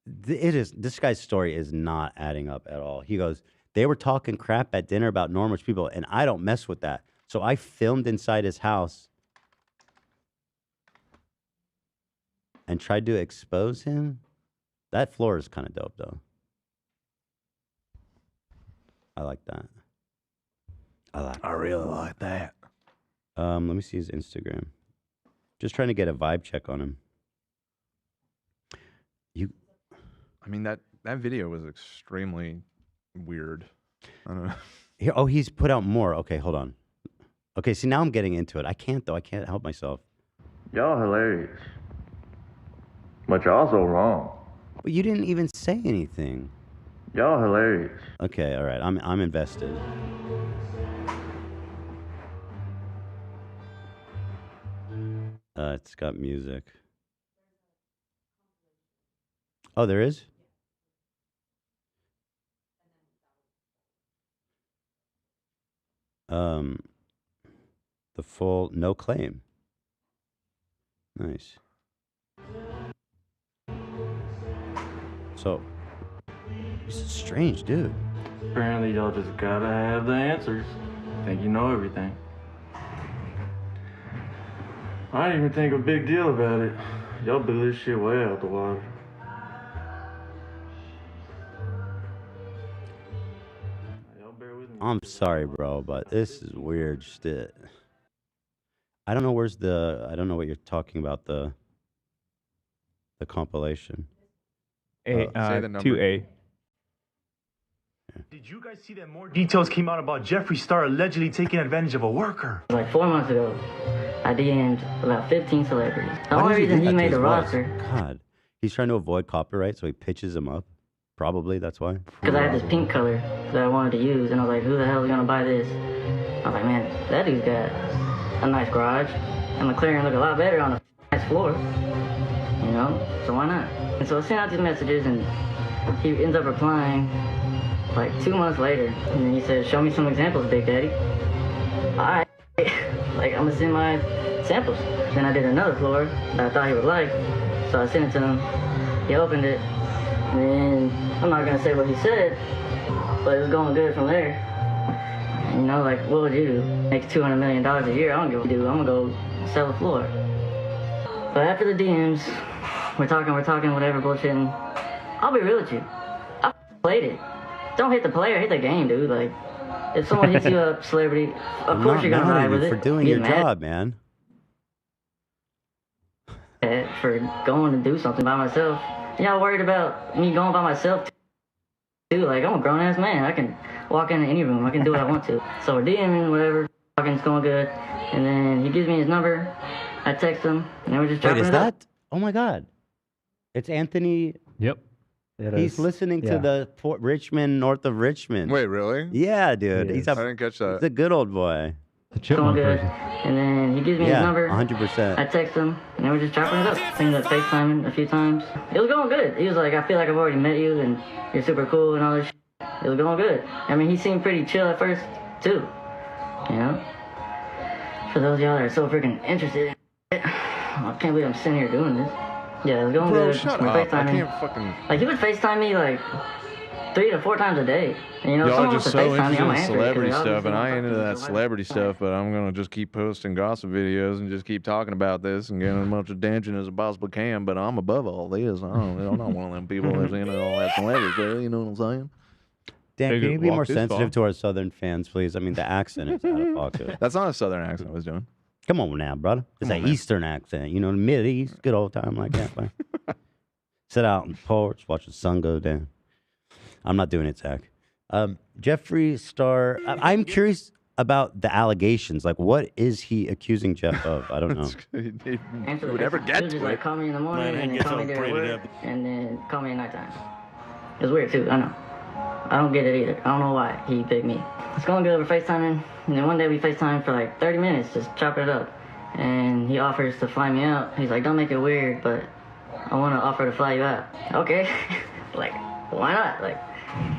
This guy's story is not adding up at all. He goes, they were talking crap at dinner about normal people, and I don't mess with that. So I filmed inside his house and tried to expose him. That floor is kind of dope, though. I like that. I really like that. Let me see his Instagram. Just trying to get a vibe check on him. I mean, that video was extremely weird. I don't know. Here, oh, he's put out more. Okay, hold on. Okay, see, now I'm getting into it. I can't, though. I can't help myself. Y'all hilarious. But y'all so wrong. But you didn't even say anything. Y'all hilarious. Okay, all right. I'm invested. It's got music. Oh, there is? The full no claim. Nice. So, he's a strange dude. Apparently y'all just gotta have the answers. Think you know everything. I didn't even think a big deal about it. Y'all blew this shit way out the water. I'm sorry, bro, but this is weird shit. I don't know where's the. I don't know what you're talking about. The compilation. Say the number. 2A. Did you guys see that more details came out about Jeffree Star allegedly taking advantage of a worker? Like 4 months ago, I DM'd about 15 celebrities. The Why only does he reason do he that to made his the boys? roster, God, he's trying to avoid copyright, so he pitches them up. Probably that's why. because I had this pink color that I wanted to use, and I was like, who the hell is gonna buy this? I was like, man, that dude's got a nice garage, and the clearing look a lot better on a nice floor, you know? So why not? And so I sent out these messages, and he ends up replying like 2 months later, and then he says, show me some examples, Big Daddy. Alright, like I'm gonna send my samples. Then I did another floor that I thought he would like, so I sent it to him. He opened it, and I'm not gonna say what he said, but it was going good from there. And, you know, like, what would you do? Make $200 million a year, I don't give a do. I'm gonna go sell a floor. But after the DMs, we're talking, whatever, bullshitting. I'll be real with you. I played it. Don't hit the player, hit the game, dude. Like, if someone hits you up, celebrity, of course you're gonna ride with it. For doing Get your mad job, man. for going to do something by myself. Y'all worried about me going by myself too? Like, I'm a grown ass man. I can walk into any room. I can do what I want to. So we're DMing, whatever. Talking, it's going good. And then he gives me his number. I text him, and then we're just Wait, chopping is it up. that? Oh my God, it's Anthony. Yep. He's listening to the Fort Richmond, north of Richmond. Wait, really? Yeah, dude. He He's is. I didn't catch that. He's a good old boy. The Going good. And then he gives me his number. 100%. I text him, and then we're just chopping it up. Ended up FaceTiming a few times. It was going good. He was like, I feel like I've already met you, and you're super cool and all this shit. It was going good. I mean, he seemed pretty chill at first, too. You know? For those of y'all that are so freaking interested in it, I can't believe I'm sitting here doing this. Yeah, it was going Bro, good. shut We're up. I FaceTiming. can't fucking... Like, he would FaceTime me, like, 3 to 4 times a day. And, you know, Y'all someone are wants just to so FaceTime me, interested I'm in answering. celebrity stuff, and I ain't into that celebrity stuff, but I'm going to just keep posting gossip videos and just keep talking about this and getting as much attention as I possibly can, but I'm above all this. I'm not one of them people that's into all that celebrity stuff, you know what I'm saying? Dan, can you be more sensitive to our southern fans, please? I mean, the accent is out of pocket. That's not a southern accent I was doing. Come on now, brother. It's an eastern accent. You know, the Mid-East. Good old time like that, man. Sit out on the porch, watch the sun go down. I'm not doing it, Zach. Jeffree Star, I'm curious about the allegations. Like, what is he accusing Jeff of? I don't know. Answer the would ever text. get He was to just like, it. call me in the morning, Man, and then get call me so during pretty work, and then call me at nighttime. It was weird, too. I know. I don't get it either. I don't know why he picked me. It's going good. We're FaceTiming, and then one day we FaceTime for like 30 minutes, just chopping it up. And he offers to fly me out. He's like, don't make it weird, but I want to offer to fly you out. Okay. Like, why not? Like,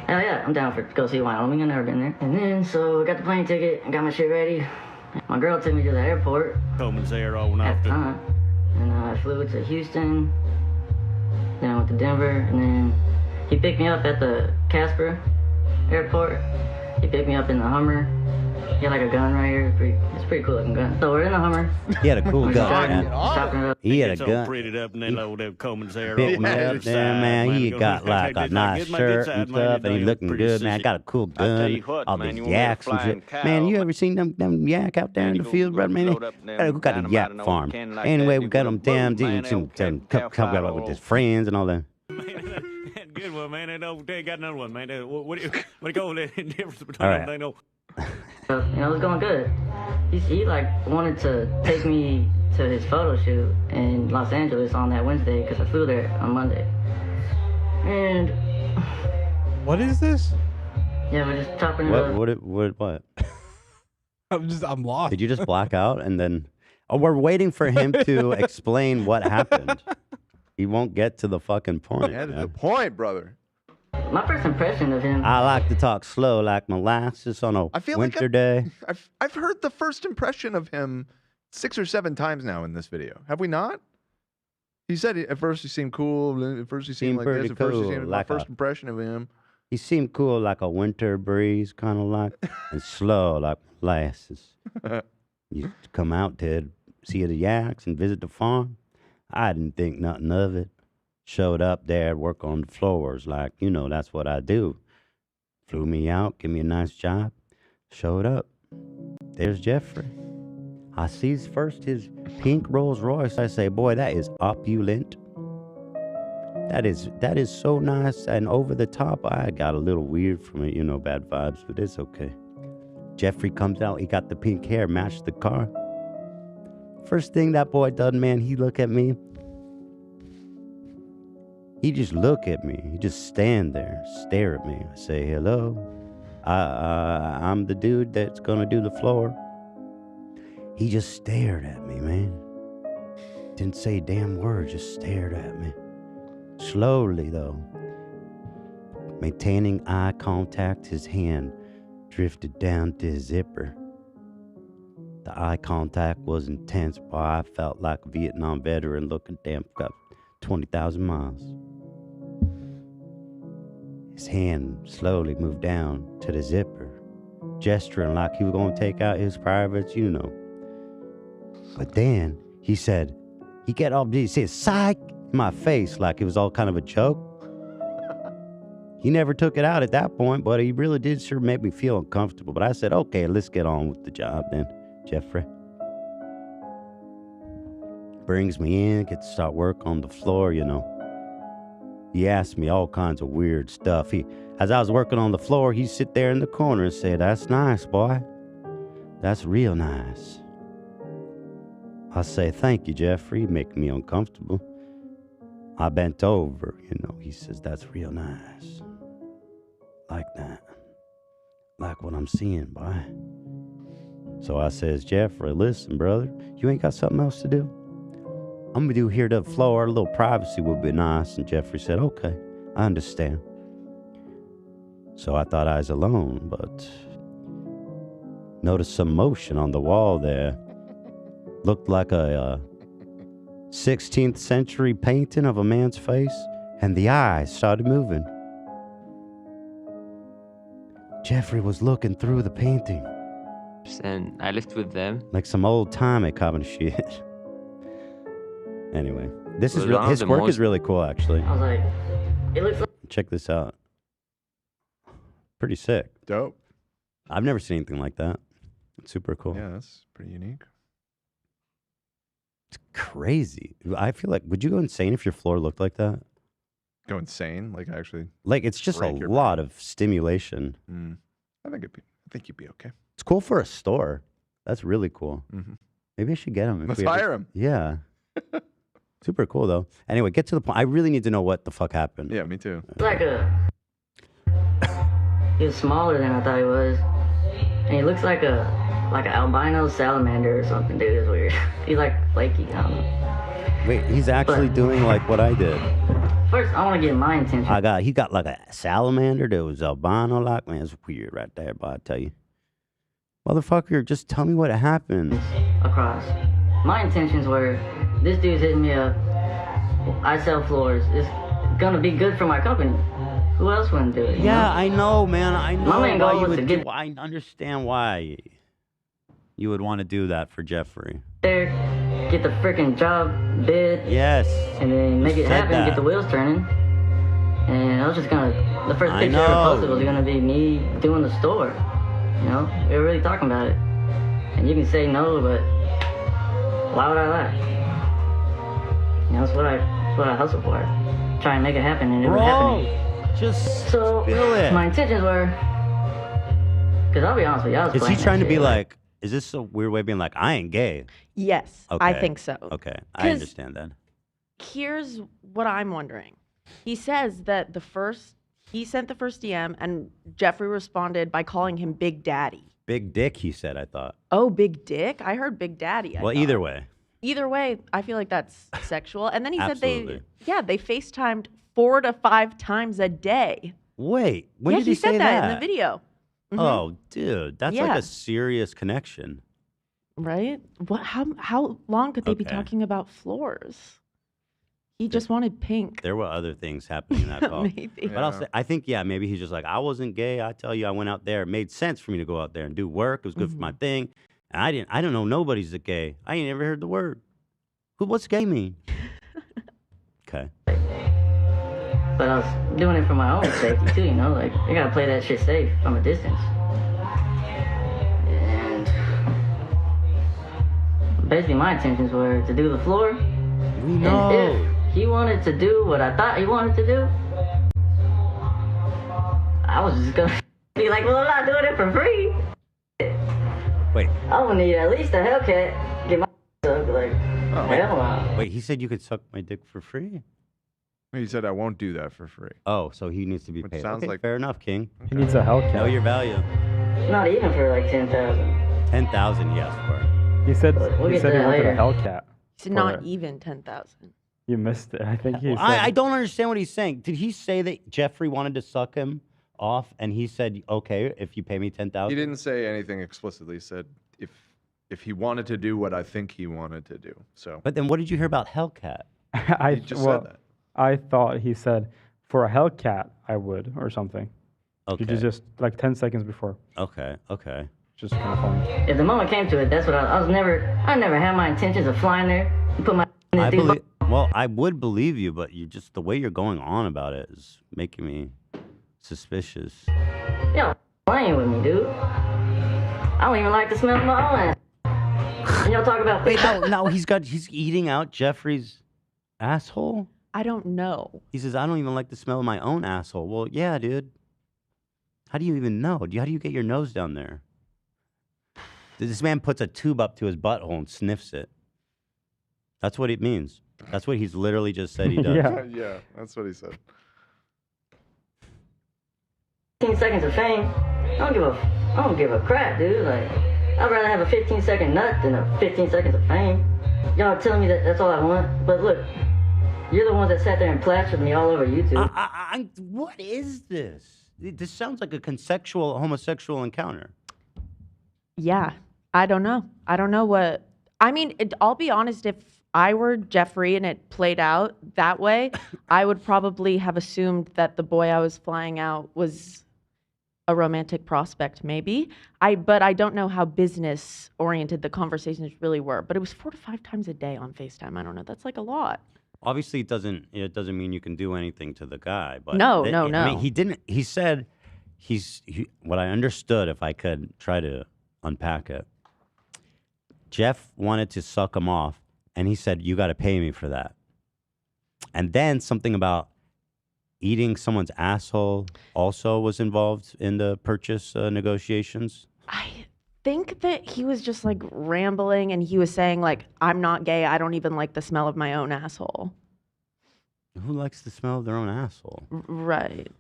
hell yeah, I'm down for go see Wyoming. I've never been there. And then, so I got the plane ticket and got my shit ready. My girl took me to the airport. Coleman's there all night. At the time. And I flew to Houston. Then I went to Denver. And then he picked me up at the Casper airport. He picked me up in the Hummer. He had like a gun right here. It's a pretty cool looking gun. So we're in the Hummer. He had a cool gun, man. Chopping it up. He had a Gets all gun. prettied up and they load up Coleman's hair Picked all me over up the there, side, man. He Gonna got like a get nice my shirt good and side, man. stuff, and he looking Pretty good, man. sissy. Got a cool I tell gun, you what, all man, these you want me to yaks and fly shit. in cow, Man, you ever seen them yak out there in the field, brother, man? Who got a yak farm? Anyway, we got them damn come with his friends and all that. Good one, man. They got another one, man. What do you call the difference between All them? right. They know. You know, it was going good. He like wanted to take me to his photo shoot in Los Angeles on that Wednesday because I flew there on Monday. And what is this? Yeah, we're just chopping it up. What? I'm lost. Did you just black out and then? Oh, we're waiting for him to explain what happened. He won't get to the fucking point. Yeah, to the point, brother. My first impression of him. I like to talk slow like molasses on a winter day. I've heard the first impression of him 6 or 7 times now in this video. Have we not? He said at first he seemed cool. At first he seemed like pretty this. At first he cool, seemed like my first a- impression of him. He seemed cool like a winter breeze, kind of like, and slow like molasses. Used to come out to see the yaks and visit the farm. I didn't think nothing of it. Showed up there, work on the floors, like, that's what I do. Flew me out, give me a nice job. Showed up. There's Jeffrey. I sees first his pink Rolls Royce. I say, boy, that is opulent. That is so nice and over the top. I got a little weird from it, bad vibes, but it's okay. Jeffrey comes out. He got the pink hair, matched the car. First thing that boy done, man, he look at me. He just look at me. He just stand there, stare at me. I say, hello. I'm the dude that's gonna do the floor. He just stared at me, man. Didn't say a damn word, just stared at me. Slowly, though. Maintaining eye contact, his hand drifted down to his zipper. The eye contact was intense, boy. I felt like a Vietnam veteran looking damn got 20,000 miles. His hand slowly moved down to the zipper, gesturing like he was going to take out his privates, But then he said, he got all, he said, psych, in my face like it was all kind of a joke. He never took it out at that point, but he really did sure make me feel uncomfortable. But I said, okay, let's get on with the job then, Jeffrey. Brings me in, get to start work on the floor, He asked me all kinds of weird stuff. As I was working on the floor, he'd sit there in the corner and say, that's nice, boy. That's real nice. I say, thank you, Jeffrey. You're making me uncomfortable. I bent over, He says, that's real nice. Like that. Like what I'm seeing, boy. So I says, Jeffrey, listen, brother, you ain't got something else to do? I'm gonna do here to the floor. A little privacy would be nice. And Jeffrey said, okay, I understand. So I thought I was alone, but noticed some motion on the wall there. Looked like a 16th century painting of a man's face, and the eyes started moving. Jeffrey was looking through the painting. And I lived with them. Like some old-timey kind of shit. Anyway, this is his work is really cool, actually. I was like, it looks like... Check this out. Pretty sick. Dope. I've never seen anything like that. It's super cool. Yeah, that's pretty unique. It's crazy. I feel like, would you go insane if your floor looked like that? Go insane? Like actually? Like it's just a lot of stimulation. I think you'd be okay. It's cool for a store. That's really cool. Mm-hmm. Maybe I should get him. Let's hire him. Yeah. Super cool though. Anyway, get to the point. I really need to know what the fuck happened. Yeah, me too. He was smaller than I thought he was, and he looks like an albino salamander or something, dude. It's weird. He's like flaky. I don't know. Wait, he's actually doing like what I did. First, I want to get my intention. He got like a salamander that was albino like. Man, it's weird right there, but I tell you. Motherfucker, just tell me what happened. Across. My intentions were, this dude's hitting me up. I sell floors. It's gonna be good for my company. Who else wouldn't do it? Yeah, I know, man. I know my main why goal you was would to do. I understand why you would want to do that for Jeffrey. There, get the freaking job bid. Yes. And then make it happen. That. Get the wheels turning. And I was just gonna. The first picture I posted was gonna be me doing the store. We were really talking about it. And you can say no, but why would I lie? That's what I hustle for. Try and make it happen, and it was happening. Just spill it. My intentions were, because I'll be honest with you, I was Is he playing trying that to be shit, like, is this a weird way of being like, I ain't gay? Yes, Okay. I think so. Okay, I understand that. Here's what I'm wondering. He says that he sent the first DM, and Jeffrey responded by calling him Big Daddy. Big dick, he said, I thought. Oh, Big Dick? I heard Big Daddy. Well, either way. Either way, I feel like that's sexual. And then he said Absolutely. they FaceTimed 4 to 5 times a day. Wait, when did he say said that? in the video. Mhm. Oh, dude, that's like a serious connection. Right? What? How long could they be Okay. talking about floors? He just wanted pink. There were other things happening in that call. Maybe. But I'll say, I think, yeah, maybe he's just like, I wasn't gay. I tell you, I went out there. It made sense for me to go out there and do work. It was good for my thing. And I don't know nobody's a gay. I ain't ever heard the word. What's gay mean? Okay. But I was doing it for my own safety too, you know, like you gotta play that shit safe from a distance. And basically my intentions were to do the floor. We know. And if he wanted to do what I thought he wanted to do, I was just gonna be like, well, I'm not doing it for free. Wait. I would need at least a Hellcat. Get my sucked, like, hell no. Wait, he said you could suck my dick for free? He said I won't do that for free. Oh, so he needs to be Which paid. sounds Okay, like- fair enough, King. He needs a Hellcat. Know your value. Not even for like 10,000. 10,000 he asked for. He said We'll he get said to he that wanted a later. Hellcat. It's not even 10,000. You missed it. I think he Well, said. I don't understand what he's saying. Did he say that Jeffrey wanted to suck him off and he said, okay, if you pay me 10,000? He didn't say anything explicitly. He said if he wanted to do what I think he wanted to do. So. But then what did you hear about Hellcat? I He just well, said that. I thought he said for a Hellcat I would or something. Okay. Just like 10 seconds before. Okay. Just kind of funny. If the moment came to it, that's what I never had my intentions of flying there and put my in this dude's Well, I would believe you, but you just the way you're going on about it is making me suspicious. Yo, playing with me, dude. I don't even like the smell of my own ass. And y'all talk about Wait, no, he's eating out Jeffrey's asshole? I don't know. He says, I don't even like the smell of my own asshole. Well, yeah, dude. How do you even know? How do you get your nose down there? This man puts a tube up to his butthole and sniffs it. That's what it means. That's what he's literally just said he does. Yeah, that's what he said. 15 seconds of fame. I don't give a crap, dude. Like, I'd rather have a 15-second nut than a 15 seconds of fame. Y'all are telling me that that's all I want, but look, you're the ones that sat there and plastered me all over YouTube. What is this? This sounds like a consensual homosexual encounter. Yeah, I don't know. I don't know what. I mean, I'll be honest. If I were Jeffrey and it played out that way, I would probably have assumed that the boy I was flying out was a romantic prospect, maybe. But I don't know how business oriented the conversations really were. But it was 4 to 5 times a day on FaceTime. I don't know. That's like a lot. Obviously, it doesn't mean you can do anything to the guy. But No. I mean, he didn't. He said what I understood, if I could try to unpack it. Jeff wanted to suck him off, and he said, "You got to pay me for that." And then something about eating someone's asshole also was involved in the purchase negotiations. I think that he was just like rambling and he was saying like, I'm not gay. I don't even like the smell of my own asshole. Who likes the smell of their own asshole? Right.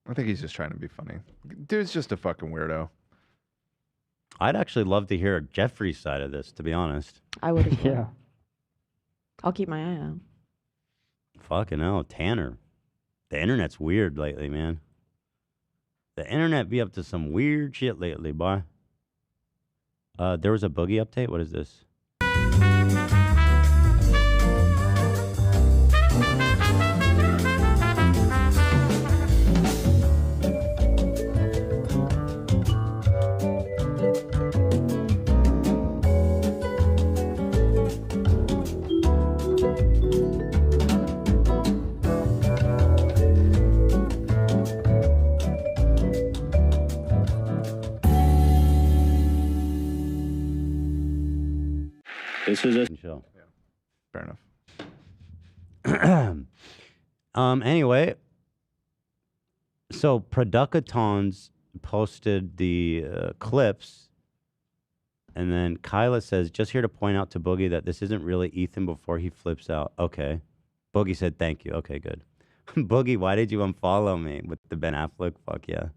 I think he's just trying to be funny. Dude's just a fucking weirdo. I'd actually love to hear Jeffrey's side of this, to be honest. I would as well. Yeah. I'll keep my eye out. Fucking hell, Tanner. The internet's weird lately, man. The internet be up to some weird shit lately, boy. There was a Boogie update. What is this? This is a show. Yeah, fair enough. Anyway, so Producatons posted the clips, and then Kyla says, "Just here to point out to Boogie that this isn't really Ethan before he flips out." Okay. Boogie said, "Thank you." Okay, good. Boogie, why did you unfollow me with the Ben Affleck? Fuck yeah.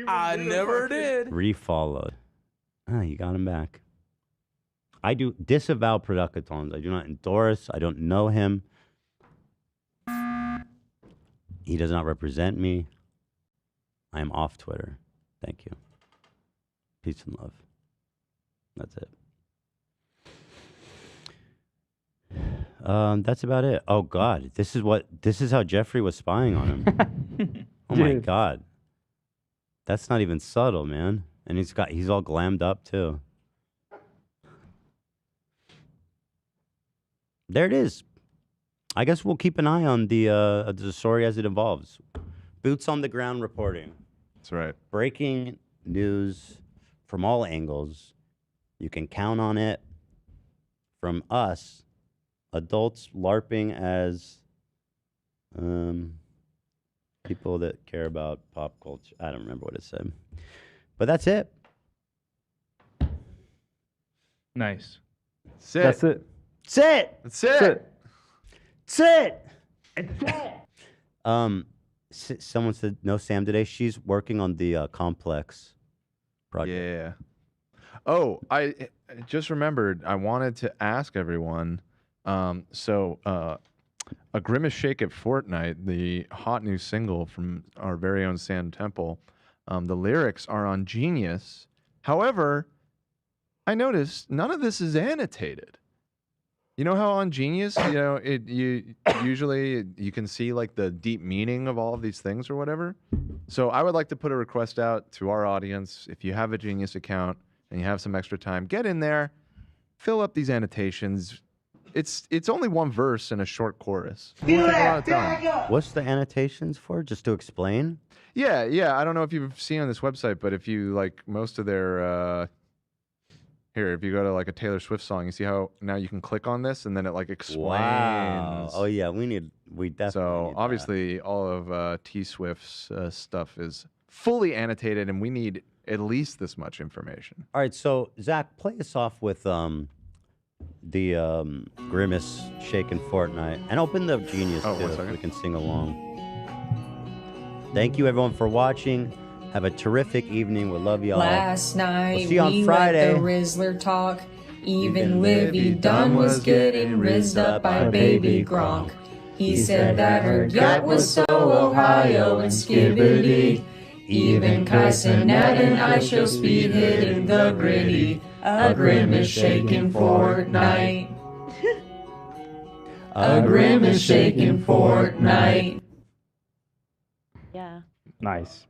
I never did. Refollowed. You got him back. I do disavow Producatons. I do not endorse. I don't know him. He does not represent me. I am off Twitter. Thank you. Peace and love. That's it. That's about it. Oh God, this is how Jeffrey was spying on him. Oh my Dude. God, that's not even subtle, man. And he's all glammed up too. There it is. I guess we'll keep an eye on the story as it evolves. Boots on the ground reporting. That's right. Breaking news from all angles. You can count on it from us, adults LARPing as people that care about pop culture. I don't remember what it said. But that's it. Nice. That's it. That's it. That's it. That's it. Someone said no Sam today. She's working on the complex project. Yeah. Oh, I just remembered. I wanted to ask everyone. A Grimace Shake at Fortnite, the hot new single from our very own Sam Temple. The lyrics are on Genius. However, I noticed none of this is annotated. You know how on Genius, you usually you can see like the deep meaning of all of these things or whatever. So I would like to put a request out to our audience. If you have a Genius account and you have some extra time, get in there, fill up these annotations. It's only one verse and a short chorus. It won't take a lot of time. What's the annotations for? Just to explain? Yeah. I don't know if you've seen on this website, but if you like most of their here, if you go to like a Taylor Swift song, you see how now you can click on this and then it like explains. Wow. Oh yeah, we definitely. So need obviously all of T Swift's stuff is fully annotated, and we need at least this much information. All right, so Zach, play us off with the Grimace Shaken Fortnite, and open the Genius too, so we can sing along. Thank you everyone for watching. Have a terrific evening. We love y'all. Last night we'll see you on Friday. Let the Rizzler talk. Even Livy Dunn was getting rizzed up by Baby Gronk. He said that her gut was so Ohio and skibbity. Even Kyson and I show speed hitting the gritty. A Grimace shaking Fortnite. A Grimace shaking Fortnite. Yeah. Nice.